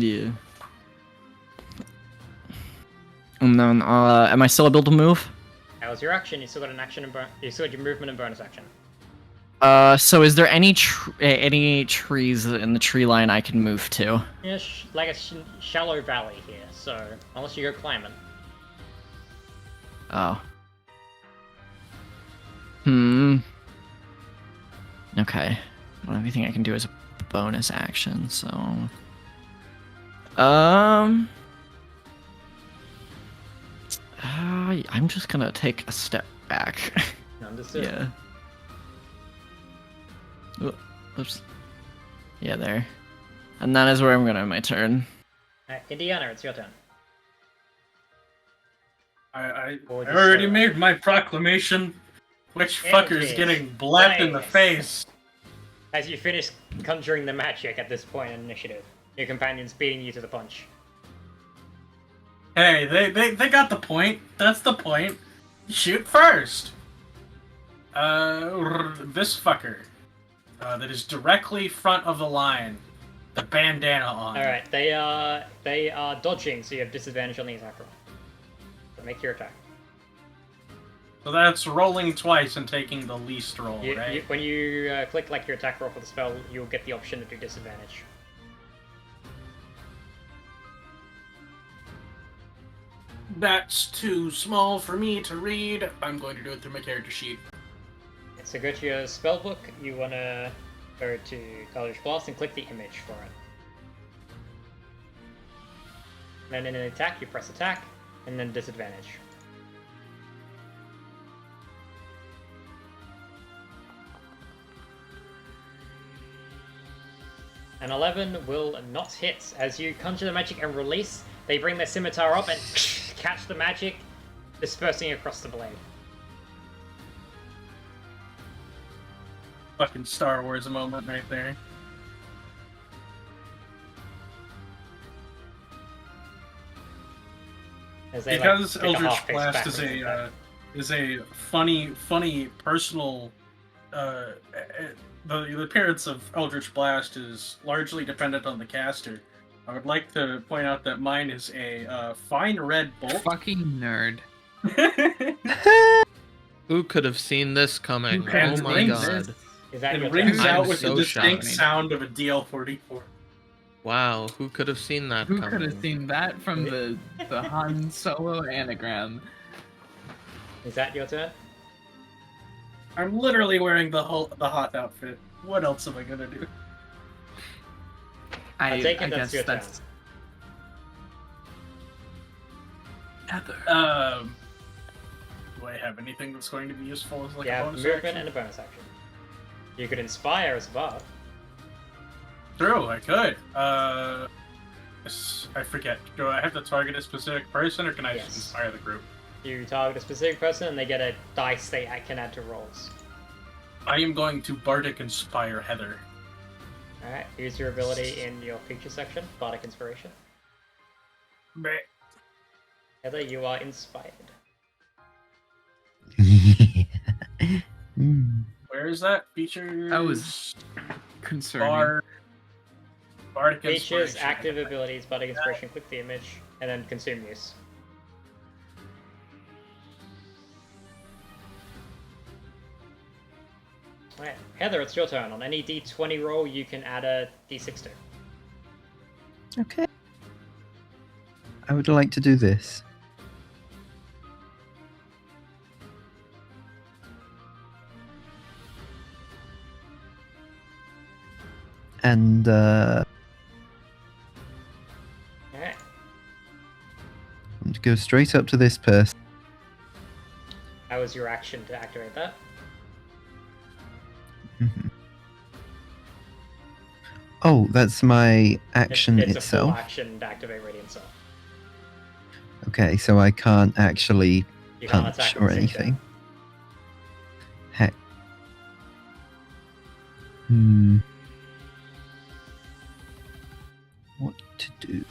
[SPEAKER 4] Yeah. And then, am I still able to move?
[SPEAKER 3] That was your action. You still got an action and you still got your movement and bonus action.
[SPEAKER 4] So is there any trees in the tree line I can move to?
[SPEAKER 3] Yeah, like a shallow valley here. So unless you go climbing.
[SPEAKER 4] Oh. Okay. Well, everything I can do is a bonus action, so... I'm just gonna take a step back.
[SPEAKER 3] Understood.
[SPEAKER 4] Yeah. Oops. Yeah, there. And that is where I'm gonna end my turn.
[SPEAKER 3] Indiana, it's your turn.
[SPEAKER 1] I
[SPEAKER 3] Or just
[SPEAKER 1] already
[SPEAKER 3] so-
[SPEAKER 1] made my proclamation. Which fucker's
[SPEAKER 3] Energy.
[SPEAKER 1] getting blapped in the
[SPEAKER 3] Nice.
[SPEAKER 1] face?
[SPEAKER 3] As you finish conjuring the magic at this point in initiative, your companion's beating you to the punch.
[SPEAKER 1] Hey, they got the point. That's the point. Shoot first. This fucker. That is directly front of the line. The bandana on.
[SPEAKER 3] Alright, they are dodging, so you have disadvantage on the attack roll. So make your attack.
[SPEAKER 1] So that's rolling twice and taking the least roll, right?
[SPEAKER 3] When you click like your attack roll for the spell, you'll get the option to do disadvantage.
[SPEAKER 1] That's too small for me to read. I'm going to do it through my character sheet.
[SPEAKER 3] So go to your spell book, you want to go to Eldritch Blast and click the image for it. And then in an attack, you press attack, and then disadvantage. An 11 will not hit. As you conjure the magic and release, they bring their scimitar up and catch the magic, dispersing across the blade.
[SPEAKER 1] Fucking Star Wars moment right there.
[SPEAKER 3] As they,
[SPEAKER 1] Because
[SPEAKER 3] take a
[SPEAKER 1] Eldritch
[SPEAKER 3] half-face
[SPEAKER 1] Blast
[SPEAKER 3] backwards
[SPEAKER 1] is a funny personal. The appearance of Eldritch Blast is largely dependent on the caster. I would like to point out that mine is a fine red bolt.
[SPEAKER 6] Fucking nerd.
[SPEAKER 5] Who could have seen this coming?
[SPEAKER 1] Who can
[SPEAKER 5] Oh my
[SPEAKER 1] bring
[SPEAKER 5] god.
[SPEAKER 1] this?
[SPEAKER 3] Is that
[SPEAKER 1] It
[SPEAKER 3] your
[SPEAKER 1] rings
[SPEAKER 3] turn?
[SPEAKER 5] I'm
[SPEAKER 1] out with
[SPEAKER 5] so
[SPEAKER 1] the distinct
[SPEAKER 5] shocked.
[SPEAKER 1] sound of a DL-44.
[SPEAKER 5] Wow, who could have seen that
[SPEAKER 6] Who
[SPEAKER 5] coming?
[SPEAKER 6] could have seen that from the Han Solo anagram?
[SPEAKER 3] Is that your turn?
[SPEAKER 1] I'm literally wearing the hot outfit. What else am I gonna do?
[SPEAKER 3] I take it
[SPEAKER 6] I
[SPEAKER 3] that's
[SPEAKER 6] guess
[SPEAKER 3] your
[SPEAKER 6] that's
[SPEAKER 3] turn.
[SPEAKER 6] Heather.
[SPEAKER 1] Do I have anything that's going to be useful as like
[SPEAKER 3] You
[SPEAKER 1] a
[SPEAKER 3] have
[SPEAKER 1] bonus
[SPEAKER 3] movement
[SPEAKER 1] action?
[SPEAKER 3] and a bonus action. You could inspire as above.
[SPEAKER 1] True, I could. I forget. Do I have to target a specific person, or can I
[SPEAKER 3] Yes.
[SPEAKER 1] just inspire the group?
[SPEAKER 3] You target a specific person and they get a dice they can add to rolls.
[SPEAKER 1] I am going to Bardic Inspire Heather.
[SPEAKER 3] Alright, use your ability in your feature section, Bardic Inspiration.
[SPEAKER 1] Meh.
[SPEAKER 3] Heather, you are inspired.
[SPEAKER 1] Where is that? Features.
[SPEAKER 6] That was concerning.
[SPEAKER 1] Bardic
[SPEAKER 3] Features,
[SPEAKER 1] Inspiration.
[SPEAKER 3] active abilities, Bardic Inspiration, click the image, and then consume use. Alright, Heather, it's your turn. On any d20 roll, you can add a d6 to.
[SPEAKER 2] Okay. I would like to do this. And
[SPEAKER 3] Alright,
[SPEAKER 2] I'm going to go straight up to this person.
[SPEAKER 3] that was your action to activate that.
[SPEAKER 2] Mhm. Oh, that's my action
[SPEAKER 3] It's a full
[SPEAKER 2] itself.
[SPEAKER 3] action to activate Radiant Soul.
[SPEAKER 2] Okay, so I can't actually
[SPEAKER 3] You can't
[SPEAKER 2] punch
[SPEAKER 3] attack
[SPEAKER 2] or
[SPEAKER 3] with 6
[SPEAKER 2] anything. Heck. What to do?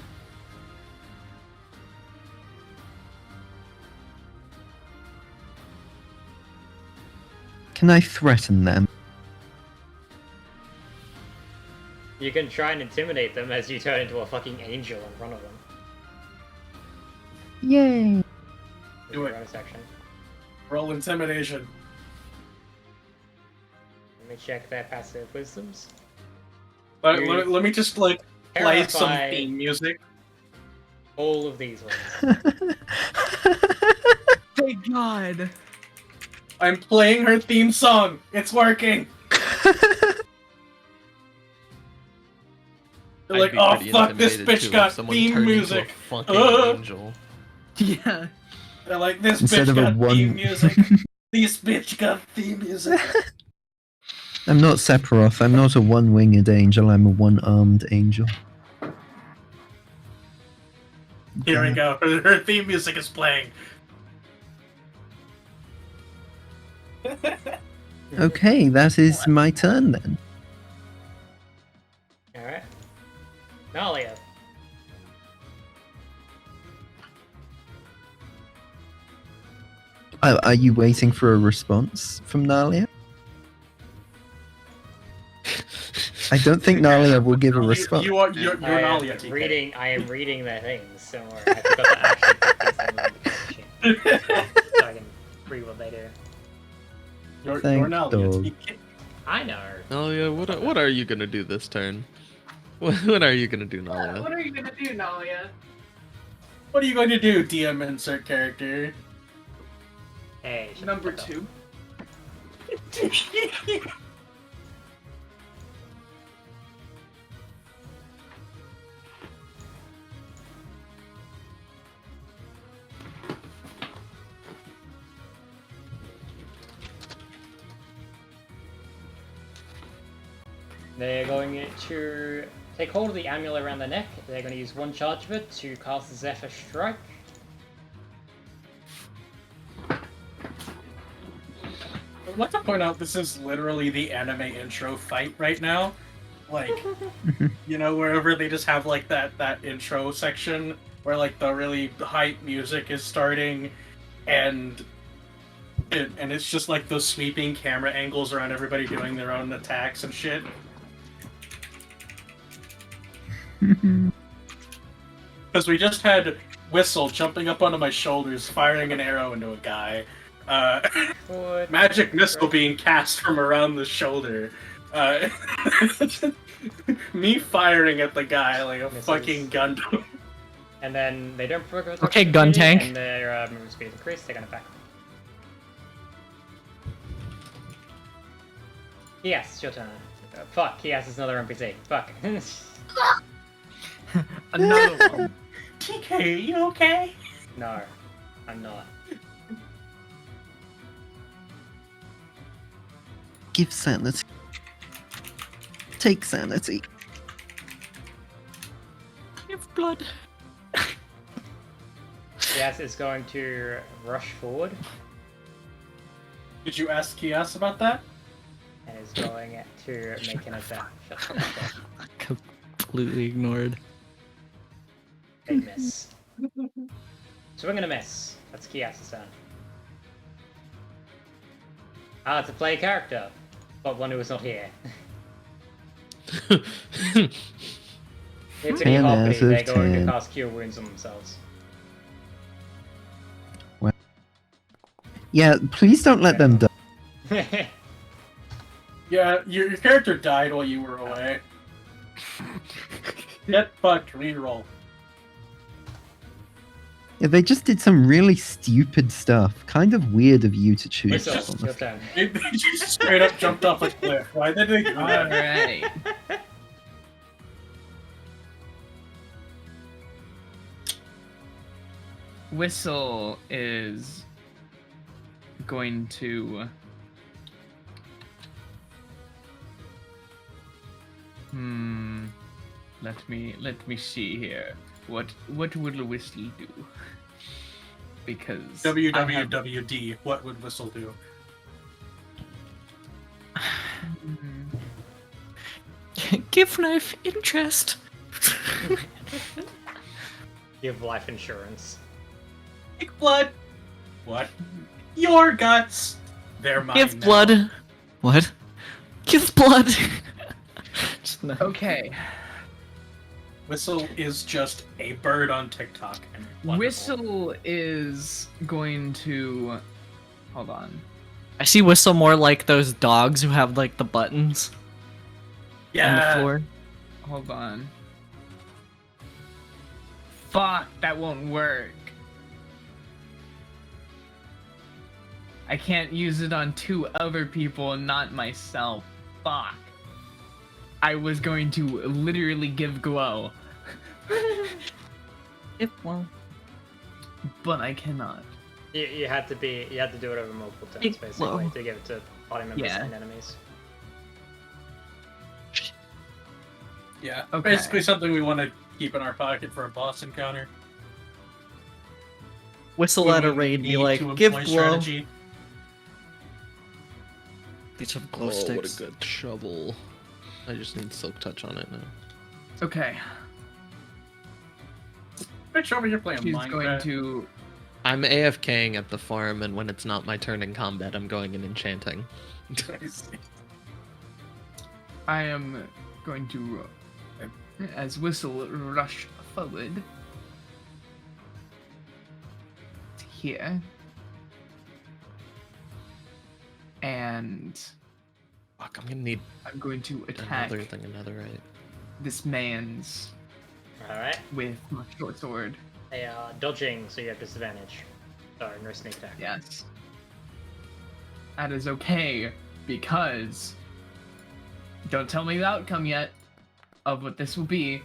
[SPEAKER 2] Can I threaten them?
[SPEAKER 3] You can try and intimidate them as you turn into a fucking angel in front of them.
[SPEAKER 2] Yay!
[SPEAKER 1] Do it.
[SPEAKER 3] Bonus action.
[SPEAKER 1] Roll intimidation.
[SPEAKER 3] Let me check their passive wisdoms.
[SPEAKER 1] Let me just like play some
[SPEAKER 3] Terrify
[SPEAKER 1] theme music.
[SPEAKER 3] all of these ones.
[SPEAKER 6] Thank God.
[SPEAKER 1] I'm playing her theme song. It's working. They're
[SPEAKER 5] I'd
[SPEAKER 1] like,
[SPEAKER 5] be
[SPEAKER 1] oh
[SPEAKER 5] pretty
[SPEAKER 1] fuck, this
[SPEAKER 5] intimidated,
[SPEAKER 1] bitch
[SPEAKER 5] too, if
[SPEAKER 1] got
[SPEAKER 5] someone
[SPEAKER 1] theme
[SPEAKER 5] turned into a
[SPEAKER 1] music.
[SPEAKER 5] fucking angel.
[SPEAKER 6] Yeah.
[SPEAKER 1] They're like, this
[SPEAKER 2] Instead
[SPEAKER 1] bitch
[SPEAKER 2] of a
[SPEAKER 1] got
[SPEAKER 2] one-
[SPEAKER 1] theme music. This bitch got theme music.
[SPEAKER 2] I'm not Sephiroth. I'm not a one-winged angel. I'm a one-armed angel.
[SPEAKER 1] Here we go. Her theme music is playing.
[SPEAKER 2] Okay, that is my turn then.
[SPEAKER 3] Alright. Nalia.
[SPEAKER 2] Are you waiting for a response from Nalia? I don't think Nalia will give a response.
[SPEAKER 1] You're
[SPEAKER 3] I
[SPEAKER 1] Nalia,
[SPEAKER 3] am
[SPEAKER 1] TK.
[SPEAKER 3] reading. I am reading their things. Don't worry. I forgot to actually put these in the so I can read what they do.
[SPEAKER 1] You're
[SPEAKER 2] Thank
[SPEAKER 1] Nalia,
[SPEAKER 2] dog.
[SPEAKER 1] TK.
[SPEAKER 3] I know.
[SPEAKER 5] Nalia, what are you gonna do this turn? What are you gonna do, Nalia?
[SPEAKER 7] What are you gonna do, Nalia?
[SPEAKER 1] What are you going to do, DM insert character?
[SPEAKER 3] Hey. shut the
[SPEAKER 7] Number
[SPEAKER 3] fuck up.
[SPEAKER 7] 2.
[SPEAKER 3] They're going to take hold of the amulet around their neck. They're going to use one charge of it to cast Zephyr Strike.
[SPEAKER 1] I'd like to point out this is literally the anime intro fight right now. Like, you know, wherever they just have like that intro section where like the really hype music is starting, and it's just like those sweeping camera angles around everybody doing their own attacks and shit. Because we just had Whistle jumping up onto my shoulders, firing an arrow into a guy.
[SPEAKER 3] Forward.
[SPEAKER 1] Magic missile being cast from around the shoulder. Me firing at the guy like a
[SPEAKER 3] Misses.
[SPEAKER 1] fucking Gundam.
[SPEAKER 3] And then they don't provoke
[SPEAKER 4] Okay, gun tank.
[SPEAKER 3] And their movement speed is increased. They're going to back. Yes, it's your turn. Fuck, yes, it's another NPC. Fuck.
[SPEAKER 6] Another one.
[SPEAKER 1] TK, you okay?
[SPEAKER 3] No, I'm not.
[SPEAKER 2] Give sanity. Take sanity.
[SPEAKER 4] Give blood.
[SPEAKER 3] Yes, it's going to rush forward
[SPEAKER 1] Did you ask Kias about that?
[SPEAKER 3] and is going to make an attack. Shut the fuck up.
[SPEAKER 4] Completely ignored.
[SPEAKER 3] They miss. So we're gonna miss. That's Kias' turn. Ah, to play a character, but one who is not here. It's a
[SPEAKER 2] 10
[SPEAKER 3] company,
[SPEAKER 2] out of
[SPEAKER 3] they're going
[SPEAKER 2] 10.
[SPEAKER 3] to cast Cure Wounds on themselves.
[SPEAKER 2] Yeah, please don't let them die.
[SPEAKER 1] Yeah, your character died while you were away. Get fucked, reroll.
[SPEAKER 2] Yeah, they just did some really stupid stuff. Kind of weird of you to choose.
[SPEAKER 3] Whistle,
[SPEAKER 2] honestly.
[SPEAKER 3] your turn.
[SPEAKER 1] They just straight up jumped off a cliff. Why did they do that?
[SPEAKER 6] Alright. Whistle is going to let me see here. What would a whistle do? Because I have-
[SPEAKER 1] WWWD, what would Whistle do?
[SPEAKER 4] Gift knife interest.
[SPEAKER 3] Give life insurance.
[SPEAKER 1] Big blood. What? Your guts. They're mine
[SPEAKER 4] Give
[SPEAKER 1] now.
[SPEAKER 4] blood. What? Give blood. Just no.
[SPEAKER 6] Okay.
[SPEAKER 1] Whistle is just a bird on TikTok. And wonderful.
[SPEAKER 6] Whistle is going to. Hold on.
[SPEAKER 4] I see Whistle more like those dogs who have like the buttons on the
[SPEAKER 1] Yeah.
[SPEAKER 4] floor.
[SPEAKER 6] Hold on. Fuck, that won't work. I can't use it on 2 other people and not myself. Fuck. I was going to literally give glow,
[SPEAKER 4] If well.
[SPEAKER 6] but I cannot.
[SPEAKER 3] You had to do it over multiple turns
[SPEAKER 4] Big
[SPEAKER 3] basically
[SPEAKER 4] blow.
[SPEAKER 3] to give it to party members
[SPEAKER 6] Yeah.
[SPEAKER 3] and enemies.
[SPEAKER 1] Yeah.
[SPEAKER 6] Okay.
[SPEAKER 1] Basically something we want to keep in our pocket for a boss encounter.
[SPEAKER 4] Whistle
[SPEAKER 1] When
[SPEAKER 4] at a
[SPEAKER 1] we
[SPEAKER 4] raid, be
[SPEAKER 1] need
[SPEAKER 4] like,
[SPEAKER 1] to
[SPEAKER 4] give
[SPEAKER 1] employ
[SPEAKER 4] glow.
[SPEAKER 1] strategy.
[SPEAKER 4] These have
[SPEAKER 5] Oh,
[SPEAKER 4] glow
[SPEAKER 5] what a
[SPEAKER 4] sticks.
[SPEAKER 5] good shovel. I just need silk touch on it now.
[SPEAKER 6] Okay.
[SPEAKER 1] Bitch, over here playing
[SPEAKER 6] She's
[SPEAKER 1] Minecraft.
[SPEAKER 6] going to.
[SPEAKER 5] I'm AFKing at the farm, and when it's not my turn in combat, I'm going and enchanting.
[SPEAKER 6] I am going to, as Whistle rush forward to here, and
[SPEAKER 5] Fuck, I'm gonna need
[SPEAKER 6] I'm going to attack
[SPEAKER 5] another right.
[SPEAKER 6] this man's
[SPEAKER 3] Alright.
[SPEAKER 6] with my short sword.
[SPEAKER 3] They are dodging, so you have disadvantage. Sorry, no sneak attack.
[SPEAKER 6] Yes. That is okay, because don't tell me the outcome yet of what this will be.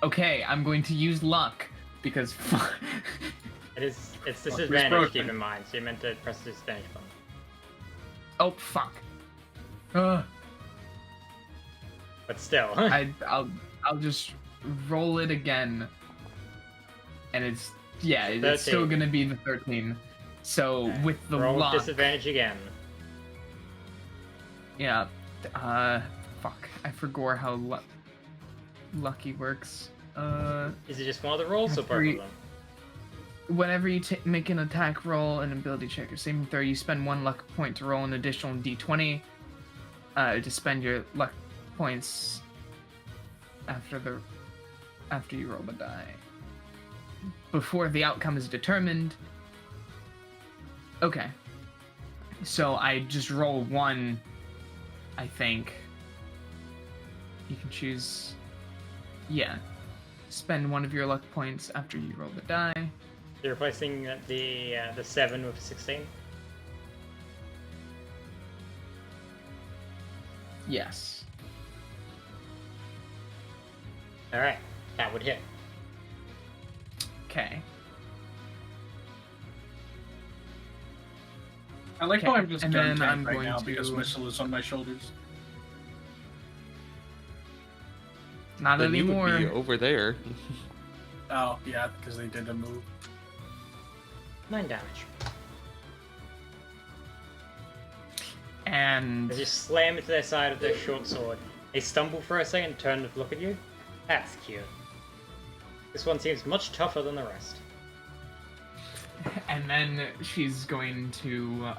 [SPEAKER 6] Okay, I'm going to use luck, because
[SPEAKER 3] It's
[SPEAKER 1] is
[SPEAKER 3] disadvantage,
[SPEAKER 1] broken.
[SPEAKER 3] keep in mind, so you meant to press the disadvantage button.
[SPEAKER 6] oh fuck. Ugh.
[SPEAKER 3] But still.
[SPEAKER 6] I'll just roll it again, and it's it's still
[SPEAKER 3] 13.
[SPEAKER 6] gonna be the 13. So
[SPEAKER 3] Okay.
[SPEAKER 6] with the
[SPEAKER 3] Roll with
[SPEAKER 6] luck,
[SPEAKER 3] disadvantage again.
[SPEAKER 6] yeah. Fuck, I forgot how lucky works.
[SPEAKER 3] Is it just one of the rolls or both
[SPEAKER 6] Three-
[SPEAKER 3] of them?
[SPEAKER 6] Whenever you make an attack roll, an ability check, or saving throw, you spend 1 luck point to roll an additional d20. To spend your luck points after you roll the die. Before the outcome is determined. Okay. So I just roll 1, I think. You can choose. Yeah. Spend 1 of your luck points after you roll the die.
[SPEAKER 3] You're replacing the 7 with a 16?
[SPEAKER 6] Yes.
[SPEAKER 3] Alright, that would hit.
[SPEAKER 6] Okay.
[SPEAKER 1] I like how
[SPEAKER 6] Okay,
[SPEAKER 1] I'm just
[SPEAKER 6] and
[SPEAKER 1] gun
[SPEAKER 6] then
[SPEAKER 1] tank
[SPEAKER 6] I'm
[SPEAKER 1] right
[SPEAKER 6] going
[SPEAKER 1] now because
[SPEAKER 6] to-
[SPEAKER 1] Whistle is on my shoulders.
[SPEAKER 6] Not
[SPEAKER 5] Then you
[SPEAKER 6] anymore.
[SPEAKER 5] would be over there.
[SPEAKER 1] Oh, yeah, because they did a move.
[SPEAKER 3] 9 damage.
[SPEAKER 6] And
[SPEAKER 3] As you slam into their side with their short sword, they stumble for a second, turn to look at you. That's cute. This one seems much tougher than the rest.
[SPEAKER 6] and then she's going to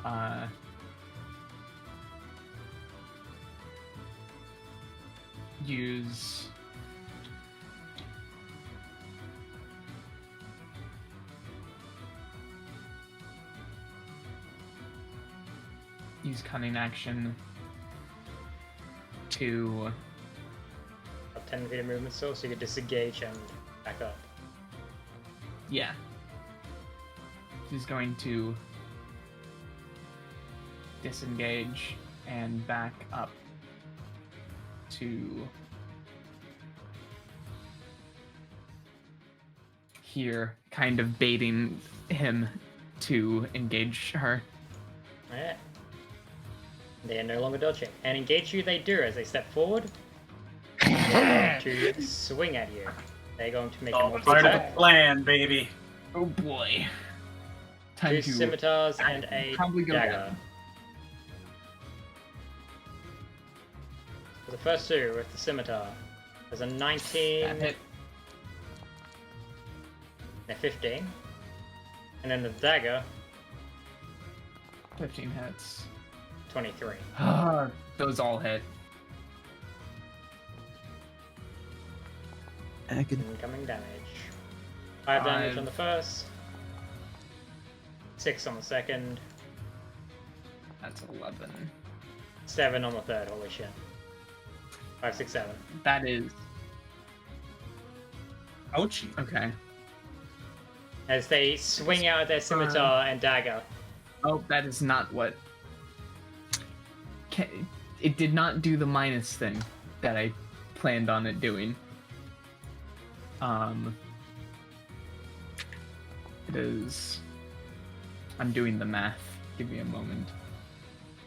[SPEAKER 6] use cunning action to
[SPEAKER 3] Got 10 feet of movement still, so you can disengage and back up.
[SPEAKER 6] yeah. She's going to disengage and back up to here, kind of baiting him to engage her.
[SPEAKER 3] Alright. They are no longer dodging. And engage you they do as they step forward. They're going to swing at you. They're going to make a
[SPEAKER 1] Oh,
[SPEAKER 3] multi
[SPEAKER 1] part of the
[SPEAKER 3] attack.
[SPEAKER 1] plan, baby.
[SPEAKER 6] Oh boy. Time
[SPEAKER 3] 2
[SPEAKER 6] to
[SPEAKER 3] scimitars and a
[SPEAKER 6] probably go
[SPEAKER 3] dagger.
[SPEAKER 6] down.
[SPEAKER 3] For the first two with the scimitar, there's a 19
[SPEAKER 6] That hit.
[SPEAKER 3] and a 15. And then the dagger,
[SPEAKER 6] 15 hits.
[SPEAKER 3] 23.
[SPEAKER 6] Those all hit.
[SPEAKER 3] Incoming damage. 5 damage on
[SPEAKER 6] Five.
[SPEAKER 3] the first. 6 on the second.
[SPEAKER 6] That's 11.
[SPEAKER 3] 7 on the third. Holy shit. 5, 6, 7.
[SPEAKER 6] That is
[SPEAKER 1] Ouchie.
[SPEAKER 6] okay.
[SPEAKER 3] As they swing out their scimitar and dagger.
[SPEAKER 6] Oh, that is not what. It did not do the minus thing that I planned on it doing. It is. I'm doing the math. Give me a moment.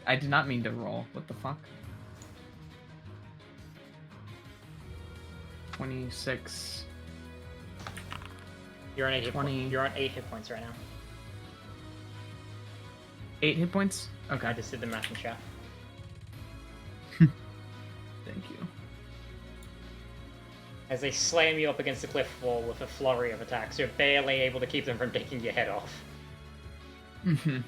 [SPEAKER 6] I did not mean to roll. What the fuck? 26.
[SPEAKER 3] You're on 8
[SPEAKER 6] 20.
[SPEAKER 3] You're on 8 hit points right now.
[SPEAKER 6] 8 hit points?
[SPEAKER 3] I
[SPEAKER 6] Okay.
[SPEAKER 3] just did the math in chat.
[SPEAKER 6] Thank you.
[SPEAKER 3] As they slam you up against the cliff wall with a flurry of attacks, you're barely able to keep them from taking your head off.
[SPEAKER 6] Mm-hmm.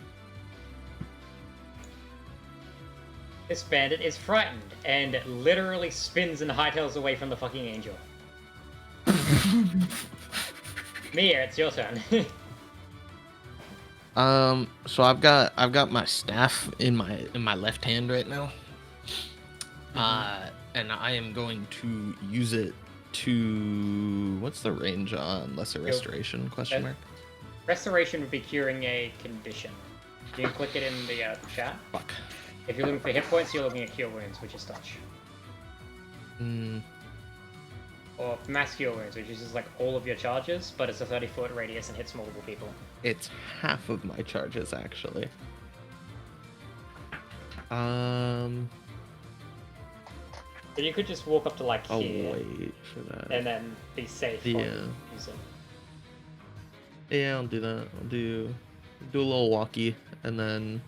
[SPEAKER 3] This bandit is frightened and literally spins and hightails away from the fucking angel. Mia, it's your turn.
[SPEAKER 5] So I've got my staff in my left hand right now. And I am going to use it to, what's the range on lesser restoration? Question mark.
[SPEAKER 3] Restoration would be curing a condition. You can click it in the chat.
[SPEAKER 5] Fuck.
[SPEAKER 3] If you're looking for hit points, you're looking at cure wounds, which is touch. Or mass cure wounds, which is just like all of your charges, but it's a 30-foot radius and hits multiple people.
[SPEAKER 5] It's half of my charges actually.
[SPEAKER 3] But you could just walk up to like
[SPEAKER 5] I'll
[SPEAKER 3] here
[SPEAKER 5] wait for that.
[SPEAKER 3] and then be safe.
[SPEAKER 5] Yeah.
[SPEAKER 3] on using.
[SPEAKER 5] Yeah, I'll do that. I'll do a little walkie and then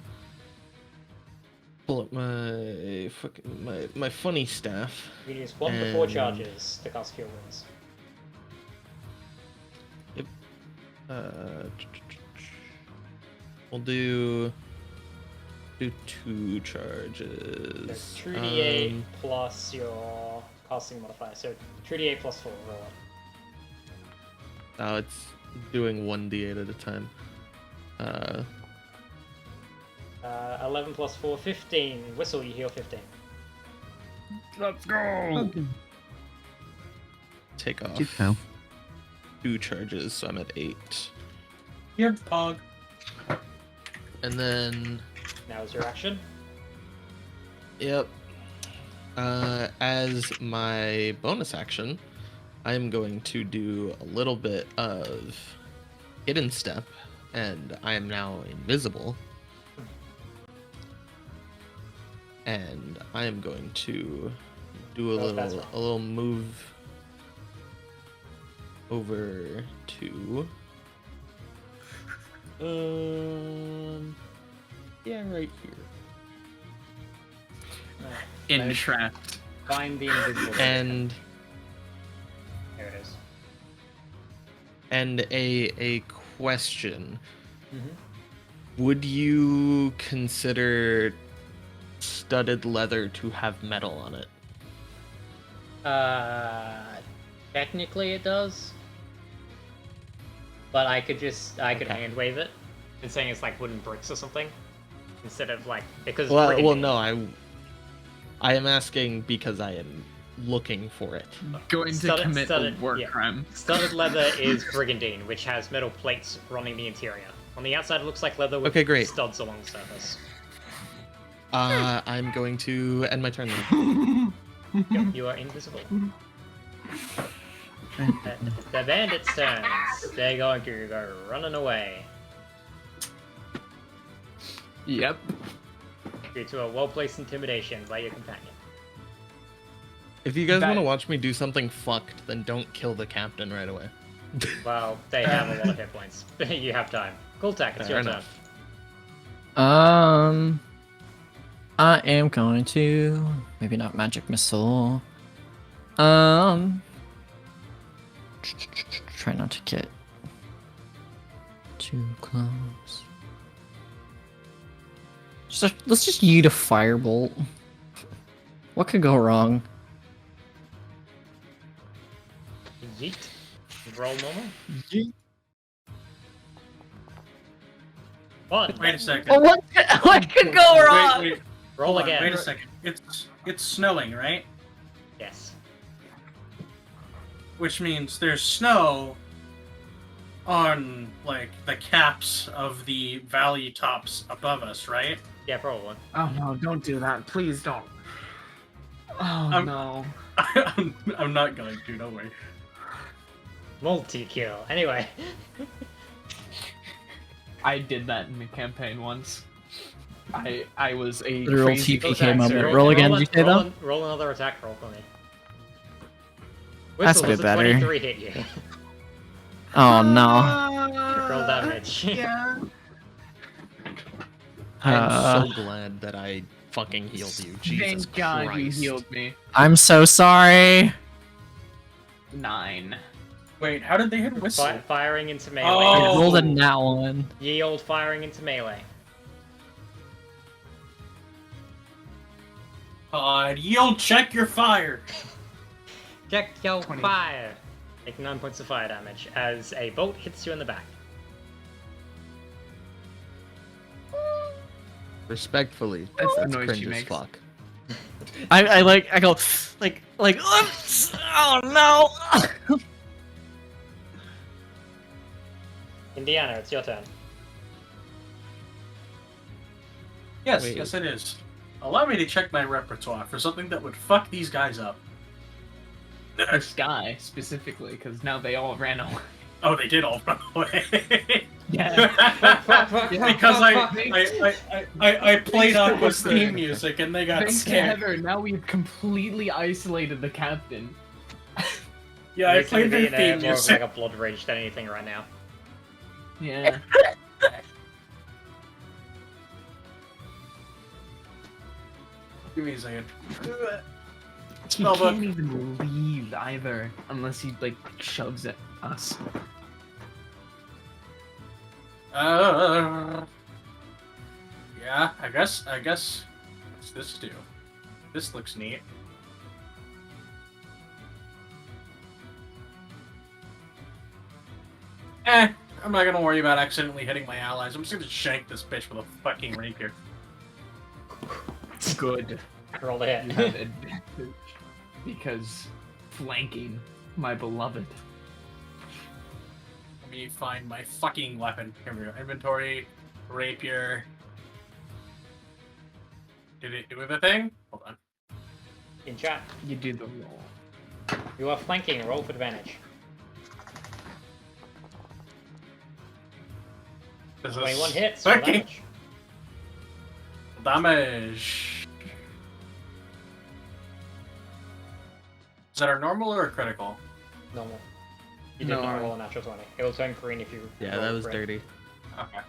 [SPEAKER 5] pull up my fucking my funny staff.
[SPEAKER 3] You can use 1 to 4
[SPEAKER 5] And-
[SPEAKER 3] charges to cast cure wounds.
[SPEAKER 5] We'll do 2 charges.
[SPEAKER 3] So 2d8 plus your casting modifier. So 2d8 plus 4, roll it.
[SPEAKER 5] Oh, it's doing 1d8 at a time.
[SPEAKER 3] 11 plus 4, 15. Whistle, you heal 15.
[SPEAKER 6] Let's go!
[SPEAKER 5] Take off
[SPEAKER 2] Good hell.
[SPEAKER 5] 2 charges, so I'm at 8.
[SPEAKER 1] Here, Pog.
[SPEAKER 5] And then,
[SPEAKER 3] Now is your action.
[SPEAKER 5] yep. As my bonus action, I'm going to do a little bit of hidden step, and I am now invisible. And I am going to do
[SPEAKER 3] Oh, that's wrong.
[SPEAKER 5] a little move over to yeah, right here.
[SPEAKER 6] Entrapped.
[SPEAKER 3] Find the invisible.
[SPEAKER 5] And
[SPEAKER 3] There it is.
[SPEAKER 5] and a question.
[SPEAKER 3] Mm-hmm.
[SPEAKER 5] Would you consider studded leather to have metal on it?
[SPEAKER 3] Technically it does. But I could
[SPEAKER 5] Okay.
[SPEAKER 3] hand wave it. And saying it's like wooden bricks or something. Instead of like, because it's
[SPEAKER 5] Well,
[SPEAKER 3] burgundy.
[SPEAKER 5] no, I am asking because I am looking for it.
[SPEAKER 6] Going to
[SPEAKER 3] Studded-
[SPEAKER 6] commit
[SPEAKER 3] studded,
[SPEAKER 6] a war
[SPEAKER 3] yeah.
[SPEAKER 6] crime.
[SPEAKER 3] Studded leather is brigandine, which has metal plates running the interior. On the outside it looks like leather with
[SPEAKER 5] Okay, great.
[SPEAKER 3] studs along the surface.
[SPEAKER 5] I'm going to end my turn then.
[SPEAKER 3] Yep, you are invisible. The bandits' turns. They're going to go running away
[SPEAKER 6] Yep.
[SPEAKER 3] due to a well-placed intimidation by your companion.
[SPEAKER 5] If you guys
[SPEAKER 6] That-
[SPEAKER 5] want to watch me do something fucked, then don't kill the captain right away.
[SPEAKER 3] Well, they have a lot of hit points. You have time. Cool tack, it's
[SPEAKER 5] Fair
[SPEAKER 3] your
[SPEAKER 5] enough.
[SPEAKER 4] I am going to maybe not magic missile. Try not to get too close. Let's just yeet a firebolt. What could go wrong?
[SPEAKER 3] Yeet. Roll normal. What?
[SPEAKER 1] Wait a second.
[SPEAKER 4] What could go wrong?
[SPEAKER 1] Wait,
[SPEAKER 3] Roll
[SPEAKER 1] hold on,
[SPEAKER 3] again.
[SPEAKER 1] Wait a second. It's snowing, right?
[SPEAKER 3] Yes.
[SPEAKER 1] Which means there's snow on like the caps of the valley tops above us, right?
[SPEAKER 3] Yeah, probably.
[SPEAKER 6] Oh no, don't do that. Please don't. Oh no.
[SPEAKER 1] I'm not going to. Don't worry.
[SPEAKER 3] Multi-kill. Anyway.
[SPEAKER 6] I did that in the campaign once. I was a
[SPEAKER 4] Literal
[SPEAKER 6] crazy
[SPEAKER 4] TPK moment.
[SPEAKER 6] attacker.
[SPEAKER 4] Roll again, did you say that?
[SPEAKER 3] Roll another attack roll for me.
[SPEAKER 4] That's a
[SPEAKER 3] Whistle,
[SPEAKER 4] bit
[SPEAKER 3] does
[SPEAKER 4] better.
[SPEAKER 3] 23 hit you.
[SPEAKER 4] Oh no.
[SPEAKER 3] Roll damage.
[SPEAKER 7] Yeah.
[SPEAKER 5] I'm so glad that I fucking healed you. Jesus
[SPEAKER 6] Thank God you
[SPEAKER 5] Christ.
[SPEAKER 6] healed me.
[SPEAKER 4] I'm so sorry.
[SPEAKER 6] 9.
[SPEAKER 1] Wait, how did they hit whistle?
[SPEAKER 3] Firing into melee.
[SPEAKER 4] I
[SPEAKER 1] Oh.
[SPEAKER 4] rolled a nat one.
[SPEAKER 3] Ye old firing into melee.
[SPEAKER 1] Yield, check your fire.
[SPEAKER 3] Check your
[SPEAKER 6] 20.
[SPEAKER 3] fire. Take 9 points of fire damage as a bolt hits you in the back.
[SPEAKER 5] Respectfully,
[SPEAKER 6] That's the
[SPEAKER 5] that's
[SPEAKER 6] noise
[SPEAKER 5] cringe
[SPEAKER 6] she
[SPEAKER 5] as
[SPEAKER 6] makes.
[SPEAKER 5] fuck.
[SPEAKER 4] I go oops! Oh no.
[SPEAKER 3] Indiana, it's your turn.
[SPEAKER 1] Yes,
[SPEAKER 5] Wait.
[SPEAKER 1] yes, it is. Allow me to check my repertoire for something that would fuck these guys up.
[SPEAKER 6] This guy specifically, because now they all ran away.
[SPEAKER 1] Oh, they did all run away.
[SPEAKER 6] Yeah.
[SPEAKER 1] Because I played Aqua's theme music and they got
[SPEAKER 6] Thanks to
[SPEAKER 1] scared.
[SPEAKER 6] Heather, now we've completely isolated the captain.
[SPEAKER 1] Yeah, I
[SPEAKER 3] You seem to
[SPEAKER 1] played
[SPEAKER 3] be
[SPEAKER 1] their
[SPEAKER 3] in a
[SPEAKER 1] theme
[SPEAKER 3] more of
[SPEAKER 1] music.
[SPEAKER 3] like a blood rage than anything right now.
[SPEAKER 6] Yeah.
[SPEAKER 1] Give me a second.
[SPEAKER 6] He
[SPEAKER 1] Spellbook.
[SPEAKER 6] can't even leave either, unless he like shoves at us.
[SPEAKER 1] Yeah, I guess. What's this do? This looks neat. I'm not gonna worry about accidentally hitting my allies. I'm just gonna shank this bitch with a fucking rapier.
[SPEAKER 6] Good.
[SPEAKER 3] Roll a
[SPEAKER 6] You
[SPEAKER 3] hit.
[SPEAKER 6] have advantage because flanking my beloved.
[SPEAKER 1] Let me find my fucking weapon. Here we go. Inventory, rapier. Did it do the thing? Hold on.
[SPEAKER 3] In chat,
[SPEAKER 6] You do the roll.
[SPEAKER 3] you are flanking. Roll for advantage.
[SPEAKER 1] This is
[SPEAKER 3] 21 hits. Roll
[SPEAKER 1] fucking
[SPEAKER 3] damage.
[SPEAKER 1] damage. Is that our normal or a critical?
[SPEAKER 3] Normal. You did not
[SPEAKER 6] No.
[SPEAKER 3] roll a natural 20. It will turn green if you.
[SPEAKER 5] Yeah,
[SPEAKER 3] roll
[SPEAKER 5] that was
[SPEAKER 3] green.
[SPEAKER 5] dirty.
[SPEAKER 1] Okay.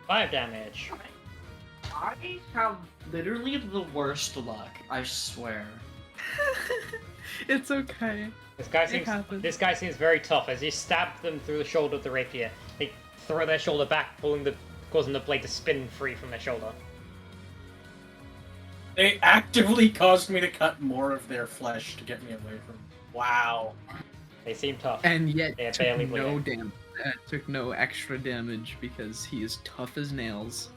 [SPEAKER 3] 5 damage.
[SPEAKER 8] I have literally the worst luck, I swear.
[SPEAKER 7] It's okay.
[SPEAKER 3] This guy
[SPEAKER 7] It
[SPEAKER 3] seems.
[SPEAKER 7] happens.
[SPEAKER 3] This guy seems very tough. As you stab them through the shoulder with the rapier, they throw their shoulder back, causing the blade to spin free from their shoulder.
[SPEAKER 1] They actively caused me to cut more of their flesh to get me away from. Wow.
[SPEAKER 3] They seem tough.
[SPEAKER 6] And yet
[SPEAKER 3] They're
[SPEAKER 6] took
[SPEAKER 3] barely
[SPEAKER 6] no
[SPEAKER 3] bleeding.
[SPEAKER 6] damage. Took no extra damage because he is tough as nails.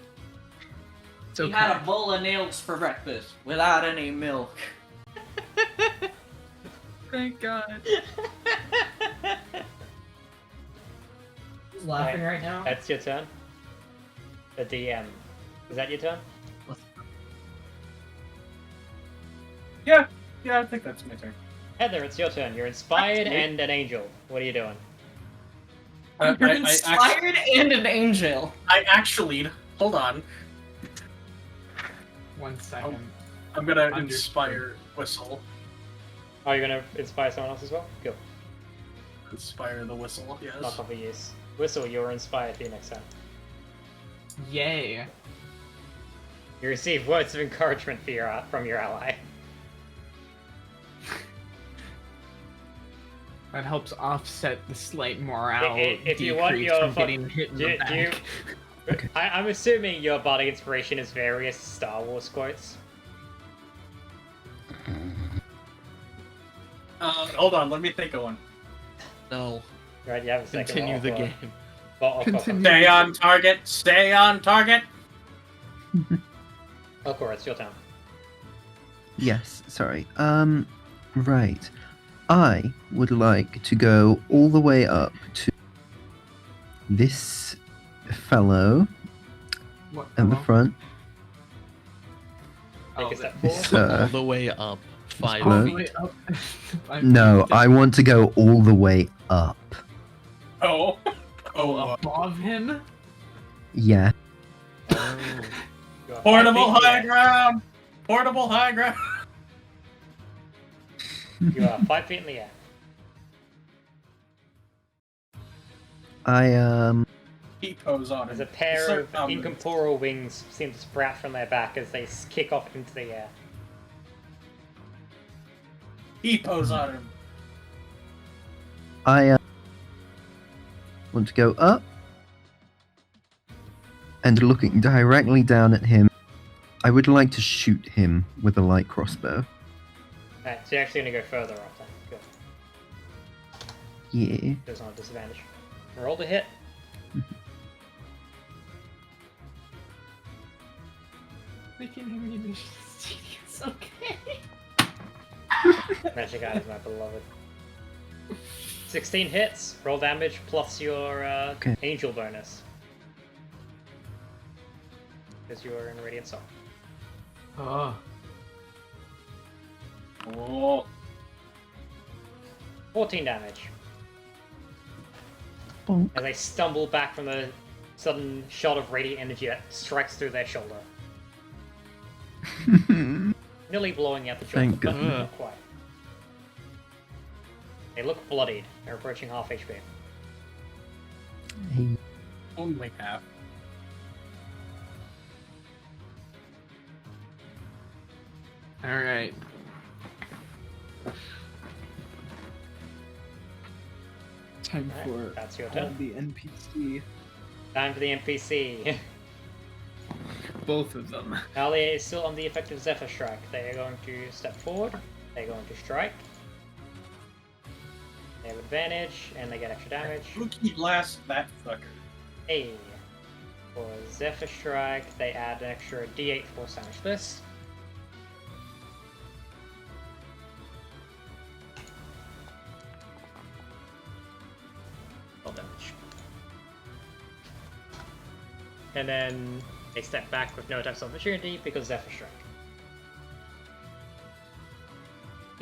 [SPEAKER 6] It's
[SPEAKER 8] He
[SPEAKER 6] okay.
[SPEAKER 8] had a bowl of nails for breakfast without any milk.
[SPEAKER 7] Thank God.
[SPEAKER 8] Who's laughing right now?
[SPEAKER 3] That's your turn. The DM. Is that your turn?
[SPEAKER 1] Yeah, I think that's my turn.
[SPEAKER 3] Heather, it's your turn. You're inspired
[SPEAKER 8] Okay.
[SPEAKER 3] and an angel. What are you doing?
[SPEAKER 8] You're inspired and an angel.
[SPEAKER 1] I actually. Hold on.
[SPEAKER 6] 1 second.
[SPEAKER 1] I'm gonna
[SPEAKER 6] Understood.
[SPEAKER 1] inspire Whistle.
[SPEAKER 3] Oh, you're gonna inspire someone else as well? Cool.
[SPEAKER 1] Inspire the Whistle, yes.
[SPEAKER 3] Not for use. Whistle, you're inspired for your next turn.
[SPEAKER 6] Yay.
[SPEAKER 3] You receive words of encouragement from your ally.
[SPEAKER 6] That helps offset the slight morale
[SPEAKER 3] If you want
[SPEAKER 6] decrease
[SPEAKER 3] your
[SPEAKER 6] from getting hit in the back.
[SPEAKER 3] I'm assuming your body inspiration is various Star Wars quotes.
[SPEAKER 1] Hold on, let me think of one.
[SPEAKER 5] No.
[SPEAKER 3] Right, you have a second.
[SPEAKER 5] Continue the game.
[SPEAKER 6] Continue.
[SPEAKER 1] Stay on target. Stay on target.
[SPEAKER 3] Elcor, it's your turn.
[SPEAKER 2] Yes, sorry. Right. I would like to go all the way up to this fellow
[SPEAKER 6] What
[SPEAKER 2] at the
[SPEAKER 6] fellow?
[SPEAKER 2] front.
[SPEAKER 3] Take a step
[SPEAKER 2] This,
[SPEAKER 3] forward.
[SPEAKER 5] All the way up. 5
[SPEAKER 2] Hello?
[SPEAKER 5] feet.
[SPEAKER 6] Wait, up. 5
[SPEAKER 2] No,
[SPEAKER 6] feet
[SPEAKER 2] I want to go all the way up.
[SPEAKER 1] Oh.
[SPEAKER 6] above him.
[SPEAKER 2] Yeah.
[SPEAKER 5] Oh.
[SPEAKER 3] You are 5
[SPEAKER 1] Portable
[SPEAKER 3] feet in the
[SPEAKER 1] high
[SPEAKER 3] air.
[SPEAKER 1] ground. Portable high ground.
[SPEAKER 3] You are 5 feet in the air.
[SPEAKER 2] I
[SPEAKER 1] He pose on
[SPEAKER 3] There's
[SPEAKER 1] him.
[SPEAKER 3] a pair
[SPEAKER 1] Sir,
[SPEAKER 3] of incorporeal wings seem to sprout from their back as they kick off into the air.
[SPEAKER 1] He pose on him.
[SPEAKER 2] I want to go up and looking directly down at him. I would like to shoot him with a light crossbow.
[SPEAKER 3] Alright, so you're actually gonna go further up then. Good.
[SPEAKER 2] Yeah.
[SPEAKER 3] Goes on a disadvantage. Roll the hit.
[SPEAKER 6] Making him genius. Okay.
[SPEAKER 3] Magic item, my beloved. 16 hits, roll damage plus your
[SPEAKER 2] Okay.
[SPEAKER 3] angel bonus. Because you are in Radiant Soul.
[SPEAKER 6] Oh.
[SPEAKER 1] Oh.
[SPEAKER 3] 14 damage.
[SPEAKER 2] Bonk.
[SPEAKER 3] As they stumble back from the sudden shot of radiant energy that strikes through their shoulder. Nearly blowing out the joint,
[SPEAKER 2] Thank
[SPEAKER 3] but
[SPEAKER 2] goodness.
[SPEAKER 3] not quite. They look bloodied. They're approaching half HP.
[SPEAKER 2] Hey.
[SPEAKER 1] Only half.
[SPEAKER 6] All right. Time
[SPEAKER 3] Alright,
[SPEAKER 6] for
[SPEAKER 3] that's your
[SPEAKER 7] All
[SPEAKER 3] turn.
[SPEAKER 7] the NPC.
[SPEAKER 3] Time for the NPC.
[SPEAKER 6] both of them.
[SPEAKER 3] Alia is still on the effective Zephyr Strike. They are going to step forward. They're going to strike. They have advantage, and they get extra damage.
[SPEAKER 1] Spooky blast that fucker.
[SPEAKER 3] Hey. For Zephyr Strike, they add an extra D8 force damage to this. Roll damage. And then they step back with no attacks of opportunity because Zephyr Strike.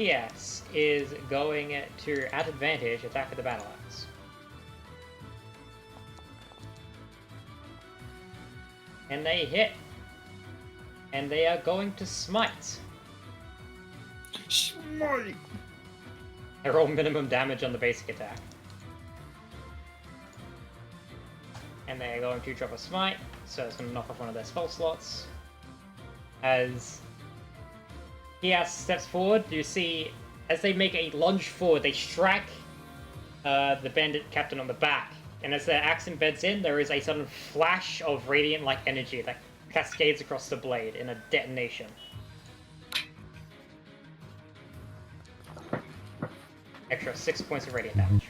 [SPEAKER 3] ES is going to, at advantage, attack with the battle axe. And they hit. And they are going to smite.
[SPEAKER 7] Smite.
[SPEAKER 3] They roll minimum damage on the basic attack. And they are going to drop a smite, so it's going to knock off one of their spell slots. As Kias steps forward, you see, as they make a lunge forward, they strike the bandit captain on the back. And as their axe embeds in, there is a sudden flash of radiant-like energy that cascades across the blade in a detonation. Extra 6 points of radiant damage.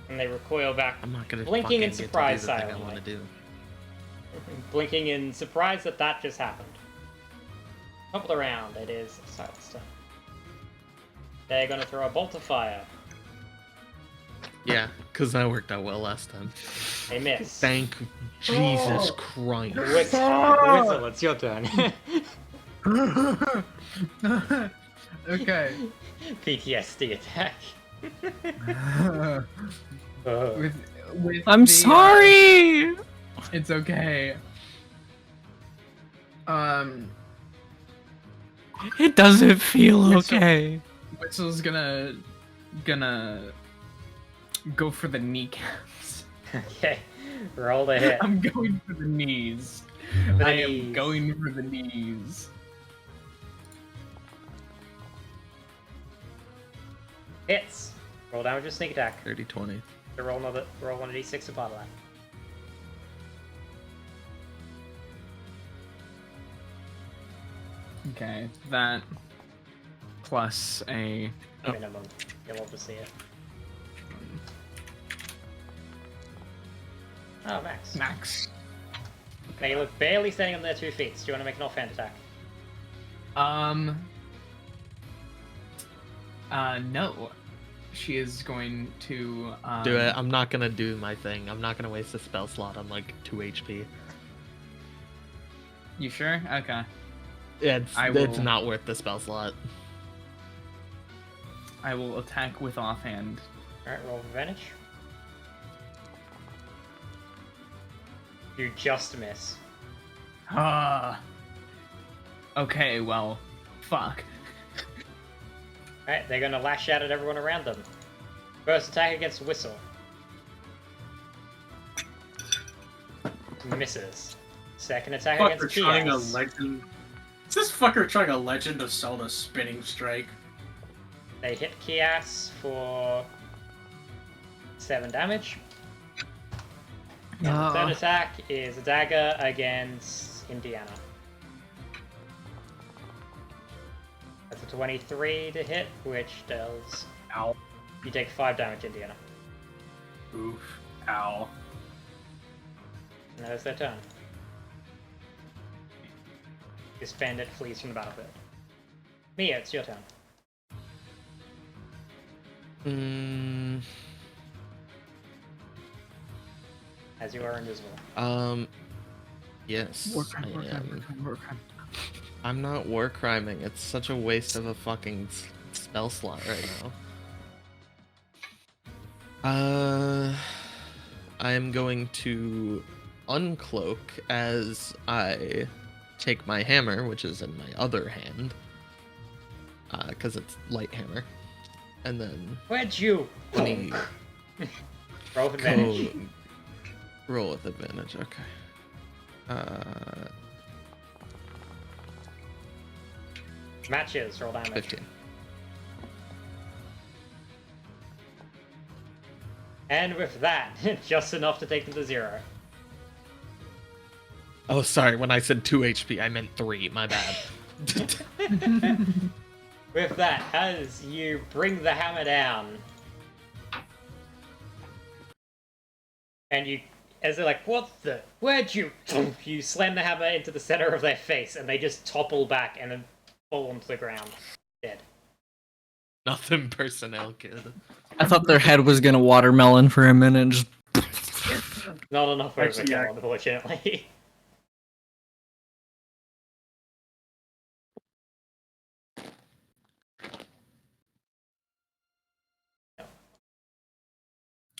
[SPEAKER 3] And they recoil back,
[SPEAKER 5] I'm not gonna
[SPEAKER 3] Blinking in
[SPEAKER 5] fucking get to do
[SPEAKER 3] surprise
[SPEAKER 5] the thing I
[SPEAKER 3] silently.
[SPEAKER 5] want to do.
[SPEAKER 3] blinking in surprise that that just happened. Top of the round, it is Silas' turn. They're gonna throw a bolt of fire.
[SPEAKER 5] Yeah, because that worked out well last time.
[SPEAKER 3] They miss.
[SPEAKER 5] Thank Jesus Christ.
[SPEAKER 3] Whistle, it's your turn.
[SPEAKER 6] Okay.
[SPEAKER 3] PTSD attack.
[SPEAKER 6] With
[SPEAKER 4] I'm
[SPEAKER 6] the,
[SPEAKER 4] sorry.
[SPEAKER 6] It's okay.
[SPEAKER 4] It doesn't feel
[SPEAKER 6] Whistle.
[SPEAKER 4] okay.
[SPEAKER 6] Whistle's gonna go for the kneecaps.
[SPEAKER 3] Okay, roll the hit.
[SPEAKER 6] I'm going for the knees.
[SPEAKER 3] For the
[SPEAKER 6] I am
[SPEAKER 3] knees.
[SPEAKER 6] going for the knees.
[SPEAKER 3] Hits. Roll damage with sneak attack.
[SPEAKER 5] 30, 20.
[SPEAKER 3] So roll one of d6 apart of that.
[SPEAKER 6] Okay, that plus a
[SPEAKER 3] Minimum. You'll love to see it. Oh, Max.
[SPEAKER 6] max.
[SPEAKER 3] Now you look barely standing on their 2 feet. So do you want to make an offhand attack?
[SPEAKER 6] No. She is going to
[SPEAKER 5] Do it. I'm not gonna do my thing. I'm not gonna waste a spell slot on like 2 HP.
[SPEAKER 6] You sure? Okay.
[SPEAKER 5] It's
[SPEAKER 6] I
[SPEAKER 5] it's
[SPEAKER 6] will-
[SPEAKER 5] not worth the spell slot.
[SPEAKER 6] I will attack with offhand.
[SPEAKER 3] Alright, roll advantage. You just miss.
[SPEAKER 6] Ah. Okay, well, fuck.
[SPEAKER 3] Alright, they're gonna lash out at everyone around them. First attack against Whistle. Misses. Second attack
[SPEAKER 1] Fucker
[SPEAKER 3] against
[SPEAKER 1] trying a
[SPEAKER 3] Kias.
[SPEAKER 1] legend. Is this fucker trying a Legend of Zelda spinning strike?
[SPEAKER 3] They hit Kias for 7 damage. And the third attack is a dagger against Indiana. That's a 23 to hit, which does...
[SPEAKER 1] Ow.
[SPEAKER 3] You take 5 damage, Indiana.
[SPEAKER 1] Oof. Ow.
[SPEAKER 3] And that is their turn. This bandit flees from the battlefield. Mia, it's your turn. As you are invisible.
[SPEAKER 5] Yes,
[SPEAKER 7] War crime,
[SPEAKER 5] I
[SPEAKER 7] war crime, war
[SPEAKER 5] am.
[SPEAKER 7] crime, war crime.
[SPEAKER 5] I'm not war criming. It's such a waste of a fucking spell slot right now. I am going to uncloak as I take my hammer, which is in my other hand, because it's light hammer, and then
[SPEAKER 3] Where'd you?
[SPEAKER 5] 20.
[SPEAKER 3] Roll with advantage.
[SPEAKER 5] Roll with advantage. Okay.
[SPEAKER 3] Matches, roll damage.
[SPEAKER 5] 15.
[SPEAKER 3] And with that, just enough to take them to 0.
[SPEAKER 5] Oh, sorry. When I said 2 HP, I meant 3. My bad.
[SPEAKER 3] With that, as you bring the hammer down, and you, as they're like, what the, where'd you, you slam the hammer into the center of their face, and they just topple back and then fall onto the ground, dead.
[SPEAKER 5] Nothing personnel, kid.
[SPEAKER 4] I thought their head was gonna watermelon for a minute. Just...
[SPEAKER 3] Not enough
[SPEAKER 1] Actually, yeah.
[SPEAKER 3] overkill, unfortunately.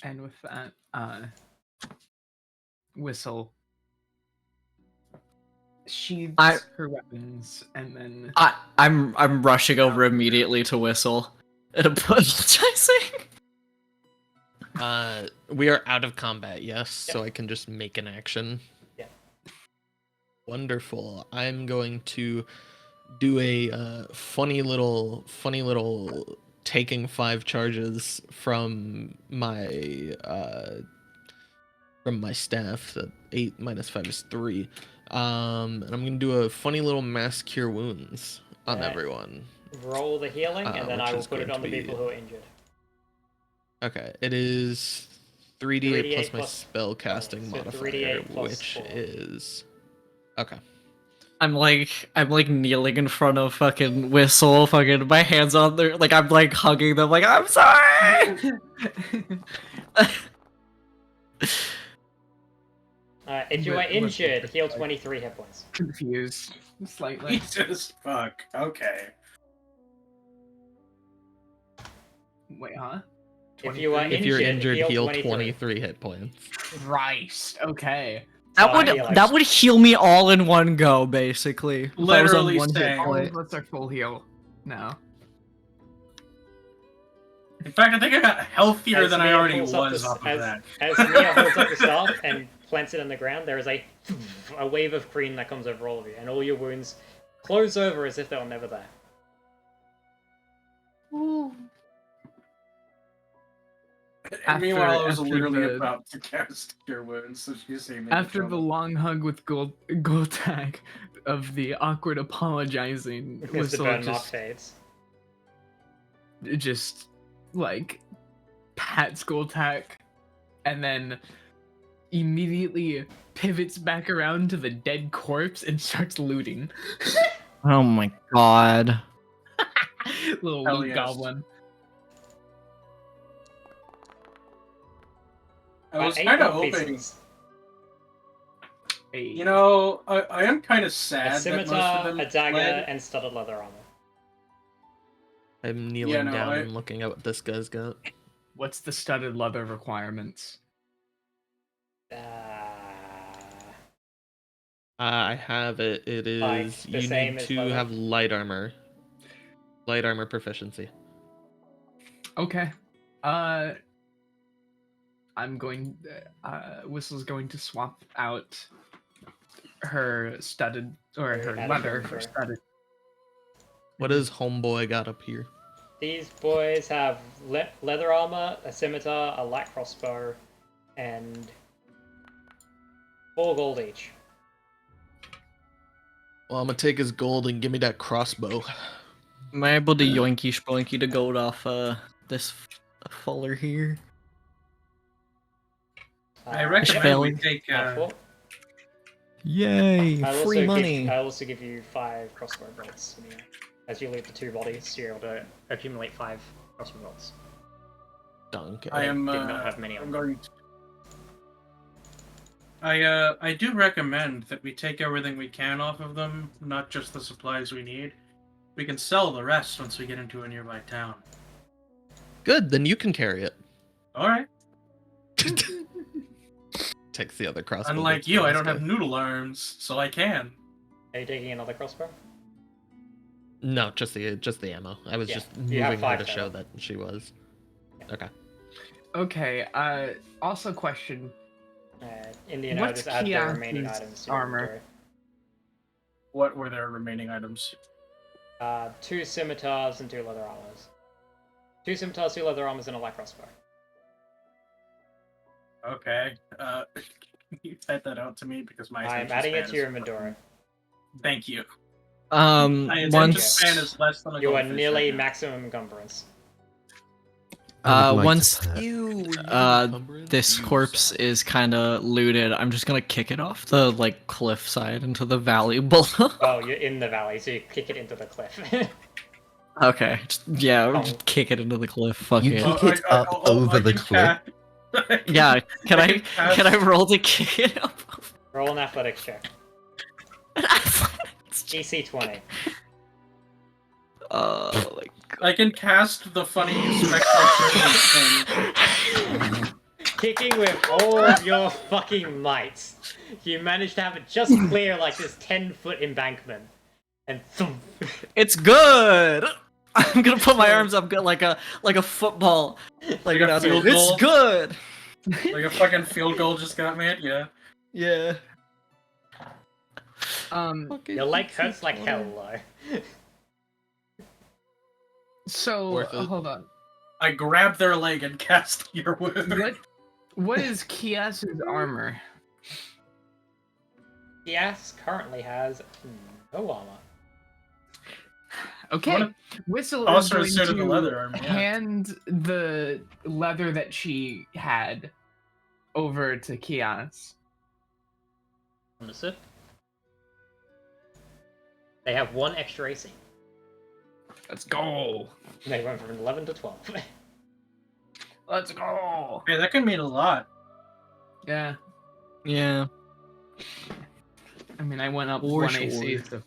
[SPEAKER 6] And with that, Whistle sheathes her weapons and then
[SPEAKER 4] I'm rushing over immediately to Whistle and apologizing.
[SPEAKER 5] We are out of combat, yes, so I can just make an action.
[SPEAKER 3] Yeah.
[SPEAKER 5] Wonderful. I'm going to do a funny little taking 5 charges from my staff. That 8 minus 5 is 3. And I'm gonna do a funny little mass cure wounds on
[SPEAKER 3] Alright.
[SPEAKER 5] everyone.
[SPEAKER 3] Roll the healing, and then
[SPEAKER 5] which
[SPEAKER 3] I will
[SPEAKER 5] is
[SPEAKER 3] put it
[SPEAKER 5] going
[SPEAKER 3] on the
[SPEAKER 5] to be-
[SPEAKER 3] people who are injured.
[SPEAKER 5] Okay, it is 3d8 plus my
[SPEAKER 3] 3d8
[SPEAKER 5] spell casting
[SPEAKER 3] so
[SPEAKER 5] modifier,
[SPEAKER 3] 3d8 plus
[SPEAKER 5] which
[SPEAKER 3] 4.
[SPEAKER 5] is okay.
[SPEAKER 4] I'm like kneeling in front of fucking Whistle, fucking my hands on their, like I'm like hugging them, like I'm sorry.
[SPEAKER 3] If you are
[SPEAKER 6] What- what's
[SPEAKER 3] injured,
[SPEAKER 6] the-
[SPEAKER 3] heal 23 hit points.
[SPEAKER 6] confused slightly.
[SPEAKER 1] Jesus fuck. Okay.
[SPEAKER 6] Wait, huh?
[SPEAKER 3] If you are
[SPEAKER 5] If you're
[SPEAKER 3] injured,
[SPEAKER 5] injured, heal
[SPEAKER 3] 23.
[SPEAKER 5] 23 hit points.
[SPEAKER 6] Christ. Okay.
[SPEAKER 4] That
[SPEAKER 3] So I
[SPEAKER 4] would
[SPEAKER 3] heal, like,
[SPEAKER 4] that would heal me all in one go, basically. If I was on
[SPEAKER 1] Literally
[SPEAKER 4] one hit
[SPEAKER 1] saying.
[SPEAKER 6] All
[SPEAKER 4] point.
[SPEAKER 6] of us are full heal now.
[SPEAKER 1] In fact, I think I got healthier
[SPEAKER 3] As
[SPEAKER 1] than I
[SPEAKER 3] Mia
[SPEAKER 1] already
[SPEAKER 3] pulls
[SPEAKER 1] was
[SPEAKER 3] up
[SPEAKER 1] off
[SPEAKER 3] the,
[SPEAKER 1] of that.
[SPEAKER 3] as Mia holds up the staff and plants it on the ground, there is a wave of green that comes over all of you, and all your wounds close over as if they were never there.
[SPEAKER 1] And meanwhile, I was
[SPEAKER 6] after
[SPEAKER 1] literally
[SPEAKER 6] the-
[SPEAKER 1] about to cast Cure Wounds, so she see me.
[SPEAKER 6] After the long hug with Goltak of the awkward apologizing,
[SPEAKER 3] As the
[SPEAKER 6] Whistle
[SPEAKER 3] burn mark fades.
[SPEAKER 6] just like pats Goltak and then immediately pivots back around to the dead corpse and starts looting.
[SPEAKER 4] Oh my god.
[SPEAKER 6] Little
[SPEAKER 1] Hell
[SPEAKER 6] loot
[SPEAKER 1] yes.
[SPEAKER 6] goblin.
[SPEAKER 1] I was
[SPEAKER 3] 8
[SPEAKER 1] kind of
[SPEAKER 3] gold
[SPEAKER 1] hoping.
[SPEAKER 3] pieces.
[SPEAKER 6] Hey.
[SPEAKER 1] You know, I am kind of
[SPEAKER 3] A
[SPEAKER 1] sad that most of
[SPEAKER 3] scimitar,
[SPEAKER 1] them
[SPEAKER 3] a dagger,
[SPEAKER 1] fled.
[SPEAKER 3] and studded leather armor.
[SPEAKER 5] I'm kneeling
[SPEAKER 1] no,
[SPEAKER 5] down
[SPEAKER 1] I-
[SPEAKER 5] and looking at what this guy's got.
[SPEAKER 6] What's the studded leather requirements?
[SPEAKER 5] I have it. It
[SPEAKER 3] Like,
[SPEAKER 5] is
[SPEAKER 3] the
[SPEAKER 5] you
[SPEAKER 3] same
[SPEAKER 5] need
[SPEAKER 3] as
[SPEAKER 5] to
[SPEAKER 3] leather?
[SPEAKER 5] have light armor. Light armor proficiency.
[SPEAKER 6] Okay. I'm going. Whistle's going to swap out her studded or her
[SPEAKER 3] Add
[SPEAKER 6] leather
[SPEAKER 3] it
[SPEAKER 6] for
[SPEAKER 3] to
[SPEAKER 6] studded.
[SPEAKER 5] What does homeboy got up here?
[SPEAKER 3] These boys have leather armor, a scimitar, a light crossbow, and 4 gold each.
[SPEAKER 5] Well, I'm gonna take his gold and give me that crossbow.
[SPEAKER 4] Am I able to yoinky spoinky the gold off this fuller here?
[SPEAKER 1] I
[SPEAKER 3] Uh,
[SPEAKER 1] recommend we
[SPEAKER 4] failing.
[SPEAKER 1] take.
[SPEAKER 3] add 4.
[SPEAKER 4] Yay!
[SPEAKER 3] I'll also
[SPEAKER 4] Free
[SPEAKER 3] give-
[SPEAKER 4] money.
[SPEAKER 3] I'll also give you 5 crossbow bolts. Anyway. As you leave the 2 bodies, you're able to accumulate 5 crossbow bolts.
[SPEAKER 5] Dunk.
[SPEAKER 1] I am.
[SPEAKER 3] did not have many on
[SPEAKER 1] I'm
[SPEAKER 3] them.
[SPEAKER 1] going to. I do recommend that we take everything we can off of them, not just the supplies we need. We can sell the rest once we get into a nearby town.
[SPEAKER 5] Good, then you can carry it.
[SPEAKER 1] All right.
[SPEAKER 5] Takes the other crossbow.
[SPEAKER 1] Unlike
[SPEAKER 5] bolts
[SPEAKER 1] you,
[SPEAKER 5] from
[SPEAKER 1] I
[SPEAKER 5] this
[SPEAKER 1] don't have
[SPEAKER 5] guy.
[SPEAKER 1] noodle arms, so I can.
[SPEAKER 3] Are you taking another crossbow?
[SPEAKER 5] No, just the ammo. I was
[SPEAKER 3] Yeah,
[SPEAKER 5] just
[SPEAKER 3] you have
[SPEAKER 5] moving her
[SPEAKER 3] 5
[SPEAKER 5] to show
[SPEAKER 3] total.
[SPEAKER 5] that she was. Okay.
[SPEAKER 6] Okay. Also, question.
[SPEAKER 3] In the
[SPEAKER 6] What's
[SPEAKER 3] notice, add the remaining
[SPEAKER 6] Kias's
[SPEAKER 3] items to your
[SPEAKER 6] armor?
[SPEAKER 3] inventory.
[SPEAKER 1] What were their remaining items?
[SPEAKER 3] 2 scimitars and 2 leather armors. 2 scimitars, 2 leather armors, and a light crossbow.
[SPEAKER 1] Okay. Can you type that out to me because my
[SPEAKER 3] I'm
[SPEAKER 1] attention
[SPEAKER 3] adding it
[SPEAKER 1] span
[SPEAKER 3] to your
[SPEAKER 1] is-
[SPEAKER 3] inventory.
[SPEAKER 1] Thank you. My attention
[SPEAKER 4] Once
[SPEAKER 1] span is less than a
[SPEAKER 3] You are
[SPEAKER 1] goldfish
[SPEAKER 3] nearly
[SPEAKER 1] right now.
[SPEAKER 3] maximum encumbrance.
[SPEAKER 2] I would like to
[SPEAKER 4] once
[SPEAKER 2] pet.
[SPEAKER 4] this corpse is kind of looted, I'm just gonna kick it off the like cliff side into the valley below.
[SPEAKER 3] Oh, you're in the valley, so you kick it into the cliff.
[SPEAKER 4] Okay, yeah,
[SPEAKER 3] Oh.
[SPEAKER 4] just kick it into the cliff. Fuck
[SPEAKER 2] You
[SPEAKER 4] it.
[SPEAKER 2] kick it up over the
[SPEAKER 1] can
[SPEAKER 2] cliff.
[SPEAKER 4] Yeah, can I
[SPEAKER 1] cast-
[SPEAKER 4] can I roll to kick it up?
[SPEAKER 3] Roll an athletics check. DC 20.
[SPEAKER 4] Like
[SPEAKER 1] I can cast the funny spectral serpent thing.
[SPEAKER 3] Kicking with all of your fucking might, you manage to have it just clear like this 10-foot embankment. And thump.
[SPEAKER 4] it's good. I'm gonna put my arms up good like a football. Like
[SPEAKER 1] Like a
[SPEAKER 4] that's
[SPEAKER 1] field
[SPEAKER 4] it's
[SPEAKER 1] goal?
[SPEAKER 4] good.
[SPEAKER 1] Like a fucking field goal just got made, yeah.
[SPEAKER 4] Yeah.
[SPEAKER 3] Your leg hurts like hell, though.
[SPEAKER 6] So
[SPEAKER 5] Worth it.
[SPEAKER 6] hold on.
[SPEAKER 1] I grab their leg and cast your wound.
[SPEAKER 6] What is Kias's armor?
[SPEAKER 3] Yes, currently has no armor.
[SPEAKER 6] Okay.
[SPEAKER 1] Wanna-
[SPEAKER 6] Whistle is
[SPEAKER 1] Also
[SPEAKER 6] going
[SPEAKER 1] instead of the
[SPEAKER 6] to
[SPEAKER 1] leather armor, yeah.
[SPEAKER 6] hand the leather that she had over to Kias.
[SPEAKER 3] Understood? They have 1 extra AC.
[SPEAKER 6] Let's go.
[SPEAKER 3] They went from 11 to 12.
[SPEAKER 6] Let's go.
[SPEAKER 1] Hey, that can mean a lot.
[SPEAKER 6] Yeah.
[SPEAKER 4] Yeah.
[SPEAKER 6] I mean, I went up
[SPEAKER 4] For
[SPEAKER 6] 1 AC,
[SPEAKER 4] sure.
[SPEAKER 6] so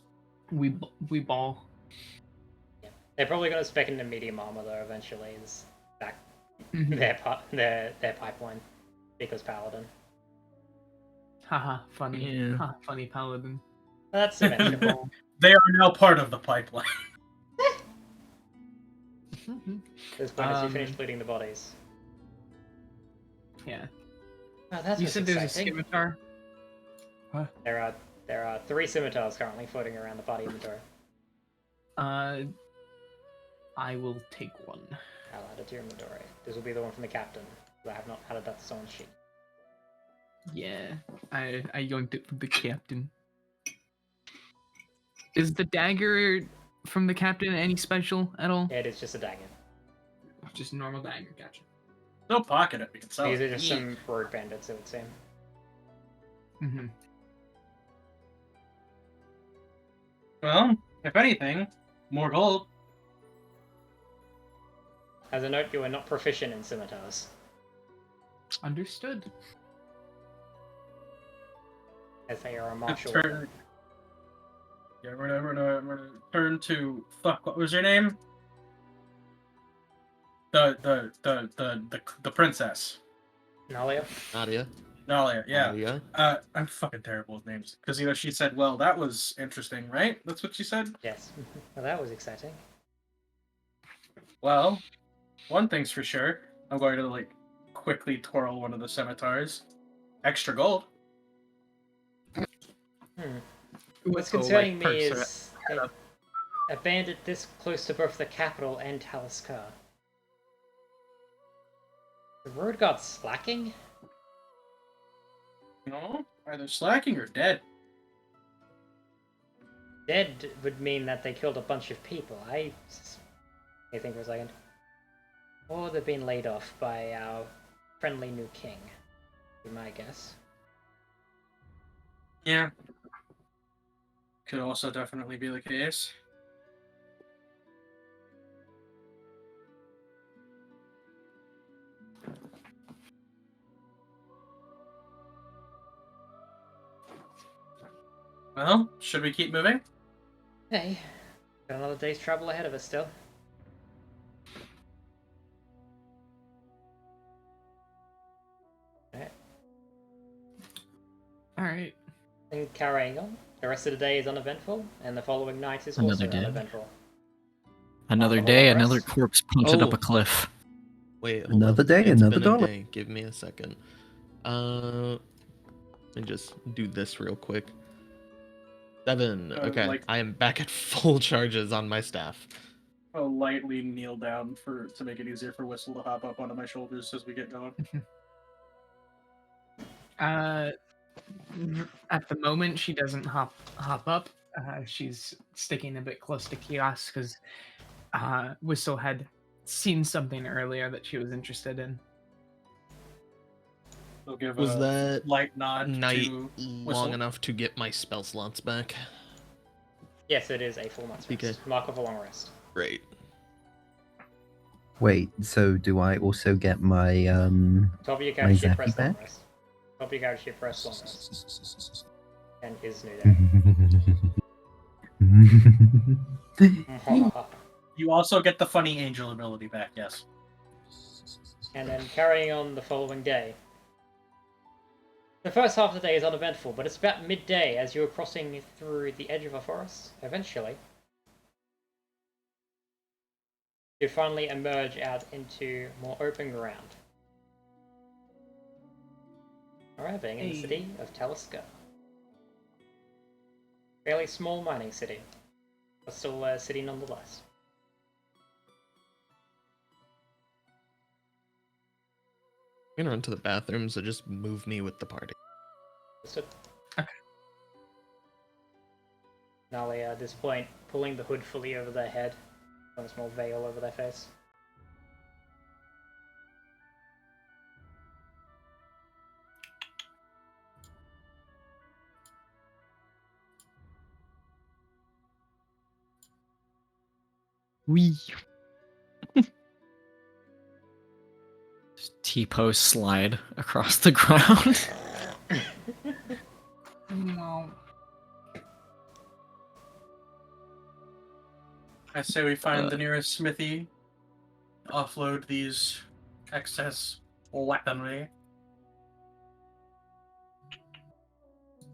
[SPEAKER 6] we ball.
[SPEAKER 3] They're probably going to spec into medium armor, though, eventually. Is back
[SPEAKER 6] Mhm.
[SPEAKER 3] their pipeline. Because Paladin.
[SPEAKER 6] Haha, funny.
[SPEAKER 4] Yeah.
[SPEAKER 6] Ha, funny paladin.
[SPEAKER 3] That's eventual.
[SPEAKER 1] They are now part of the pipeline.
[SPEAKER 3] This point, as you finish
[SPEAKER 6] Um,
[SPEAKER 3] looting the bodies.
[SPEAKER 6] Yeah.
[SPEAKER 3] Oh, that's
[SPEAKER 6] You said there's a
[SPEAKER 3] exciting.
[SPEAKER 6] scimitar?
[SPEAKER 3] There are 3 scimitars currently floating around the party inventory.
[SPEAKER 6] I will take one.
[SPEAKER 3] I'll add it to your inventory. This will be the one from the captain. I have not added that to someone's sheet.
[SPEAKER 6] Yeah, I yoinked it from the captain. Is the dagger from the captain any special at all?
[SPEAKER 3] Yeah, it is just a dagger.
[SPEAKER 6] Just a normal dagger, gotcha.
[SPEAKER 1] No pocket it. We can sell
[SPEAKER 3] These
[SPEAKER 1] it.
[SPEAKER 3] are just some road bandits, it would seem.
[SPEAKER 6] Mm-hmm.
[SPEAKER 1] Well, if anything, more gold.
[SPEAKER 3] As a note, you are not proficient in scimitars,
[SPEAKER 6] Understood.
[SPEAKER 3] as they are a martial
[SPEAKER 1] Turn-
[SPEAKER 3] weapon.
[SPEAKER 1] Yeah, we're gonna turn to fuck. What was your name? The princess.
[SPEAKER 3] Nalia?
[SPEAKER 5] Nadia.
[SPEAKER 1] Nalia. Yeah.
[SPEAKER 5] Nadia.
[SPEAKER 1] I'm fucking terrible with names because she said, "Well, that was interesting, right?" That's what she said.
[SPEAKER 3] Yes. Well, that was exciting.
[SPEAKER 1] Well, one thing's for sure. I'm going to quickly twirl one of the scimitars. Extra gold.
[SPEAKER 3] What's
[SPEAKER 6] Whistle,
[SPEAKER 3] concerning
[SPEAKER 6] like,
[SPEAKER 3] me
[SPEAKER 6] perks her
[SPEAKER 3] is that a bandit this close to both the capital and Talisker. The road god slacking?
[SPEAKER 1] No, either slacking or dead.
[SPEAKER 3] Dead would mean that they killed a bunch of people. I think for a second. Or they've been laid off by our friendly new king. Be my guess.
[SPEAKER 1] Yeah. Could also definitely be the case. Well, should we keep moving?
[SPEAKER 3] Hey, got another day's travel ahead of us still. Alright,
[SPEAKER 6] Alright.
[SPEAKER 3] and carrying on. The rest of the day is uneventful, and the following night is
[SPEAKER 4] Another
[SPEAKER 3] also
[SPEAKER 4] day.
[SPEAKER 3] uneventful.
[SPEAKER 4] Another
[SPEAKER 3] After
[SPEAKER 4] day,
[SPEAKER 3] all the
[SPEAKER 4] another
[SPEAKER 3] rest.
[SPEAKER 4] corpse punted up
[SPEAKER 5] Oh.
[SPEAKER 4] a cliff.
[SPEAKER 5] Wait, hold
[SPEAKER 2] Another
[SPEAKER 5] on.
[SPEAKER 2] day,
[SPEAKER 5] It's
[SPEAKER 2] another
[SPEAKER 5] been
[SPEAKER 2] dollar.
[SPEAKER 5] A day. Give me a second. Let me just do this real quick. 7. Okay, I am back at full charges on my staff.
[SPEAKER 1] I'll lightly kneel down to make it easier for Whistle to hop up onto my shoulders as we get going.
[SPEAKER 6] At the moment, she doesn't hop up. She's sticking a bit close to Kios because Whistle had seen something earlier that she was interested in.
[SPEAKER 1] They'll give
[SPEAKER 5] Was
[SPEAKER 1] a
[SPEAKER 5] that
[SPEAKER 1] light nod
[SPEAKER 5] night
[SPEAKER 1] to
[SPEAKER 5] long
[SPEAKER 1] Whistle.
[SPEAKER 5] enough to get my spell slots back?
[SPEAKER 3] Yes, it is a full night's rest.
[SPEAKER 5] Okay.
[SPEAKER 3] Mark of a long rest.
[SPEAKER 5] Great.
[SPEAKER 2] Wait, so do I also get my
[SPEAKER 3] Top of your
[SPEAKER 2] My
[SPEAKER 3] character sheet,
[SPEAKER 2] Zappy
[SPEAKER 3] press long
[SPEAKER 2] back?
[SPEAKER 3] rest. Top of your character sheet, press long rest. And is new there.
[SPEAKER 1] You also get the funny angel ability back, yes.
[SPEAKER 3] And then carrying on the following day. The first half of the day is uneventful, but it's about midday as you are crossing through the edge of a forest. Eventually, you finally emerge out into more open ground, arriving in the
[SPEAKER 6] Hey.
[SPEAKER 3] city of Talisker. Fairly small mining city, but still a city nonetheless.
[SPEAKER 5] I'm gonna run to the bathroom, so just move me with the party.
[SPEAKER 3] Understood.
[SPEAKER 6] Okay.
[SPEAKER 3] Nali, at this point, pulling the hood fully over their head, a small veil over their face.
[SPEAKER 4] Wee. T-pose slide across the ground.
[SPEAKER 6] No.
[SPEAKER 1] I say we find the nearest smithy, offload these excess weaponry,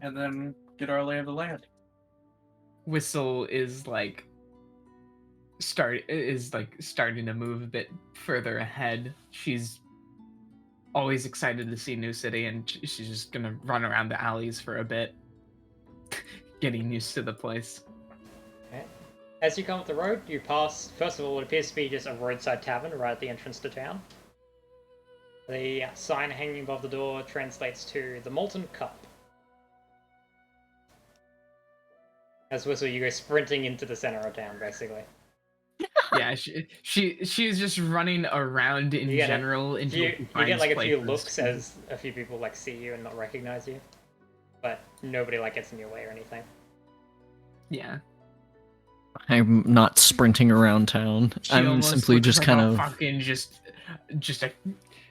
[SPEAKER 1] and then get our lay of the land.
[SPEAKER 6] Whistle is like starting to move a bit further ahead. She's always excited to see New City, and she's just gonna run around the alleys for a bit, getting used to the place.
[SPEAKER 3] Okay. As you come up the road, you pass, first of all, what appears to be just a roadside tavern right at the entrance to town. The sign hanging above the door translates to the Molten Cup. As Whistle, you go sprinting into the center of town, basically.
[SPEAKER 6] Yeah, she's just running around in
[SPEAKER 3] You get
[SPEAKER 6] general.
[SPEAKER 3] You get like a few looks as a few people like see you and not recognize you, but nobody like gets in your way or anything.
[SPEAKER 6] Yeah.
[SPEAKER 4] I'm not sprinting around town.
[SPEAKER 6] She
[SPEAKER 4] I'm
[SPEAKER 6] almost
[SPEAKER 4] simply
[SPEAKER 6] looks
[SPEAKER 4] just
[SPEAKER 6] like
[SPEAKER 4] kind
[SPEAKER 6] a
[SPEAKER 4] of.
[SPEAKER 6] fucking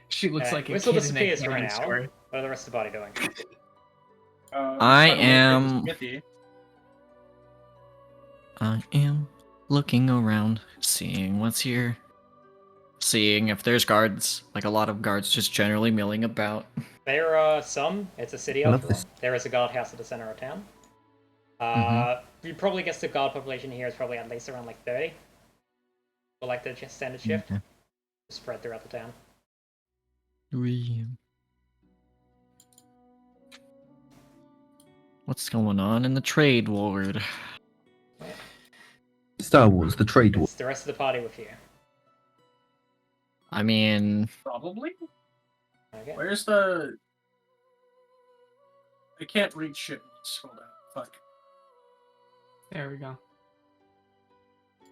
[SPEAKER 6] she looks like a
[SPEAKER 3] Whistle
[SPEAKER 6] kid in a
[SPEAKER 3] disappears for an
[SPEAKER 6] candy
[SPEAKER 3] hour.
[SPEAKER 6] store.
[SPEAKER 3] What are the rest of the party doing?
[SPEAKER 4] I
[SPEAKER 1] by the way,
[SPEAKER 4] am-
[SPEAKER 1] Smithy,
[SPEAKER 4] I am looking around, seeing what's here. Seeing if there's guards, like a lot of guards just generally milling about.
[SPEAKER 3] There are some. It's a city
[SPEAKER 2] I love
[SPEAKER 3] after all.
[SPEAKER 2] this.
[SPEAKER 3] There is a guardhouse at the center of town. You probably guess the guard population here is probably at least around like 30. Or like the standard shift.
[SPEAKER 4] Okay.
[SPEAKER 3] Spread throughout the town.
[SPEAKER 4] What's going on in the trade ward?
[SPEAKER 2] Star Wars, the trade war.
[SPEAKER 3] It's the rest of the party with you.
[SPEAKER 4] I mean,
[SPEAKER 1] probably.
[SPEAKER 3] Okay.
[SPEAKER 1] Where's the? I can't read shit. Hold on. Fuck.
[SPEAKER 6] There we go.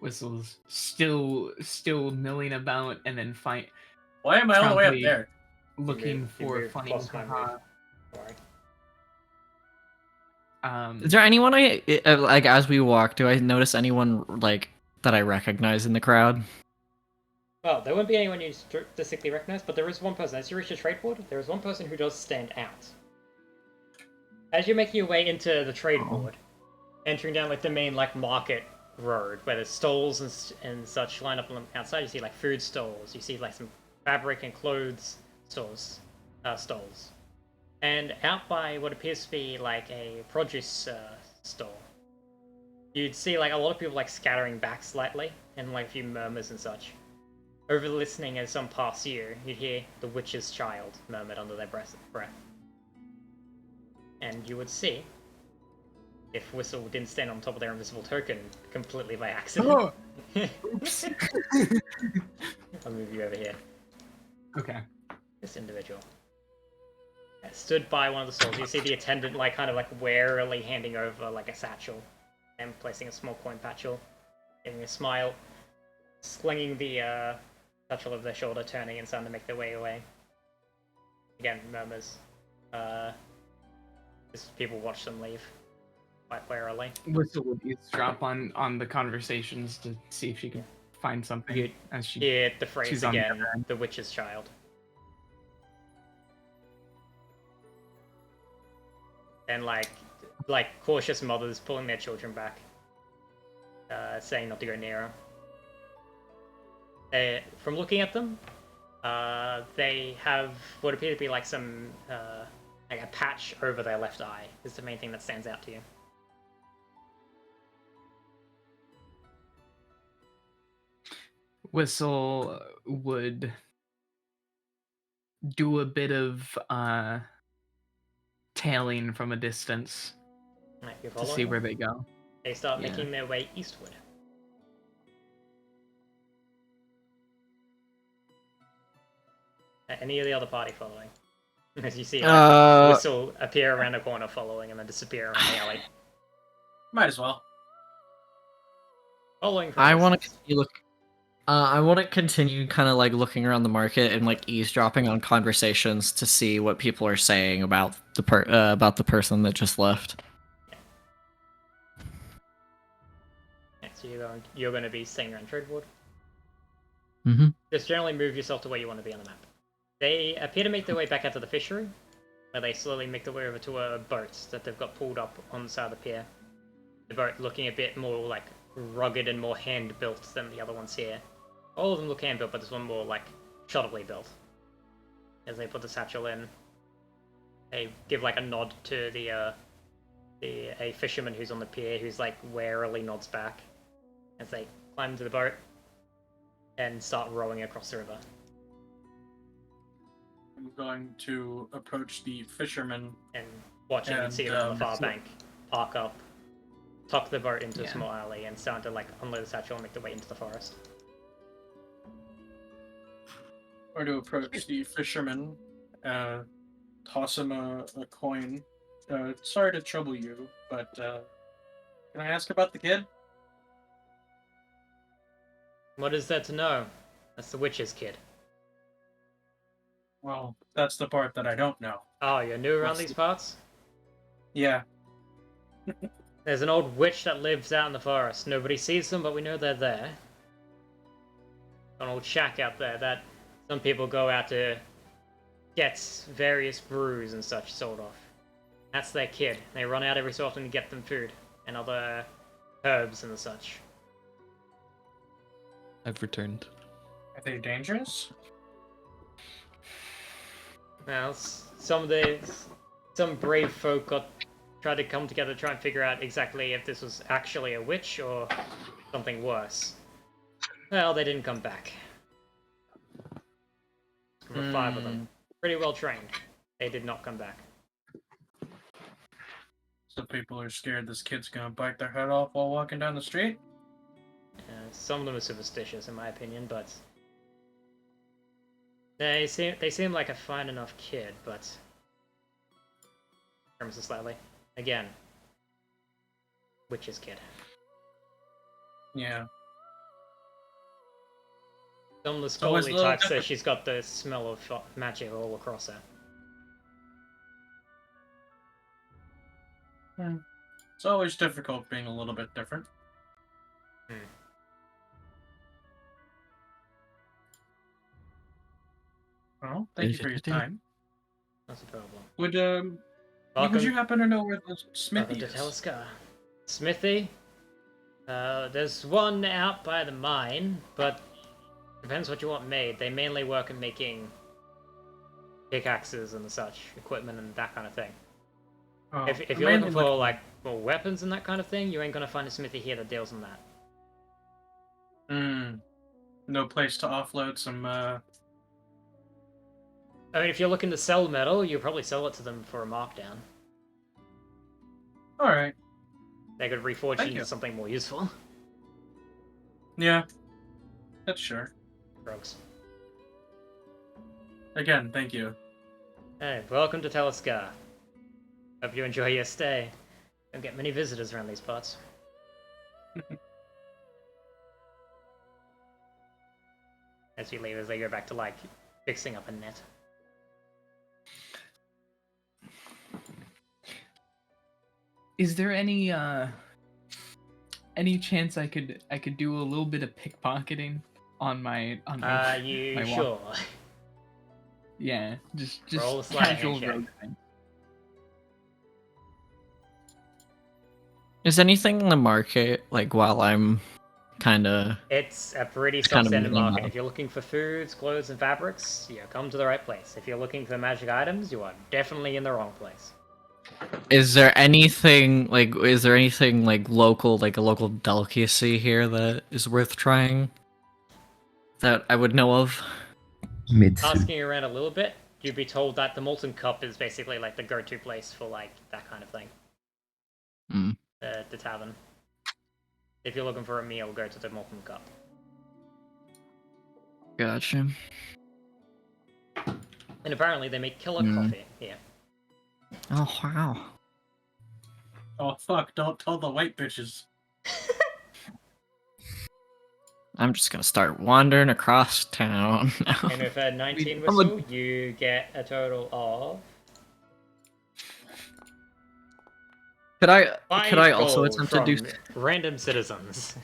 [SPEAKER 6] Whistle's still milling about, and then
[SPEAKER 1] Why am I all the way up
[SPEAKER 6] Probably-
[SPEAKER 1] there?
[SPEAKER 6] looking
[SPEAKER 3] You
[SPEAKER 6] for
[SPEAKER 3] moved
[SPEAKER 6] funny.
[SPEAKER 3] plus my move. Sorry.
[SPEAKER 4] is there anyone like as we walk? Do I notice anyone like that I recognize in the crowd?
[SPEAKER 3] Well, there won't be anyone you distinctly recognize, but there is one person. As you reach the trade board, there is one person who does stand out. As you're making your way into the trade board, entering down like the main like market road where there's stalls and such line up on the outside, you see like food stalls, you see like some fabric and clothes stalls, and out by what appears to be like a produce store, you'd see like a lot of people like scattering back slightly and like a few murmurs and such. Over listening as some pass you, you'd hear the witch's child murmured under their breath. And you would see, if Whistle didn't stand on top of their invisible token completely by accident.
[SPEAKER 6] Oops.
[SPEAKER 3] I'll move you over here.
[SPEAKER 6] Okay.
[SPEAKER 3] This individual. Stood by one of the stalls. You see the attendant like kind of like warily handing over like a satchel and placing a small coin patchel, giving a smile, slinging the satchel over their shoulder, turning and starting to make their way away. Again, murmurs. Just people watch them leave quite warily.
[SPEAKER 6] Whistle would eavesdrop on the conversations to see if she can find something
[SPEAKER 3] You
[SPEAKER 6] as she.
[SPEAKER 3] hear the phrase
[SPEAKER 6] she's on the
[SPEAKER 3] again,
[SPEAKER 6] other end.
[SPEAKER 3] the witch's child. And like cautious mothers pulling their children back, saying not to go near her. From looking at them, they have what appear to be like some like a patch over their left eye is the main thing that stands out to you.
[SPEAKER 6] Whistle would do a bit of tailing from a distance
[SPEAKER 3] Like, you're
[SPEAKER 6] to
[SPEAKER 3] following
[SPEAKER 6] see
[SPEAKER 3] them.
[SPEAKER 6] where they go.
[SPEAKER 3] They start
[SPEAKER 6] Yeah.
[SPEAKER 3] making their way eastward. Any of the other party following? As you see Whistle appear around a corner following and then disappear around the alley.
[SPEAKER 1] Might as well.
[SPEAKER 3] Following from
[SPEAKER 4] I want to
[SPEAKER 3] distance.
[SPEAKER 4] look. I want to continue kind of like looking around the market and like eavesdropping on conversations to see what people are saying about the person that just left.
[SPEAKER 3] Yeah, so you're going to be staying around trade board.
[SPEAKER 4] Mm-hmm.
[SPEAKER 3] Just generally move yourself to where you want to be on the map. They appear to make their way back out to the fishery, where they slowly make their way over to a boat that they've got pulled up on the side of the pier. The boat looking a bit more like rugged and more hand-built than the other ones here. All of them look hand-built, but this one more like shoddily built. As they put the satchel in, they give like a nod to a fisherman who's on the pier, who's like warily nods back as they climb into the boat and start rowing across the river.
[SPEAKER 1] I'm going to approach the fisherman.
[SPEAKER 3] And watching and see them on the far
[SPEAKER 7] so-
[SPEAKER 3] bank park up, tuck the boat into a
[SPEAKER 7] Yeah.
[SPEAKER 3] small alley, and start to like unload the satchel and make their way into the forest.
[SPEAKER 1] Or to approach the fisherman, toss him a coin. Sorry to trouble you, but can I ask about the kid?
[SPEAKER 3] What is there to know? That's the witch's kid.
[SPEAKER 1] Well, that's the part that I don't know.
[SPEAKER 3] Oh, you're new around
[SPEAKER 1] What's
[SPEAKER 3] these
[SPEAKER 1] the-
[SPEAKER 3] parts?
[SPEAKER 1] Yeah.
[SPEAKER 3] There's an old witch that lives out in the forest. Nobody sees them, but we know they're there. An old shack out there that some people go out to get various brews and such sold off. That's their kid. They run out every so often to get them food and other herbs and such.
[SPEAKER 5] I've returned.
[SPEAKER 1] Are they dangerous?
[SPEAKER 3] Well, some brave folk tried to come together to try and figure out exactly if this was actually a witch or something worse. Well, they didn't come back. There were 5 of them. Pretty well trained. They did not come back.
[SPEAKER 1] So people are scared this kid's gonna bite their head off while walking down the street?
[SPEAKER 3] Some of them are superstitious, in my opinion, but they seem like a fine enough kid, but premises slightly. Again, witch's kid.
[SPEAKER 1] Yeah.
[SPEAKER 3] Some of the
[SPEAKER 1] So it's a
[SPEAKER 3] scholarly
[SPEAKER 1] little
[SPEAKER 3] types say
[SPEAKER 1] different.
[SPEAKER 3] she's got the smell of magic all across her.
[SPEAKER 1] It's always difficult being a little bit different. Well, thank you for your time.
[SPEAKER 3] That's a problem.
[SPEAKER 1] Would
[SPEAKER 3] Welcome,
[SPEAKER 1] would you happen to know where the smithy
[SPEAKER 3] welcome to
[SPEAKER 1] is?
[SPEAKER 3] Telescar. Smithy? There's one out by the mine, but depends what you want made. They mainly work in making pickaxes and such, equipment and that kind of thing.
[SPEAKER 1] Oh,
[SPEAKER 3] If
[SPEAKER 1] I'm
[SPEAKER 3] you're
[SPEAKER 1] mainly
[SPEAKER 3] looking for
[SPEAKER 1] looking-
[SPEAKER 3] like more weapons and that kind of thing, you ain't gonna find a smithy here that deals in that.
[SPEAKER 1] No place to offload some
[SPEAKER 3] I mean, if you're looking to sell metal, you'll probably sell it to them for a markdown.
[SPEAKER 1] Alright.
[SPEAKER 3] They could reforge it
[SPEAKER 1] Thank
[SPEAKER 3] into
[SPEAKER 1] you.
[SPEAKER 3] something more useful.
[SPEAKER 1] Yeah. That's sure.
[SPEAKER 3] Rogues.
[SPEAKER 1] Again, thank you.
[SPEAKER 3] Hey, welcome to Telescar. Hope you enjoy your stay. Don't get many visitors around these parts. As you leave, as they go back to like fixing up a net.
[SPEAKER 6] Is there any chance I could do a little bit of pickpocketing on my
[SPEAKER 3] You
[SPEAKER 6] my walk?
[SPEAKER 3] sure?
[SPEAKER 6] Yeah, just
[SPEAKER 3] Roll a sleight of hand
[SPEAKER 6] casual
[SPEAKER 3] check.
[SPEAKER 6] rogue thing.
[SPEAKER 4] Is anything in the market like while I'm kind of
[SPEAKER 3] It's a pretty
[SPEAKER 4] Kind of
[SPEAKER 3] substandard
[SPEAKER 4] moving
[SPEAKER 3] market.
[SPEAKER 4] up.
[SPEAKER 3] If you're looking for foods, clothes, and fabrics, you come to the right place. If you're looking for magic items, you are definitely in the wrong place.
[SPEAKER 4] Is there anything like local, like a local delicacy here that is worth trying? That I would know of?
[SPEAKER 2] Mitsu.
[SPEAKER 3] Asking around a little bit, you'd be told that the Molten Cup is basically like the go-to place for like that kind of thing.
[SPEAKER 4] Hmm.
[SPEAKER 3] The tavern. If you're looking for a meal, go to the Molten Cup.
[SPEAKER 4] Gotcha.
[SPEAKER 3] And apparently they make killer
[SPEAKER 4] Hmm.
[SPEAKER 3] coffee here.
[SPEAKER 4] Oh wow.
[SPEAKER 1] Oh fuck, don't tell the white bitches.
[SPEAKER 4] I'm just gonna start wandering across town now.
[SPEAKER 3] And with a 19
[SPEAKER 4] I'm a-
[SPEAKER 3] whistle, you get a total of
[SPEAKER 4] Could I
[SPEAKER 3] 5
[SPEAKER 4] also
[SPEAKER 3] gold
[SPEAKER 4] attempt to do
[SPEAKER 3] from random citizens.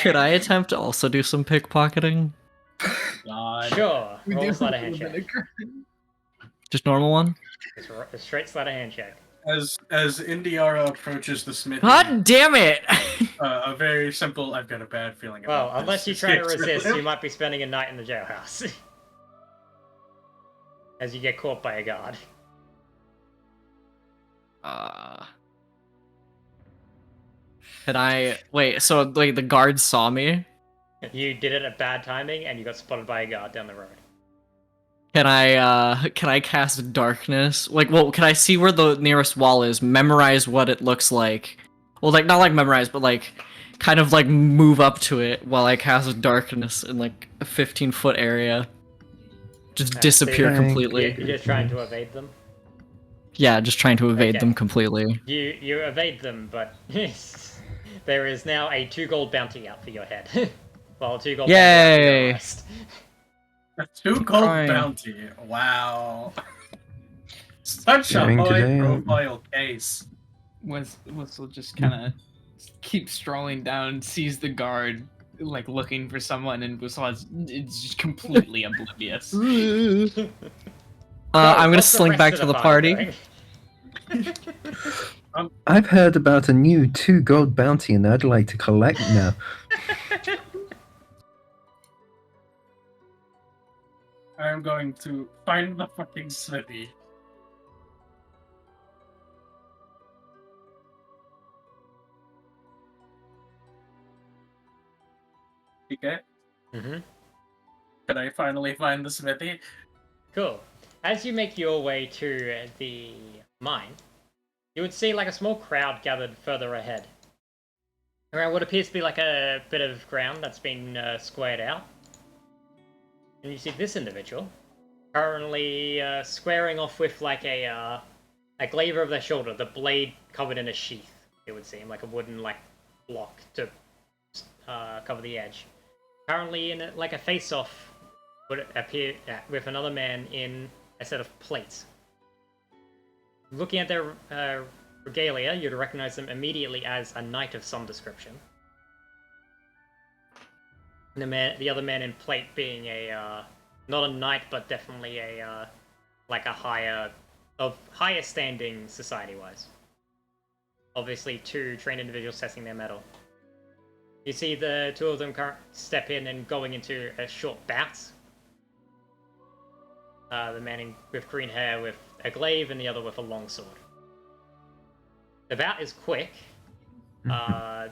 [SPEAKER 4] could I attempt to also do some pickpocketing?
[SPEAKER 6] God.
[SPEAKER 3] Sure,
[SPEAKER 6] We
[SPEAKER 3] roll
[SPEAKER 6] do
[SPEAKER 3] a sleight of
[SPEAKER 6] live
[SPEAKER 3] hand
[SPEAKER 6] in a
[SPEAKER 3] check.
[SPEAKER 6] crime.
[SPEAKER 4] Just normal one?
[SPEAKER 3] Just a straight sleight of hand check.
[SPEAKER 1] As Indiara approaches the smithy,
[SPEAKER 4] God damn it!
[SPEAKER 1] a very simple. I've got a bad feeling
[SPEAKER 3] Well,
[SPEAKER 1] about
[SPEAKER 3] unless you
[SPEAKER 1] this.
[SPEAKER 3] try to resist, you might be spending a night in the jailhouse. As you get caught by a guard.
[SPEAKER 4] Can I wait? So like the guards saw me.
[SPEAKER 3] You did it at bad timing, and you got spotted by a guard down the road.
[SPEAKER 4] Can I cast darkness? Like, well, can I see where the nearest wall is? Memorize what it looks like. Well, like not like memorize, but like kind of like move up to it while I cast darkness in like a 15-foot area. Just
[SPEAKER 3] So
[SPEAKER 4] disappear
[SPEAKER 3] you're-
[SPEAKER 4] completely.
[SPEAKER 3] You're just trying to evade them.
[SPEAKER 4] Yeah, just trying to evade
[SPEAKER 3] Okay.
[SPEAKER 4] them completely.
[SPEAKER 3] You evade them, but there is now a 2 gold bounty out for your head. Well, 2 gold bounty out for your
[SPEAKER 4] Yay!
[SPEAKER 3] arrest.
[SPEAKER 1] A 2 gold
[SPEAKER 4] Trying.
[SPEAKER 1] bounty. Wow. Such a
[SPEAKER 2] Going
[SPEAKER 1] high
[SPEAKER 2] today.
[SPEAKER 1] profile case.
[SPEAKER 6] Whistle just kind of keeps strolling down, sees the guard like looking for someone, and Whistle is just completely oblivious.
[SPEAKER 3] So,
[SPEAKER 4] I'm gonna
[SPEAKER 3] what's the
[SPEAKER 4] slink
[SPEAKER 3] rest
[SPEAKER 4] back
[SPEAKER 3] of
[SPEAKER 4] to the
[SPEAKER 3] party
[SPEAKER 4] party.
[SPEAKER 3] doing?
[SPEAKER 2] I've heard about a new 2 gold bounty and I'd like to collect now.
[SPEAKER 1] I'm going to find the fucking smithy. Okay.
[SPEAKER 3] Mm-hmm.
[SPEAKER 1] Can I finally find the smithy?
[SPEAKER 3] Cool. As you make your way to the mine, you would see like a small crowd gathered further ahead. Around what appears to be like a bit of ground that's been squared out. And you see this individual currently squaring off with like a glaive over their shoulder, the blade covered in a sheath, it would seem, like a wooden like block to cover the edge. Currently in like a face-off would appear with another man in a set of plates. Looking at their regalia, you'd recognize them immediately as a knight of some description. And the other man in plate being a not a knight, but definitely a like a higher standing society-wise. Obviously, 2 trained individuals testing their mettle. You see the 2 of them step in and going into a short bout. The man with green hair with a glaive and the other with a long sword. The bout is quick. The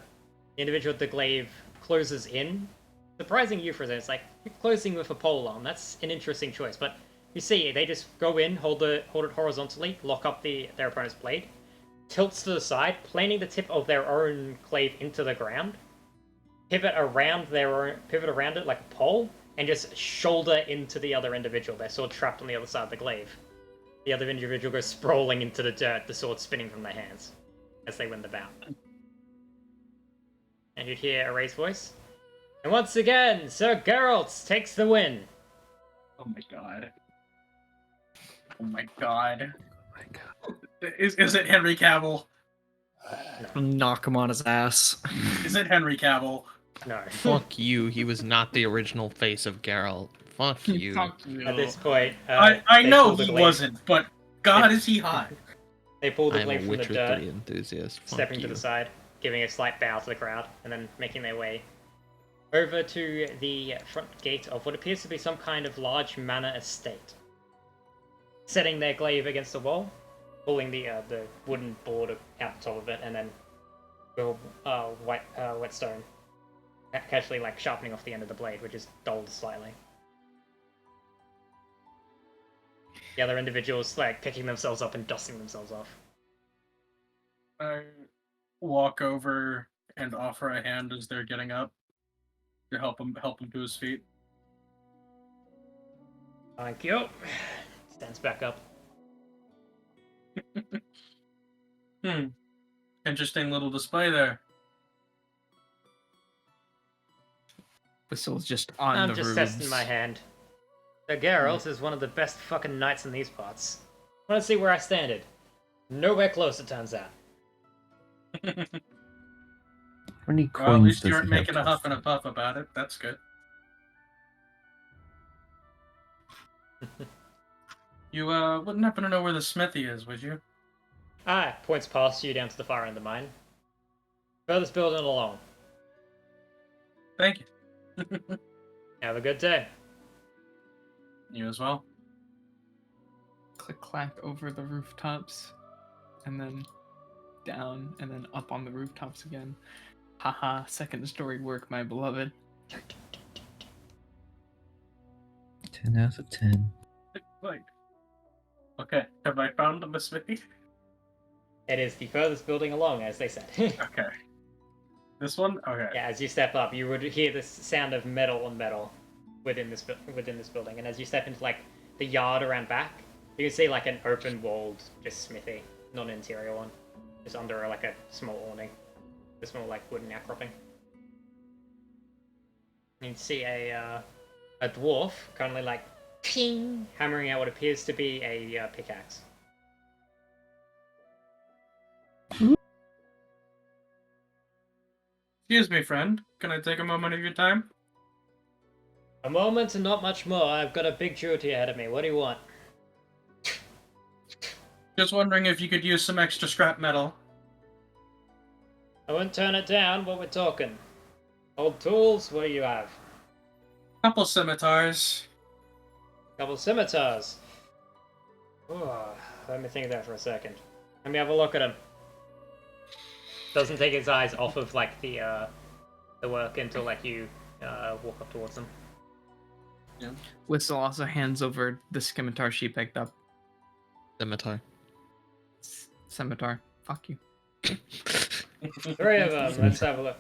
[SPEAKER 3] individual with the glaive closes in. Surprising you for this, like, you're closing with a pole arm. That's an interesting choice, but you see, they just go in, hold it horizontally, lock up their opponent's blade, tilts to the side, planting the tip of their own glaive into the ground, pivot around it like a pole, and just shoulder into the other individual. Their sword trapped on the other side of the glaive. The other individual goes sprawling into the dirt, the sword spinning from their hands as they win the bout. And you'd hear a raised voice. And once again, Sir Geralt takes the win.
[SPEAKER 1] Oh my god. Oh my god.
[SPEAKER 2] Oh my god.
[SPEAKER 1] Is it Henry Cavill?
[SPEAKER 4] Knock him on his ass.
[SPEAKER 1] Is it Henry Cavill?
[SPEAKER 3] No.
[SPEAKER 5] Fuck you. He was not the original face of Geralt. Fuck you.
[SPEAKER 6] Fuck you.
[SPEAKER 3] At this point,
[SPEAKER 1] I
[SPEAKER 3] they
[SPEAKER 1] know
[SPEAKER 3] pull the
[SPEAKER 1] he
[SPEAKER 3] glaive-
[SPEAKER 1] wasn't, but God, is he hot?
[SPEAKER 3] They pull the
[SPEAKER 5] I'm a
[SPEAKER 3] glaive from the
[SPEAKER 5] Witcher
[SPEAKER 3] dirt,
[SPEAKER 5] 3 enthusiast. Fuck
[SPEAKER 3] stepping
[SPEAKER 5] you.
[SPEAKER 3] to the side, giving a slight bow to the crowd, and then making their way over to the front gate of what appears to be some kind of large manor estate. Setting their glaive against the wall, pulling the wooden board out the top of it, and then whetstone, casually like sharpening off the end of the blade, which is dulled slightly. The other individuals like picking themselves up and dusting themselves off.
[SPEAKER 1] I walk over and offer a hand as they're getting up to help him to his feet.
[SPEAKER 3] Thank you. Stands back up.
[SPEAKER 1] Interesting little display there.
[SPEAKER 6] Whistle's just on
[SPEAKER 3] I'm
[SPEAKER 6] the
[SPEAKER 3] just
[SPEAKER 6] roofs.
[SPEAKER 3] testing my hand. Sir Geralt is one of the best fucking knights in these parts. Wanna see where I standed? Nowhere close, it turns out.
[SPEAKER 2] How many
[SPEAKER 1] Well, at
[SPEAKER 2] coins
[SPEAKER 1] least
[SPEAKER 2] does
[SPEAKER 1] you
[SPEAKER 2] he
[SPEAKER 1] aren't
[SPEAKER 2] have
[SPEAKER 1] making
[SPEAKER 2] to
[SPEAKER 1] a huff and a puff about it. That's good. You wouldn't happen to know where the smithy is, would you?
[SPEAKER 3] Points past you down to the far end of the mine. Furthest building along.
[SPEAKER 1] Thank you.
[SPEAKER 3] Have a good day.
[SPEAKER 1] You as well.
[SPEAKER 6] Click clack over the rooftops, and then down and then up on the rooftops again. Haha, second story work, my beloved.
[SPEAKER 2] 10 out of 10.
[SPEAKER 1] Like, okay, have I found the smithy?
[SPEAKER 3] It is the furthest building along, as they said.
[SPEAKER 1] Okay. This one? Okay.
[SPEAKER 3] Yeah, as you step up, you would hear the sound of metal on metal within this building, and as you step into like the yard around back, you can see like an open-walled just smithy, not an interior one, just under like a small awning, a small like wooden outcropping. You can see a dwarf currently like ping, hammering out what appears to be a pickaxe.
[SPEAKER 1] Excuse me, friend. Can I take a moment of your time?
[SPEAKER 3] A moment and not much more. I've got a big duty ahead of me. What do you want?
[SPEAKER 1] Just wondering if you could use some extra scrap metal.
[SPEAKER 3] I wouldn't turn it down. What we're talking? Old tools? What do you have?
[SPEAKER 1] Couple scimitars.
[SPEAKER 3] Couple scimitars. Oh, let me think of that for a second. Let me have a look at him. Doesn't take his eyes off of like the work until like you walk up towards them.
[SPEAKER 1] Yeah.
[SPEAKER 6] Whistle also hands over the scimitar she picked up.
[SPEAKER 5] Scimitar.
[SPEAKER 6] Scimitar. Fuck you.
[SPEAKER 3] Three of them. Let's have a look.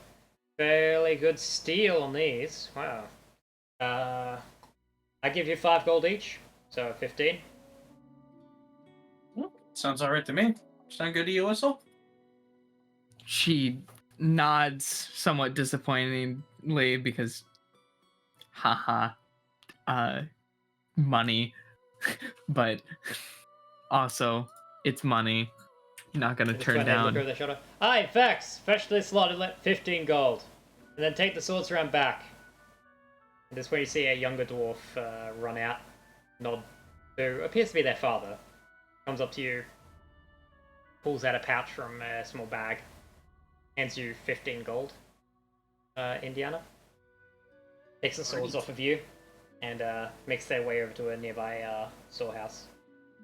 [SPEAKER 3] Fairly good steel on these. Wow. I give you 5 gold each, so 15.
[SPEAKER 1] Sounds alright to me. Sound good to you, Whistle?
[SPEAKER 6] She nods somewhat disappointingly because, haha, money. But also, it's money. Not gonna
[SPEAKER 3] Just
[SPEAKER 6] turn
[SPEAKER 3] when they look
[SPEAKER 6] down.
[SPEAKER 3] over their shoulder. Aye, Vex, fetch this lot and let 15 gold. And then take the swords around back. And this is where you see a younger dwarf run out, nod, who appears to be their father. Comes up to you, pulls out a pouch from a small bag, hands you 15 gold. Indiana. Takes the swords off of you, and makes their way over to a nearby storehouse,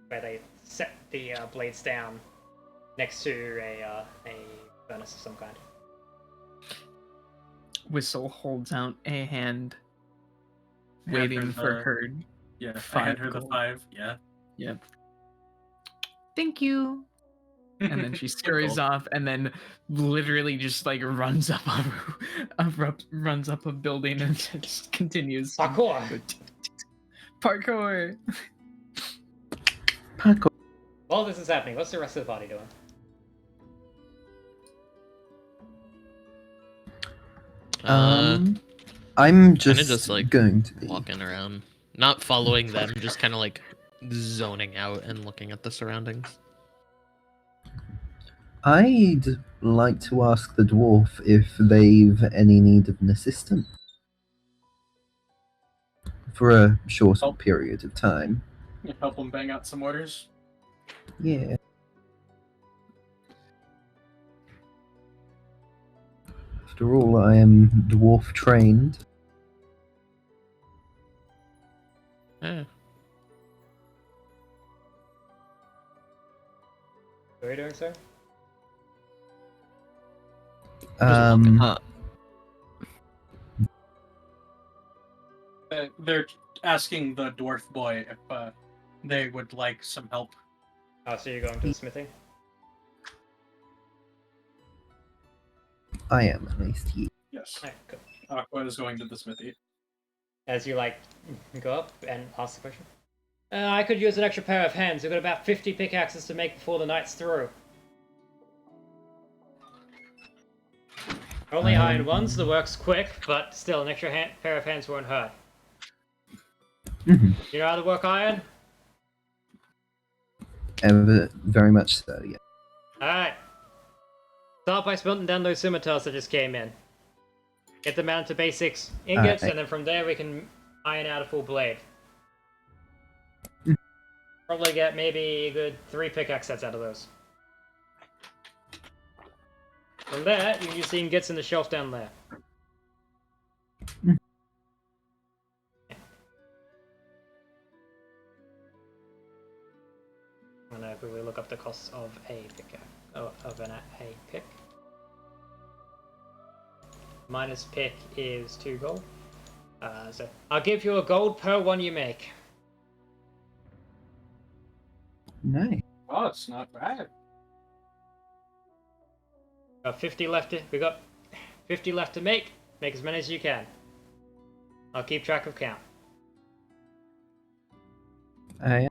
[SPEAKER 3] where they set the blades down next to a furnace of some kind.
[SPEAKER 6] Whistle holds out a hand,
[SPEAKER 1] Yeah,
[SPEAKER 6] waiting
[SPEAKER 1] for
[SPEAKER 6] for
[SPEAKER 1] the-
[SPEAKER 6] her.
[SPEAKER 1] Yeah, I
[SPEAKER 6] 5
[SPEAKER 1] had her the
[SPEAKER 6] gold.
[SPEAKER 1] 5, yeah.
[SPEAKER 6] Yep. Thank you. And then she scurries off, and then literally just like runs up runs up a building and just continues.
[SPEAKER 3] Parkour!
[SPEAKER 6] Parkour.
[SPEAKER 2] Paco.
[SPEAKER 3] While this is happening, what's the rest of the party doing?
[SPEAKER 2] I'm just,
[SPEAKER 5] just, like,
[SPEAKER 2] going to be.
[SPEAKER 5] Walking around, not following them, just kind of like zoning out and looking at the surroundings.
[SPEAKER 2] I'd like to ask the dwarf if they've any need of an assistant for a short
[SPEAKER 1] Oh.
[SPEAKER 2] period of time.
[SPEAKER 1] You help them bang out some orders.
[SPEAKER 2] Yeah. After all, I am dwarf trained.
[SPEAKER 5] Eh.
[SPEAKER 3] What are you doing, sir?
[SPEAKER 4] Uh,
[SPEAKER 1] They're asking the dwarf boy if they would like some help.
[SPEAKER 3] Oh, so you're going to the smithy?
[SPEAKER 2] I am at least. Yeah.
[SPEAKER 1] Yes.
[SPEAKER 3] Alright, cool.
[SPEAKER 1] Aqua is going to the smithy.
[SPEAKER 3] As you like go up and ask the question. I could use an extra pair of hands. We've got about 50 pickaxes to make before the night's through. Only iron ones, the work's quick, but still an extra pair of hands won't hurt.
[SPEAKER 2] Mhm.
[SPEAKER 3] You know how to work iron?
[SPEAKER 2] Very much so, yeah.
[SPEAKER 3] Alright. Start by smelting down those scimitars that just came in. Get them down to basics ingots,
[SPEAKER 2] Alright.
[SPEAKER 3] and then from there we can iron out a full blade. Probably get maybe a good 3 pickaxe sets out of those. From there, you can just see ingots in the shelf down there. I'm gonna quickly look up the cost of a pickaxe. of a pick. Minus pick is 2 gold. So I'll give you a gold per one you make.
[SPEAKER 2] Nice.
[SPEAKER 1] Oh, it's not bad.
[SPEAKER 3] Got 50 left. We got 50 left to make. Make as many as you can. I'll keep track of count.
[SPEAKER 2] I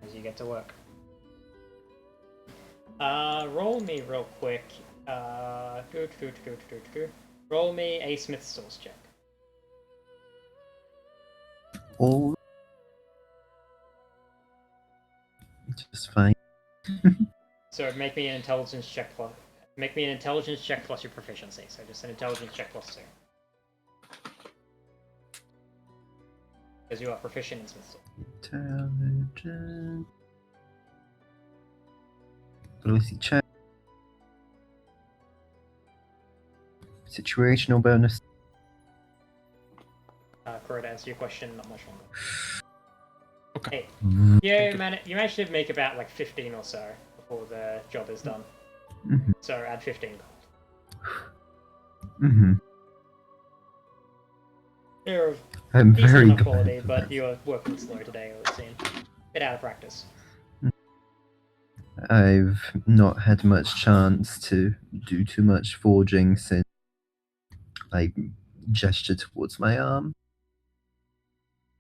[SPEAKER 3] As you get to work. Roll me real quick. Roll me a Smith's Sauce check.
[SPEAKER 2] all just fine.
[SPEAKER 3] So make me an intelligence check plus. Make me an intelligence check plus your proficiency. So just an intelligence check plus 2. Because you are proficient in Smith's Sauce.
[SPEAKER 2] Intelligence. Ability check. Situational bonus.
[SPEAKER 3] Correct, to answer your question, not much longer.
[SPEAKER 5] Okay.
[SPEAKER 3] Hey, you managed to make about like 15 or so before the job is done.
[SPEAKER 2] Mhm.
[SPEAKER 3] So add 15 gold.
[SPEAKER 2] Mhm.
[SPEAKER 3] You're
[SPEAKER 2] I'm
[SPEAKER 3] decent
[SPEAKER 2] very
[SPEAKER 3] enough
[SPEAKER 2] glad
[SPEAKER 3] quality,
[SPEAKER 2] for
[SPEAKER 3] but
[SPEAKER 2] that.
[SPEAKER 3] you're working slow today, it would seem. Bit out of practice.
[SPEAKER 2] I've not had much chance to do too much forging since I gestured towards my arm,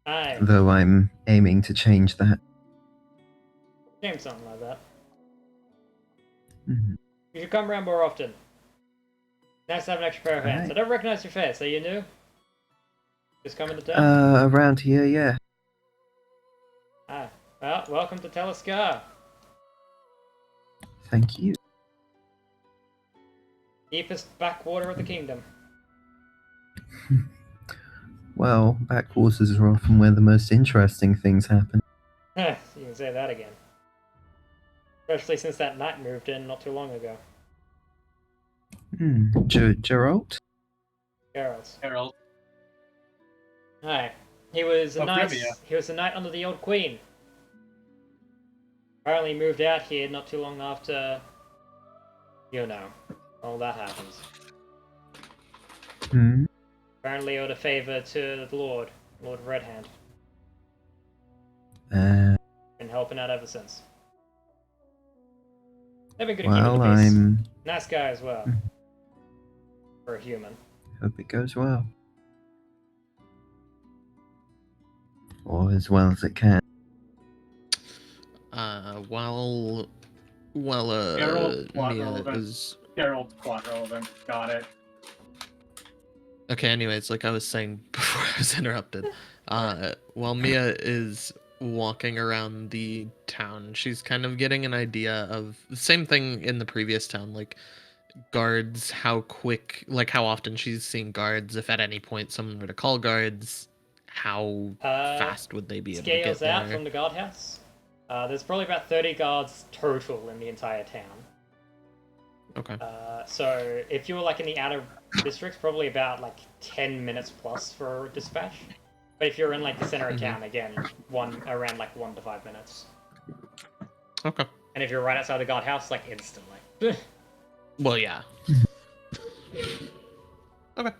[SPEAKER 3] Aye,
[SPEAKER 2] though I'm aiming to change that.
[SPEAKER 3] name something like that.
[SPEAKER 2] Mhm.
[SPEAKER 3] You should come around more often. Nice to have an extra pair of hands.
[SPEAKER 2] Alright.
[SPEAKER 3] I don't recognize your face. Are you new? Just coming to town?
[SPEAKER 2] Around here, yeah.
[SPEAKER 3] Ah, well, welcome to Telescar.
[SPEAKER 2] Thank you.
[SPEAKER 3] Deepest backwater of the kingdom.
[SPEAKER 2] Well, backwaters are often where the most interesting things happen.
[SPEAKER 3] You can say that again. Especially since that knight moved in not too long ago.
[SPEAKER 2] Geralt?
[SPEAKER 3] Geralt.
[SPEAKER 1] Harold.
[SPEAKER 3] Hi. He was a
[SPEAKER 1] Oh,
[SPEAKER 3] knight.
[SPEAKER 1] Brivia.
[SPEAKER 3] He was a knight under the old queen. Apparently moved out here not too long after. You know, all that happens.
[SPEAKER 2] Hmm.
[SPEAKER 3] Apparently owed a favor to the Lord Redhand.
[SPEAKER 2] Uh,
[SPEAKER 3] Been helping out ever since. Never good at keeping
[SPEAKER 2] well,
[SPEAKER 3] the peace.
[SPEAKER 2] I'm.
[SPEAKER 3] Nice guy as well.
[SPEAKER 2] Mhm.
[SPEAKER 3] For a human.
[SPEAKER 2] Hope it goes well. Or as well as it can.
[SPEAKER 5] While
[SPEAKER 1] Geralt, plot
[SPEAKER 5] Mia
[SPEAKER 1] relevant.
[SPEAKER 5] is
[SPEAKER 1] Harold, plot relevant. Got it.
[SPEAKER 5] okay. Anyways, like I was saying before I was interrupted, while Mia is walking around the town, she's kind of getting an idea of the same thing in the previous town, like guards, how quick, like how often she's seen guards. If at any point someone were to call guards, how fast would they be able to get
[SPEAKER 3] Scales out
[SPEAKER 5] there?
[SPEAKER 3] from the guardhouse. There's probably about 30 guards total in the entire town.
[SPEAKER 5] Okay.
[SPEAKER 3] So if you were like in the outer districts, probably about like 10 minutes plus for dispatch. But if you're in like the center of town, again, around like 1 to 5 minutes.
[SPEAKER 5] Okay.
[SPEAKER 3] And if you're right outside the guardhouse, like instantly.
[SPEAKER 5] Well, yeah. Okay.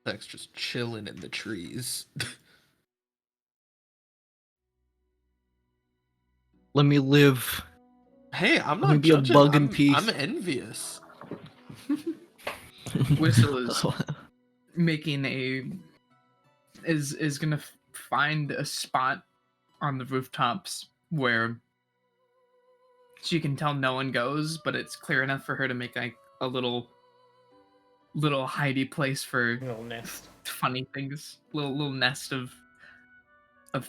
[SPEAKER 5] That's just chilling in the trees.
[SPEAKER 4] Let me live.
[SPEAKER 5] Hey, I'm
[SPEAKER 4] Let me
[SPEAKER 5] not
[SPEAKER 4] be a
[SPEAKER 5] judging.
[SPEAKER 4] bug in
[SPEAKER 5] I'm
[SPEAKER 4] peace.
[SPEAKER 5] envious.
[SPEAKER 6] Whistle is making a is gonna find a spot on the rooftops where she can tell no one goes, but it's clear enough for her to make like a little hidey place for
[SPEAKER 3] Little nest.
[SPEAKER 6] funny things, little nest of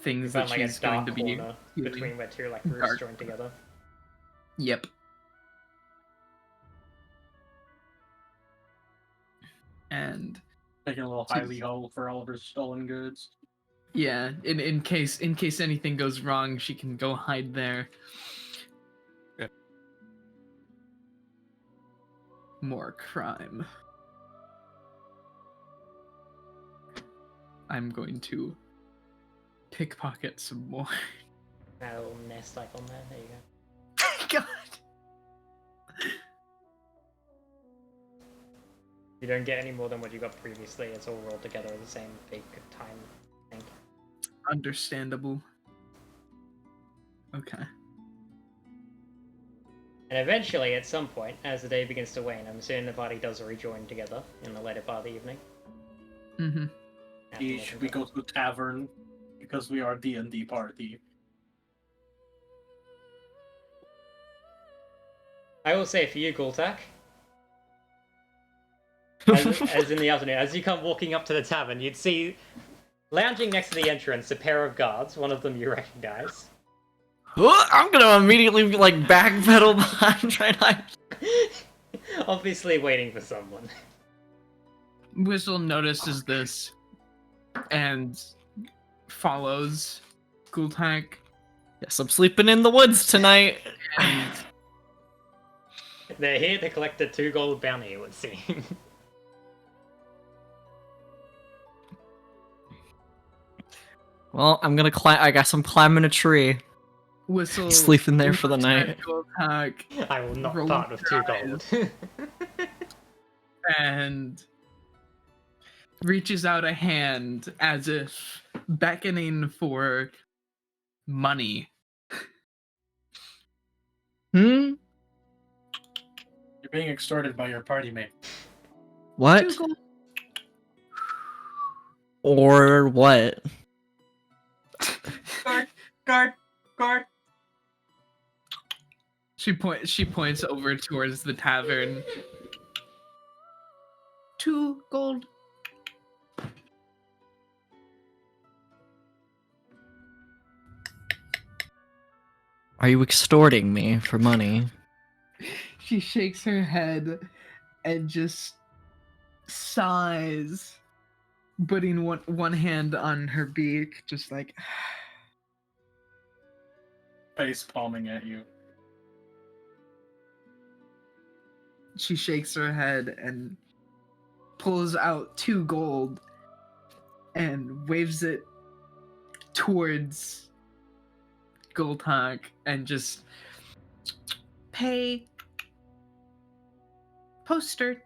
[SPEAKER 6] things that
[SPEAKER 3] Found like a
[SPEAKER 6] she's going
[SPEAKER 3] dark
[SPEAKER 6] to be
[SPEAKER 3] corner
[SPEAKER 6] healing.
[SPEAKER 3] between where two like roofs
[SPEAKER 6] Dark.
[SPEAKER 3] join together.
[SPEAKER 6] Yep. And
[SPEAKER 1] Making a little hidey hole for all of her stolen goods.
[SPEAKER 6] Yeah, in case anything goes wrong, she can go hide there.
[SPEAKER 5] Yeah.
[SPEAKER 6] More crime. I'm going to pickpocket some more.
[SPEAKER 3] That little nest icon there. There you go.
[SPEAKER 6] God.
[SPEAKER 3] You don't get any more than what you got previously. It's all rolled together at the same big time thing.
[SPEAKER 6] Understandable. Okay.
[SPEAKER 3] And eventually, at some point, as the day begins to wane, I'm assuming the party does rejoin together in the later part of the evening.
[SPEAKER 6] Mm-hmm.
[SPEAKER 1] Should we go to the tavern because we are D&D party?
[SPEAKER 3] I will say for you, Gultak, as in the afternoon, as you come walking up to the tavern, you'd see lounging next to the entrance a pair of guards. One of them you recognize.
[SPEAKER 4] I'm gonna immediately like backpedal behind, try not.
[SPEAKER 3] Obviously waiting for someone.
[SPEAKER 6] Whistle notices this and follows Gultak.
[SPEAKER 4] Yes, I'm sleeping in the woods tonight.
[SPEAKER 6] And
[SPEAKER 3] They're here to collect a 2 gold bounty, it would seem.
[SPEAKER 4] Well, I'm gonna climb. I guess I'm climbing a tree.
[SPEAKER 6] Whistle
[SPEAKER 4] Sleeping there for the
[SPEAKER 6] looks
[SPEAKER 4] night.
[SPEAKER 6] at Gultak
[SPEAKER 3] I will not
[SPEAKER 6] Roll
[SPEAKER 3] part with 2
[SPEAKER 6] your
[SPEAKER 3] gold.
[SPEAKER 6] and reaches out a hand as if beckoning for money.
[SPEAKER 4] Hmm.
[SPEAKER 1] You're being extorted by your party mate.
[SPEAKER 4] What? Or what?
[SPEAKER 1] Guard!
[SPEAKER 6] She points over towards the tavern. 2 gold.
[SPEAKER 4] Are you extorting me for money?
[SPEAKER 6] She shakes her head and just sighs, putting one hand on her beak, just like
[SPEAKER 1] Face palming at you.
[SPEAKER 6] she shakes her head and pulls out 2 gold and waves it towards Gultak and just pay poster.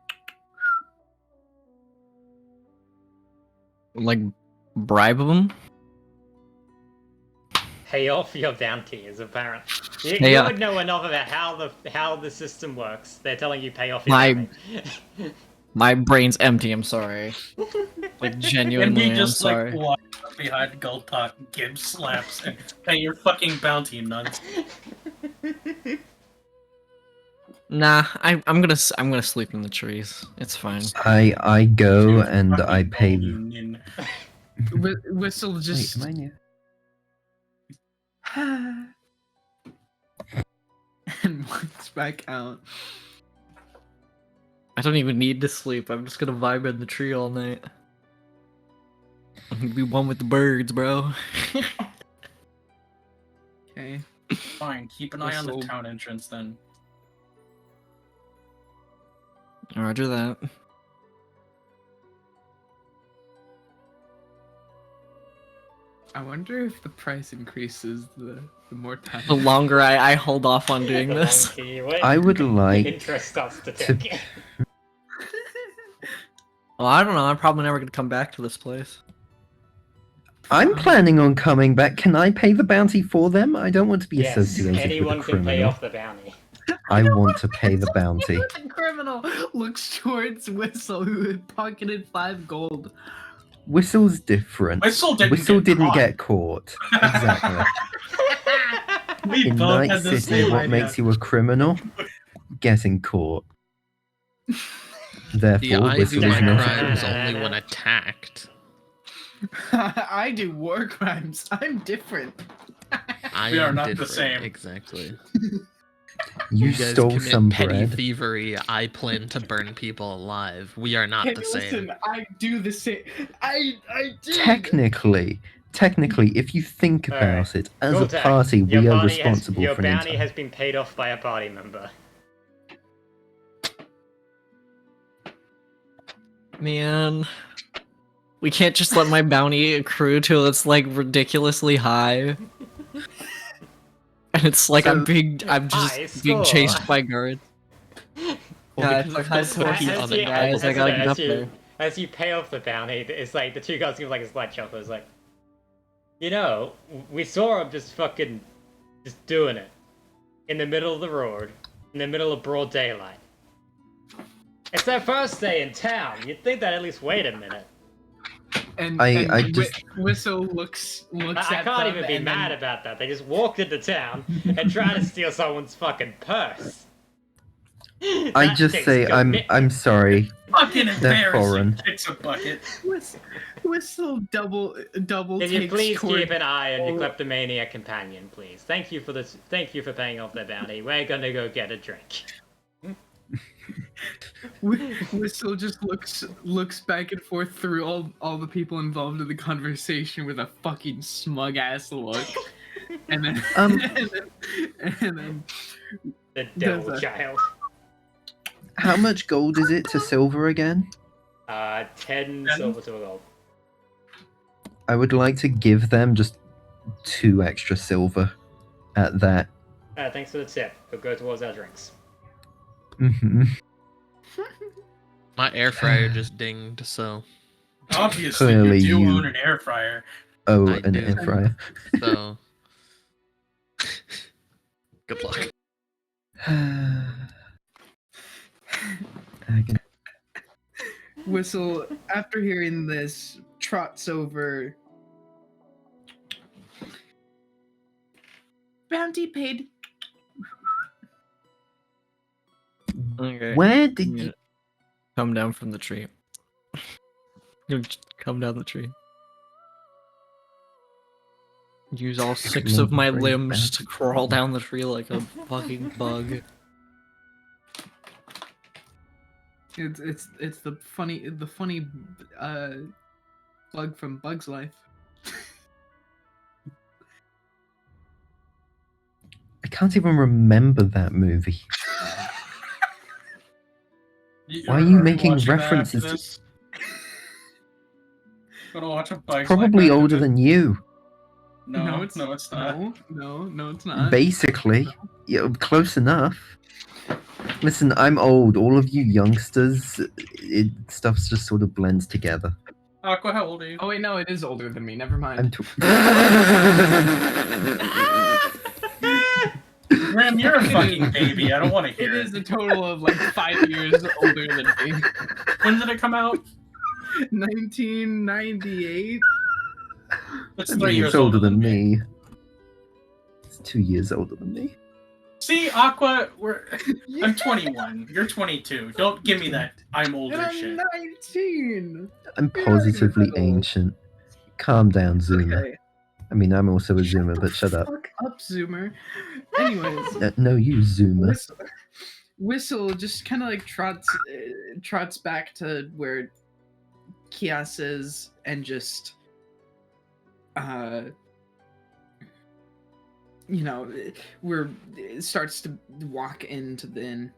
[SPEAKER 4] Like, bribe them?
[SPEAKER 3] Pay off your bounty is apparent. You
[SPEAKER 4] Hey,
[SPEAKER 3] would know enough about how the system works. They're telling you pay off your
[SPEAKER 4] My-
[SPEAKER 3] bounty.
[SPEAKER 4] My brain's empty. I'm sorry. Like
[SPEAKER 1] And
[SPEAKER 4] genuinely,
[SPEAKER 1] he
[SPEAKER 4] I'm
[SPEAKER 1] just
[SPEAKER 4] sorry.
[SPEAKER 1] like walks up behind Gultak, gives slaps, and pay your fucking bounty, nuts.
[SPEAKER 4] Nah, I'm gonna sleep in the trees. It's fine.
[SPEAKER 2] I go and
[SPEAKER 1] Fucking
[SPEAKER 2] I pay.
[SPEAKER 1] you nin.
[SPEAKER 6] Whistle
[SPEAKER 2] Wait,
[SPEAKER 6] just
[SPEAKER 2] am I new?
[SPEAKER 6] and walks back out.
[SPEAKER 4] I don't even need to sleep. I'm just gonna vibe in the tree all night. I'm gonna be one with the birds, bro.
[SPEAKER 6] Okay.
[SPEAKER 1] Fine, keep an eye on the
[SPEAKER 6] Whistle.
[SPEAKER 1] town entrance then.
[SPEAKER 4] Roger that.
[SPEAKER 6] I wonder if the price increases the more time.
[SPEAKER 4] The longer I hold off on doing
[SPEAKER 3] The
[SPEAKER 4] this.
[SPEAKER 3] longer you wait,
[SPEAKER 2] I would like
[SPEAKER 3] interest starts to
[SPEAKER 2] to-
[SPEAKER 3] tick.
[SPEAKER 4] Well, I don't know. I'm probably never gonna come back to this place.
[SPEAKER 2] I'm planning on coming back. Can I pay the bounty for them? I don't want to be
[SPEAKER 3] Yes,
[SPEAKER 2] associated with
[SPEAKER 3] anyone
[SPEAKER 2] a
[SPEAKER 3] can pay
[SPEAKER 2] criminal.
[SPEAKER 3] off the bounty.
[SPEAKER 2] I want to pay the bounty.
[SPEAKER 6] The criminal looks towards Whistle, who had pocketed 5 gold.
[SPEAKER 2] Whistle's different.
[SPEAKER 1] Whistle didn't
[SPEAKER 2] Whistle
[SPEAKER 1] get
[SPEAKER 2] didn't
[SPEAKER 1] caught.
[SPEAKER 2] get caught. Exactly.
[SPEAKER 1] We
[SPEAKER 2] In
[SPEAKER 1] both
[SPEAKER 2] Night
[SPEAKER 1] had the
[SPEAKER 2] City,
[SPEAKER 1] same
[SPEAKER 2] what
[SPEAKER 1] idea.
[SPEAKER 2] makes you a criminal? Getting caught.
[SPEAKER 5] See,
[SPEAKER 2] Therefore,
[SPEAKER 5] I do
[SPEAKER 2] Whistle
[SPEAKER 5] my
[SPEAKER 2] is not a
[SPEAKER 5] crimes
[SPEAKER 2] criminal.
[SPEAKER 5] only when attacked.
[SPEAKER 6] I do war crimes. I'm different.
[SPEAKER 5] I
[SPEAKER 1] We are
[SPEAKER 5] am
[SPEAKER 1] not the
[SPEAKER 5] different.
[SPEAKER 1] same.
[SPEAKER 5] Exactly.
[SPEAKER 2] You
[SPEAKER 5] guys
[SPEAKER 2] stole
[SPEAKER 5] commit
[SPEAKER 2] some
[SPEAKER 5] petty
[SPEAKER 2] bread.
[SPEAKER 5] thievery. I plan to burn people alive. We are not
[SPEAKER 6] Hey,
[SPEAKER 5] the same.
[SPEAKER 6] listen, I do the same. I do.
[SPEAKER 2] Technically, technically, if you think
[SPEAKER 3] Alright.
[SPEAKER 2] about it, as a
[SPEAKER 3] Goltek,
[SPEAKER 2] party,
[SPEAKER 3] your
[SPEAKER 2] we are
[SPEAKER 3] party
[SPEAKER 2] responsible
[SPEAKER 3] your
[SPEAKER 2] for an
[SPEAKER 3] bounty
[SPEAKER 2] entire.
[SPEAKER 3] has been paid off by a party member.
[SPEAKER 4] Man, we can't just let my bounty accrue till it's like ridiculously high. And it's like I'm
[SPEAKER 3] High
[SPEAKER 4] just being
[SPEAKER 3] score.
[SPEAKER 4] chased by guards.
[SPEAKER 5] Well,
[SPEAKER 6] Yeah,
[SPEAKER 5] because
[SPEAKER 6] it's like
[SPEAKER 5] I've
[SPEAKER 6] high
[SPEAKER 5] got cookies
[SPEAKER 6] score.
[SPEAKER 5] on it,
[SPEAKER 4] guys, I gotta get up
[SPEAKER 3] you,
[SPEAKER 4] there.
[SPEAKER 3] as you pay off the bounty, it's like the two guys give like a slight chuckle. It's like, you know, we saw him just doing it in the middle of the road, in the middle of broad daylight. It's their first day in town. You'd think that at least wait a minute.
[SPEAKER 6] And,
[SPEAKER 2] I just-
[SPEAKER 6] Whistle looks
[SPEAKER 3] I
[SPEAKER 6] at
[SPEAKER 3] can't
[SPEAKER 6] them
[SPEAKER 3] even be
[SPEAKER 6] and
[SPEAKER 3] mad
[SPEAKER 6] then-
[SPEAKER 3] about that. They just walked into town and tried to steal someone's fucking purse.
[SPEAKER 2] I
[SPEAKER 3] That
[SPEAKER 2] just
[SPEAKER 3] takes
[SPEAKER 2] say
[SPEAKER 3] commitment.
[SPEAKER 2] I'm sorry.
[SPEAKER 1] Fucking
[SPEAKER 2] They're foreign.
[SPEAKER 1] embarrassing. It's a bucket.
[SPEAKER 7] Whistle double
[SPEAKER 3] Can you
[SPEAKER 7] takes
[SPEAKER 3] please
[SPEAKER 7] toward-
[SPEAKER 3] keep an eye on your
[SPEAKER 7] Oh.
[SPEAKER 3] kleptomaniac companion, please? Thank you for this. Thank you for paying off their bounty. We're gonna go get a drink.
[SPEAKER 7] Whistle just looks back and forth through all the people involved in the conversation with a fucking smug ass look, and then and then
[SPEAKER 3] The devil
[SPEAKER 7] Does that-
[SPEAKER 3] child.
[SPEAKER 2] How much gold is it to silver again?
[SPEAKER 3] 10 silver to a gold.
[SPEAKER 2] I would like to give them just 2 extra silver at that.
[SPEAKER 3] Thanks for the tip. We'll go towards our drinks.
[SPEAKER 2] Hmm.
[SPEAKER 5] My air fryer just dinged, so
[SPEAKER 1] Obviously,
[SPEAKER 2] Clearly
[SPEAKER 1] you do
[SPEAKER 2] you-
[SPEAKER 1] own an air fryer.
[SPEAKER 2] Oh,
[SPEAKER 5] I
[SPEAKER 2] an
[SPEAKER 5] do.
[SPEAKER 2] air fryer.
[SPEAKER 5] so good luck.
[SPEAKER 2] Agony.
[SPEAKER 7] Whistle, after hearing this, trots over. Bounty paid.
[SPEAKER 4] Okay.
[SPEAKER 2] Where did
[SPEAKER 4] Yeah.
[SPEAKER 2] you?
[SPEAKER 4] Come down from the tree. Come down the tree. Use all 6 of my
[SPEAKER 2] Great
[SPEAKER 4] limbs
[SPEAKER 2] bounty.
[SPEAKER 4] to crawl down the tree like a fucking bug.
[SPEAKER 7] It's the funny bug from Bug's Life.
[SPEAKER 2] I can't even remember that movie. Why are you making
[SPEAKER 1] watching that after
[SPEAKER 2] references to-
[SPEAKER 1] this? Gonna watch a Bug's
[SPEAKER 2] Probably
[SPEAKER 1] Life after
[SPEAKER 2] older
[SPEAKER 1] this?
[SPEAKER 2] than you.
[SPEAKER 1] No, it's not.
[SPEAKER 7] No, it's not.
[SPEAKER 2] Basically, yeah, close enough. Listen, I'm old. All of you youngsters, stuff's just sort of blends together.
[SPEAKER 1] Aqua, how old are you?
[SPEAKER 6] Oh wait, no, it is older than me. Never mind.
[SPEAKER 2] I'm tw-
[SPEAKER 1] Graham, you're a fucking baby. I don't want to
[SPEAKER 6] It
[SPEAKER 1] hear
[SPEAKER 6] is
[SPEAKER 1] it.
[SPEAKER 6] a total of like 5 years older than me.
[SPEAKER 1] When did it come out?
[SPEAKER 7] 1998.
[SPEAKER 1] It's
[SPEAKER 2] I
[SPEAKER 1] 3
[SPEAKER 2] mean,
[SPEAKER 1] years
[SPEAKER 2] it's older than me. It's 2 years older than me.
[SPEAKER 1] See, Aqua, I'm 21. You're 22. Don't give me that I'm older
[SPEAKER 7] And I'm
[SPEAKER 1] shit.
[SPEAKER 7] 19.
[SPEAKER 2] I'm
[SPEAKER 7] You're
[SPEAKER 2] positively
[SPEAKER 7] incredible.
[SPEAKER 2] ancient. Calm down, Zoomer.
[SPEAKER 7] Okay.
[SPEAKER 2] I mean, I'm also a Zoomer, but shut up.
[SPEAKER 7] Fuck up, Zoomer. Anyways,
[SPEAKER 2] No, you Zoomer.
[SPEAKER 7] Whistle just kind of like trots back to where Kias is and just starts to walk into the inn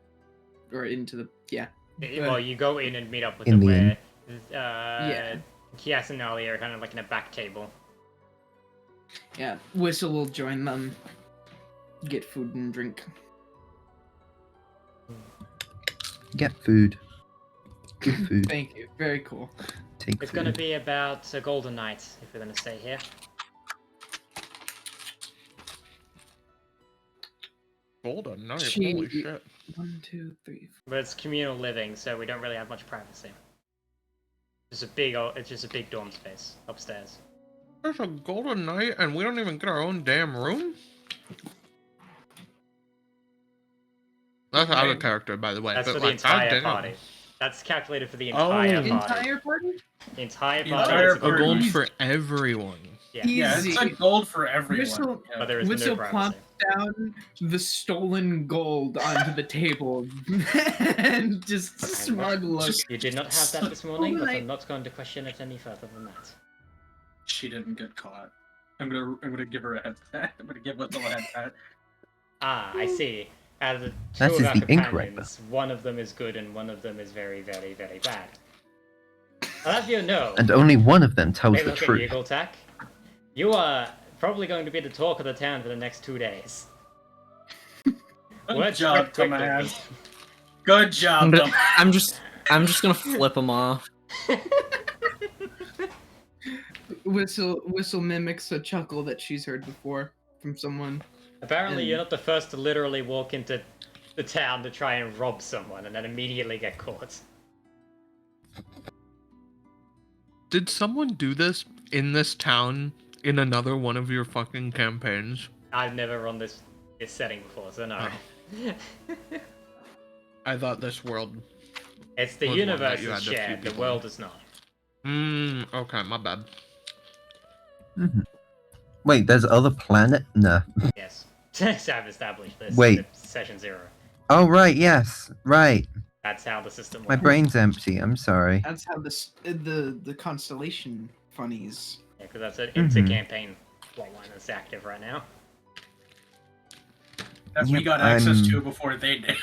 [SPEAKER 7] or into the
[SPEAKER 3] Well, you go in and meet up with
[SPEAKER 2] In
[SPEAKER 3] them
[SPEAKER 2] the inn.
[SPEAKER 3] where
[SPEAKER 7] Yeah.
[SPEAKER 3] Kias and Nali are kind of like in a back table.
[SPEAKER 7] yeah. Whistle will join them, get food and drink.
[SPEAKER 2] Get food. Good food.
[SPEAKER 7] Thank you. Very cool.
[SPEAKER 2] Take
[SPEAKER 3] It's
[SPEAKER 2] food.
[SPEAKER 3] gonna be about a golden night if we're gonna stay here.
[SPEAKER 5] Golden night,
[SPEAKER 7] She-
[SPEAKER 5] holy shit.
[SPEAKER 7] 1, 2, 3.
[SPEAKER 3] But it's communal living, so we don't really have much privacy. It's just a big dorm space upstairs.
[SPEAKER 5] There's a golden night and we don't even get our own damn room? That's out of character, by the way.
[SPEAKER 3] That's
[SPEAKER 5] but
[SPEAKER 3] for the
[SPEAKER 5] like,
[SPEAKER 3] entire
[SPEAKER 5] goddamn.
[SPEAKER 3] party. That's calculated for the
[SPEAKER 5] Oh.
[SPEAKER 3] entire party.
[SPEAKER 7] Entire party?
[SPEAKER 3] The entire
[SPEAKER 1] The
[SPEAKER 3] party.
[SPEAKER 1] entire
[SPEAKER 3] is
[SPEAKER 5] A
[SPEAKER 1] party.
[SPEAKER 5] gold for everyone.
[SPEAKER 3] Yeah.
[SPEAKER 1] Yeah, it's
[SPEAKER 7] Easy.
[SPEAKER 1] like gold for everyone.
[SPEAKER 7] Whistle-
[SPEAKER 1] Yeah.
[SPEAKER 3] But there is no
[SPEAKER 7] Whistle
[SPEAKER 3] privacy.
[SPEAKER 7] plopped down the stolen gold onto the table and just smug look.
[SPEAKER 1] Just-
[SPEAKER 3] You did not have that this morning, but
[SPEAKER 7] Alright.
[SPEAKER 3] I'm not going to question it any further than that.
[SPEAKER 1] She didn't get caught. I'm gonna give her a head pat. I'm gonna give Whistle a head pat.
[SPEAKER 3] Ah, I see. Out of the two
[SPEAKER 2] That
[SPEAKER 3] of
[SPEAKER 2] is
[SPEAKER 3] our
[SPEAKER 2] the incorrect
[SPEAKER 3] companions, one of them is good and one of them is very, very, very bad. I'll have you know,
[SPEAKER 2] And only one of them tells
[SPEAKER 3] hey,
[SPEAKER 2] the
[SPEAKER 3] look at
[SPEAKER 2] truth.
[SPEAKER 3] Eagletak. You are probably going to be the talk of the town for the next 2 days.
[SPEAKER 1] Good
[SPEAKER 3] Word
[SPEAKER 1] job,
[SPEAKER 3] spread quickly.
[SPEAKER 1] dumbass. Good job, dumbass.
[SPEAKER 4] I'm just gonna flip him off.
[SPEAKER 7] Whistle mimics a chuckle that she's heard before from someone.
[SPEAKER 3] Apparently,
[SPEAKER 7] And-
[SPEAKER 3] you're not the first to literally walk into the town to try and rob someone and then immediately get caught.
[SPEAKER 5] Did someone do this in this town in another one of your fucking campaigns?
[SPEAKER 3] I've never run this setting before, so no.
[SPEAKER 5] I thought this world.
[SPEAKER 3] It's the
[SPEAKER 5] was one that
[SPEAKER 3] universe
[SPEAKER 5] you
[SPEAKER 3] is
[SPEAKER 5] had a few
[SPEAKER 3] shared, the
[SPEAKER 5] people
[SPEAKER 3] world
[SPEAKER 5] in.
[SPEAKER 3] is not.
[SPEAKER 5] Okay, my bad.
[SPEAKER 2] Wait, there's other planet? No.
[SPEAKER 3] Yes. So I've established this.
[SPEAKER 2] Wait.
[SPEAKER 3] in Session 0.
[SPEAKER 2] Oh, right, yes. Right.
[SPEAKER 3] That's how the system
[SPEAKER 2] My
[SPEAKER 3] works.
[SPEAKER 2] brain's empty. I'm sorry.
[SPEAKER 7] That's how the constellation funnies.
[SPEAKER 3] Yeah, because that's an
[SPEAKER 2] Mhm.
[SPEAKER 3] inter-campaign plotline that's active right now.
[SPEAKER 1] That we
[SPEAKER 2] Yep,
[SPEAKER 1] got access
[SPEAKER 2] I'm-
[SPEAKER 1] to before they did.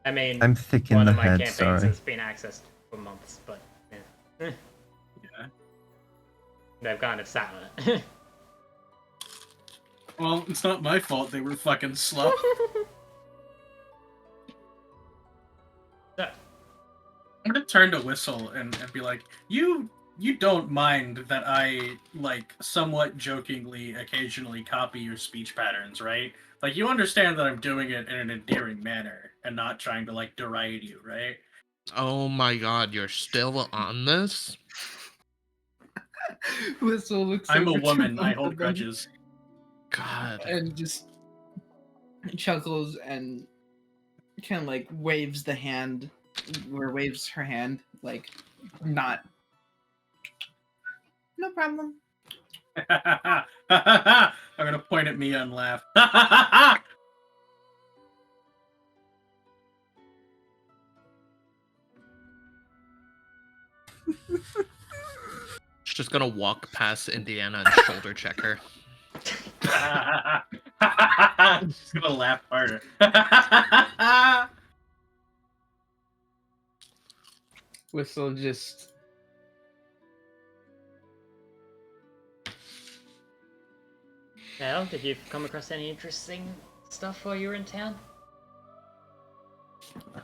[SPEAKER 3] I mean,
[SPEAKER 2] I'm thick in
[SPEAKER 3] one
[SPEAKER 2] the
[SPEAKER 3] of my
[SPEAKER 2] head,
[SPEAKER 3] campaigns
[SPEAKER 2] sorry.
[SPEAKER 3] has been accessed for months, but yeah.
[SPEAKER 1] Yeah.
[SPEAKER 3] They've kind of sat on it.
[SPEAKER 1] Well, it's not my fault they were fucking slow.
[SPEAKER 3] So,
[SPEAKER 1] I'm gonna turn to Whistle and be like, you don't mind that I, like, somewhat jokingly occasionally copy your speech patterns, right? Like, you understand that I'm doing it in an endearing manner and not trying to, like, deride you, right?
[SPEAKER 5] Oh my god, you're still on this?
[SPEAKER 7] Whistle looks
[SPEAKER 1] I'm a
[SPEAKER 7] over to
[SPEAKER 1] woman, I
[SPEAKER 7] both
[SPEAKER 1] hold
[SPEAKER 7] of them
[SPEAKER 1] grudges.
[SPEAKER 5] God.
[SPEAKER 7] and just chuckles and kind of like waves the hand, or waves her hand, like not. No problem.
[SPEAKER 1] I'm gonna point at Mia and laugh.
[SPEAKER 5] She's just gonna walk past Indiana and shoulder check her.
[SPEAKER 1] She's gonna laugh harder.
[SPEAKER 6] Whistle just
[SPEAKER 3] Well, did you come across any interesting stuff while you were in town?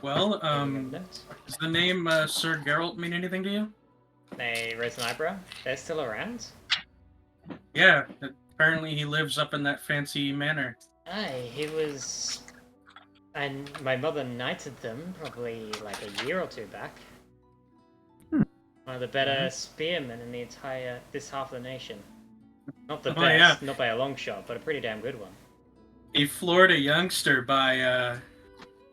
[SPEAKER 1] Well,
[SPEAKER 3] Any notes?
[SPEAKER 1] does the name Sir Geralt mean anything to you?
[SPEAKER 3] They raise an eyebrow. They're still around.
[SPEAKER 1] Yeah, apparently he lives up in that fancy manor.
[SPEAKER 3] Aye, he was. And my mother knighted them probably like a year or two back. One of the better spearmen in the entire this half of the nation. Not the
[SPEAKER 1] Oh,
[SPEAKER 3] best,
[SPEAKER 1] yeah.
[SPEAKER 3] not by a long shot, but a pretty damn good one.
[SPEAKER 1] He floored a youngster by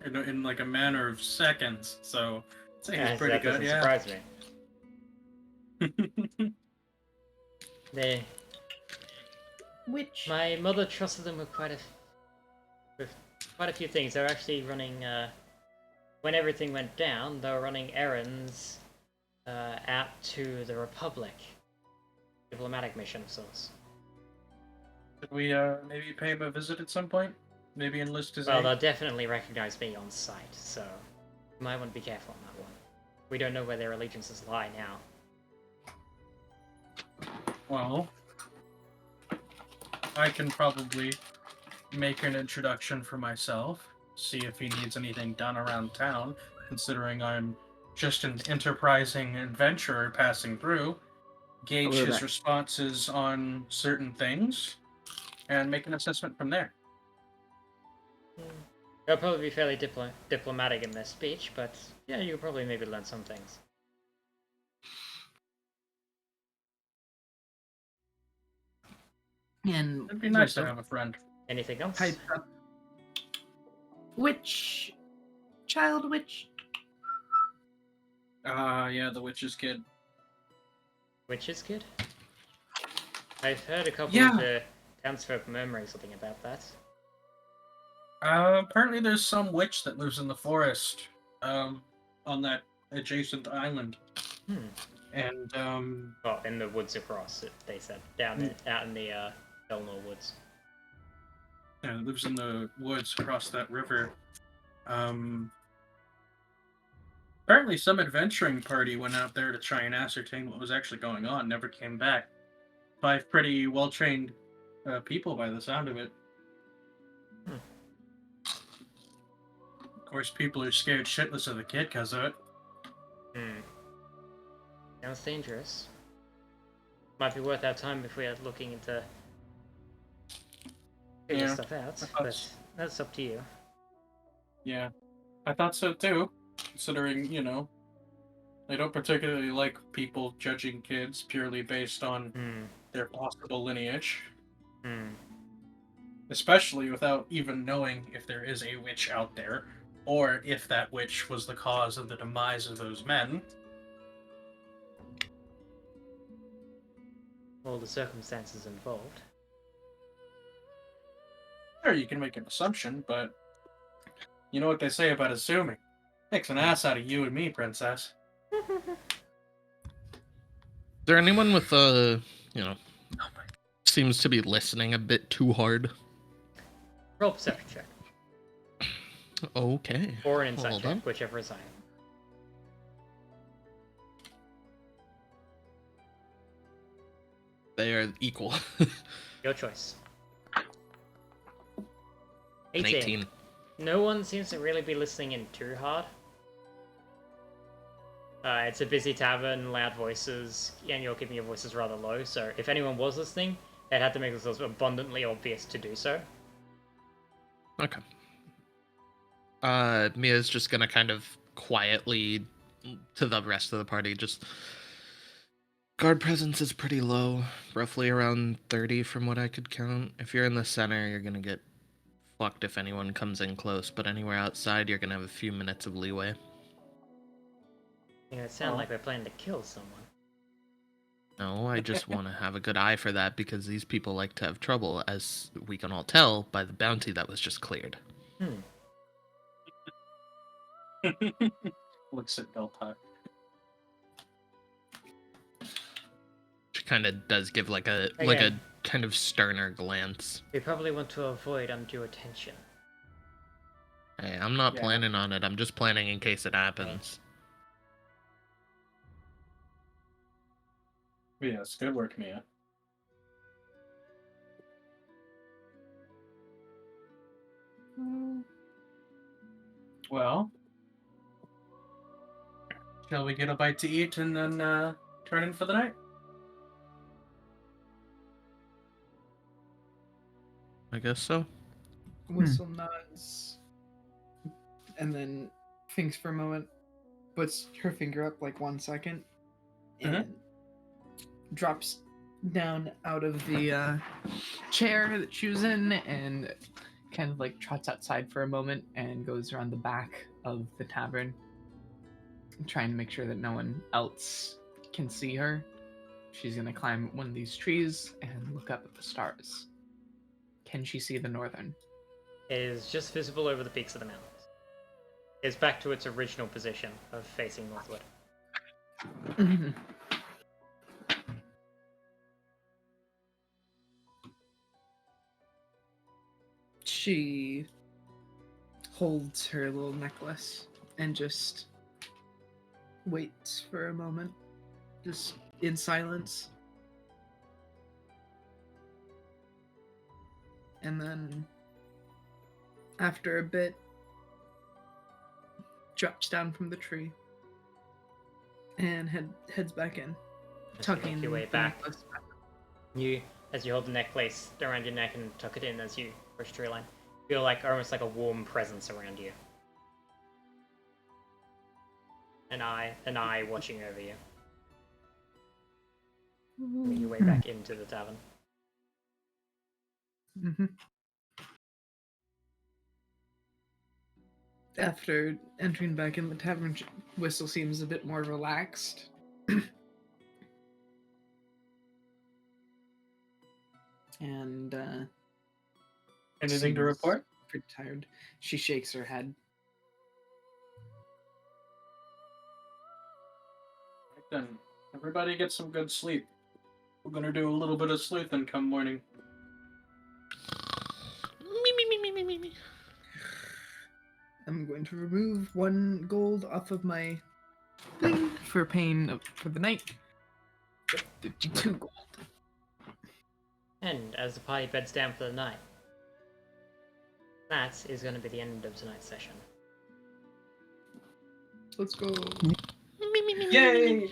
[SPEAKER 1] in like a matter of seconds. So I'd say
[SPEAKER 3] Yeah,
[SPEAKER 1] he's pretty
[SPEAKER 3] that
[SPEAKER 1] good.
[SPEAKER 3] doesn't
[SPEAKER 1] Yeah.
[SPEAKER 3] surprise me. They,
[SPEAKER 7] Which
[SPEAKER 3] my mother trusted them with quite a few things. They were actually running. When everything went down, they were running errands out to the Republic. Diplomatic mission of sorts.
[SPEAKER 1] Should we maybe pay him a visit at some point? Maybe enlist his
[SPEAKER 3] Well,
[SPEAKER 1] aid?
[SPEAKER 3] they'll definitely recognize me on sight, so you might want to be careful on that one. We don't know where their allegiances lie now.
[SPEAKER 1] Well, I can probably make an introduction for myself, see if he needs anything done around town, considering I'm just an enterprising adventurer passing through, gauge
[SPEAKER 7] Over
[SPEAKER 1] his
[SPEAKER 7] that.
[SPEAKER 1] responses on certain things, and make an assessment from there.
[SPEAKER 3] They'll probably be fairly diplomatic in their speech, but yeah, you'll probably maybe learn some things.
[SPEAKER 7] and
[SPEAKER 1] It'd be nice to
[SPEAKER 7] Whistle
[SPEAKER 1] have a friend.
[SPEAKER 3] Anything else?
[SPEAKER 7] pipes up. Which child? Which?
[SPEAKER 1] Yeah, the witch's kid.
[SPEAKER 3] Witch's kid? I've heard a couple
[SPEAKER 1] Yeah.
[SPEAKER 3] of the townsfolk murmuring something about that.
[SPEAKER 1] Apparently there's some witch that lives in the forest, on that adjacent island. And
[SPEAKER 3] Well, in the woods across, they said. Out in the Belnor woods.
[SPEAKER 1] yeah, lives in the woods across that river. Apparently, some adventuring party went out there to try and ascertain what was actually going on. Never came back. 5 pretty well trained people by the sound of it. Of course, people are scared shitless of the kid because of it.
[SPEAKER 3] Sounds dangerous. Might be worth our time if we are looking into figure
[SPEAKER 1] Yeah,
[SPEAKER 3] stuff out,
[SPEAKER 1] thought
[SPEAKER 3] but
[SPEAKER 1] so.
[SPEAKER 3] that's up to you.
[SPEAKER 1] Yeah, I thought so too. Considering, I don't particularly like people judging kids purely based on their possible lineage, especially without even knowing if there is a witch out there, or if that witch was the cause of the demise of those men.
[SPEAKER 3] All the circumstances involved.
[SPEAKER 1] Sure, you can make an assumption, but you know what they say about assuming. Makes an ass out of you and me, princess.
[SPEAKER 5] Is there anyone with seems to be listening a bit too hard?
[SPEAKER 3] Roll perception check.
[SPEAKER 5] Okay.
[SPEAKER 3] Or an insight
[SPEAKER 5] Hold
[SPEAKER 3] check,
[SPEAKER 5] on.
[SPEAKER 3] whichever is higher.
[SPEAKER 5] They are equal.
[SPEAKER 3] Your choice.
[SPEAKER 5] An
[SPEAKER 3] 18.
[SPEAKER 5] 18.
[SPEAKER 3] No one seems to really be listening in too hard. It's a busy tavern, loud voices, and you're keeping your voices rather low, so if anyone was listening, they'd have to make themselves abundantly obvious to do so.
[SPEAKER 5] Okay. Mia's just gonna kind of quietly to the rest of the party, just guard presence is pretty low, roughly around 30 from what I could count. If you're in the center, you're gonna get fucked if anyone comes in close, but anywhere outside, you're gonna have a few minutes of leeway.
[SPEAKER 3] You know, it sounds like we're planning to kill someone.
[SPEAKER 5] No, I just want to have a good eye for that because these people like to have trouble, as we can all tell by the bounty that was just cleared.
[SPEAKER 1] Looks at Delta.
[SPEAKER 5] She kind of does give like a kind of sterner glance.
[SPEAKER 3] We probably want to avoid undue attention.
[SPEAKER 5] Hey, I'm not
[SPEAKER 1] Yeah.
[SPEAKER 5] planning on it. I'm just planning in case it happens.
[SPEAKER 1] Yes, good work, Mia. Well, shall we get a bite to eat and then turn in for the night?
[SPEAKER 5] I guess so.
[SPEAKER 7] Whistle nods, and then thinks for a moment, puts her finger up like 1 second, and drops down out of the chair that she was in, and kind of like trots outside for a moment and goes around the back of the tavern, trying to make sure that no one else can see her. She's gonna climb one of these trees and look up at the stars. Can she see the northern?
[SPEAKER 3] It is just visible over the peaks of the mountains. It's back to its original position of facing northward.
[SPEAKER 7] She holds her little necklace and just waits for a moment, just in silence. And then, after a bit, drops down from the tree and heads back in,
[SPEAKER 3] As you
[SPEAKER 7] tucking
[SPEAKER 3] make your way
[SPEAKER 7] the
[SPEAKER 3] back,
[SPEAKER 7] necklace back.
[SPEAKER 3] as you hold the necklace around your neck and tuck it in as you push through line, feel like almost like a warm presence around you. An eye watching over you. Make your way back into the tavern.
[SPEAKER 7] Mm-hmm. After entering back in the tavern, Whistle seems a bit more relaxed. And
[SPEAKER 1] Anything to
[SPEAKER 7] seems
[SPEAKER 1] report?
[SPEAKER 7] pretty tired. She shakes her head.
[SPEAKER 1] Then Everybody get some good sleep. We're gonna do a little bit of sleuthing come morning.
[SPEAKER 7] I'm going to remove 1 gold off of my thing for paying for the night. 52 gold.
[SPEAKER 3] And as the party beds down for the night, that is going to be the end of tonight's session.
[SPEAKER 7] Let's go.
[SPEAKER 1] Yay!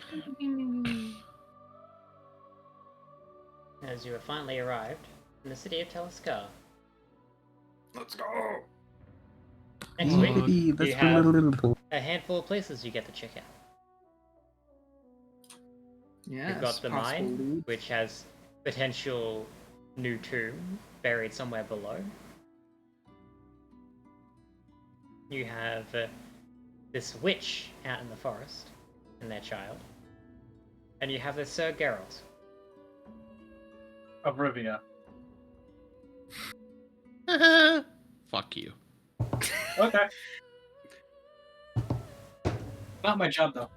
[SPEAKER 3] As you have finally arrived in the city of Telescar.
[SPEAKER 7] Let's go.
[SPEAKER 3] Next week,
[SPEAKER 2] Hey, that's
[SPEAKER 3] you have
[SPEAKER 2] little.
[SPEAKER 3] a handful of places you get to check out.
[SPEAKER 7] Yeah.
[SPEAKER 3] You've got the mine, which has potential new tomb buried somewhere below. You have this witch out in the forest and their child. And you have the Sir Geralt.
[SPEAKER 1] Of Rivia.
[SPEAKER 5] Fuck you.
[SPEAKER 1] Okay. Not my job though.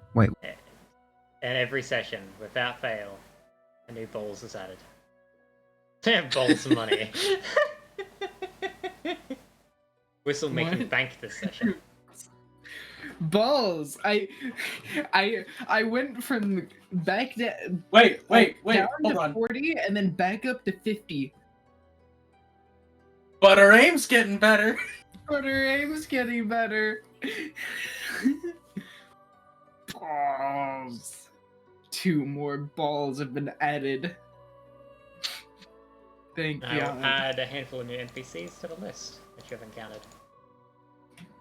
[SPEAKER 3] And every session, without fail, a new Bowls is added. Bowls of money. Whistle making
[SPEAKER 7] What?
[SPEAKER 3] bank this session.
[SPEAKER 7] Balls. I went from back down.
[SPEAKER 1] Wait,
[SPEAKER 7] down
[SPEAKER 1] hold
[SPEAKER 7] to
[SPEAKER 1] on.
[SPEAKER 7] 40 and then back up to 50.
[SPEAKER 1] But our aim's getting better.
[SPEAKER 7] But her aim's getting better. Balls. 2 more balls have been added. Thank
[SPEAKER 3] I will
[SPEAKER 7] God.
[SPEAKER 3] add a handful of new NPCs to the list that you have encountered.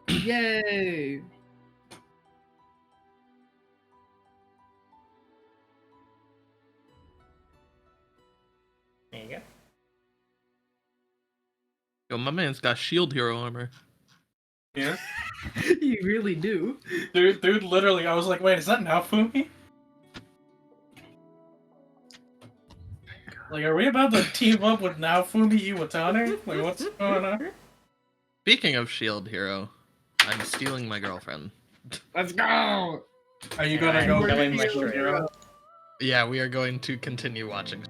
[SPEAKER 7] Yay!
[SPEAKER 3] There you go.
[SPEAKER 5] Yo, my man's got shield hero armor.
[SPEAKER 1] Yeah.
[SPEAKER 7] You really do.
[SPEAKER 1] Dude, literally, I was like, wait, is that Naofumi? Like, are we about to team up with Naofumi Iwatani? Like, what's going on?
[SPEAKER 5] Speaking of shield hero, I'm stealing my girlfriend.
[SPEAKER 7] Let's go!
[SPEAKER 1] Are you gonna
[SPEAKER 3] I'm
[SPEAKER 1] go
[SPEAKER 3] killing
[SPEAKER 1] get
[SPEAKER 3] my
[SPEAKER 1] Shield
[SPEAKER 3] straight.
[SPEAKER 1] Hero?
[SPEAKER 5] Yeah, we are going to continue watching.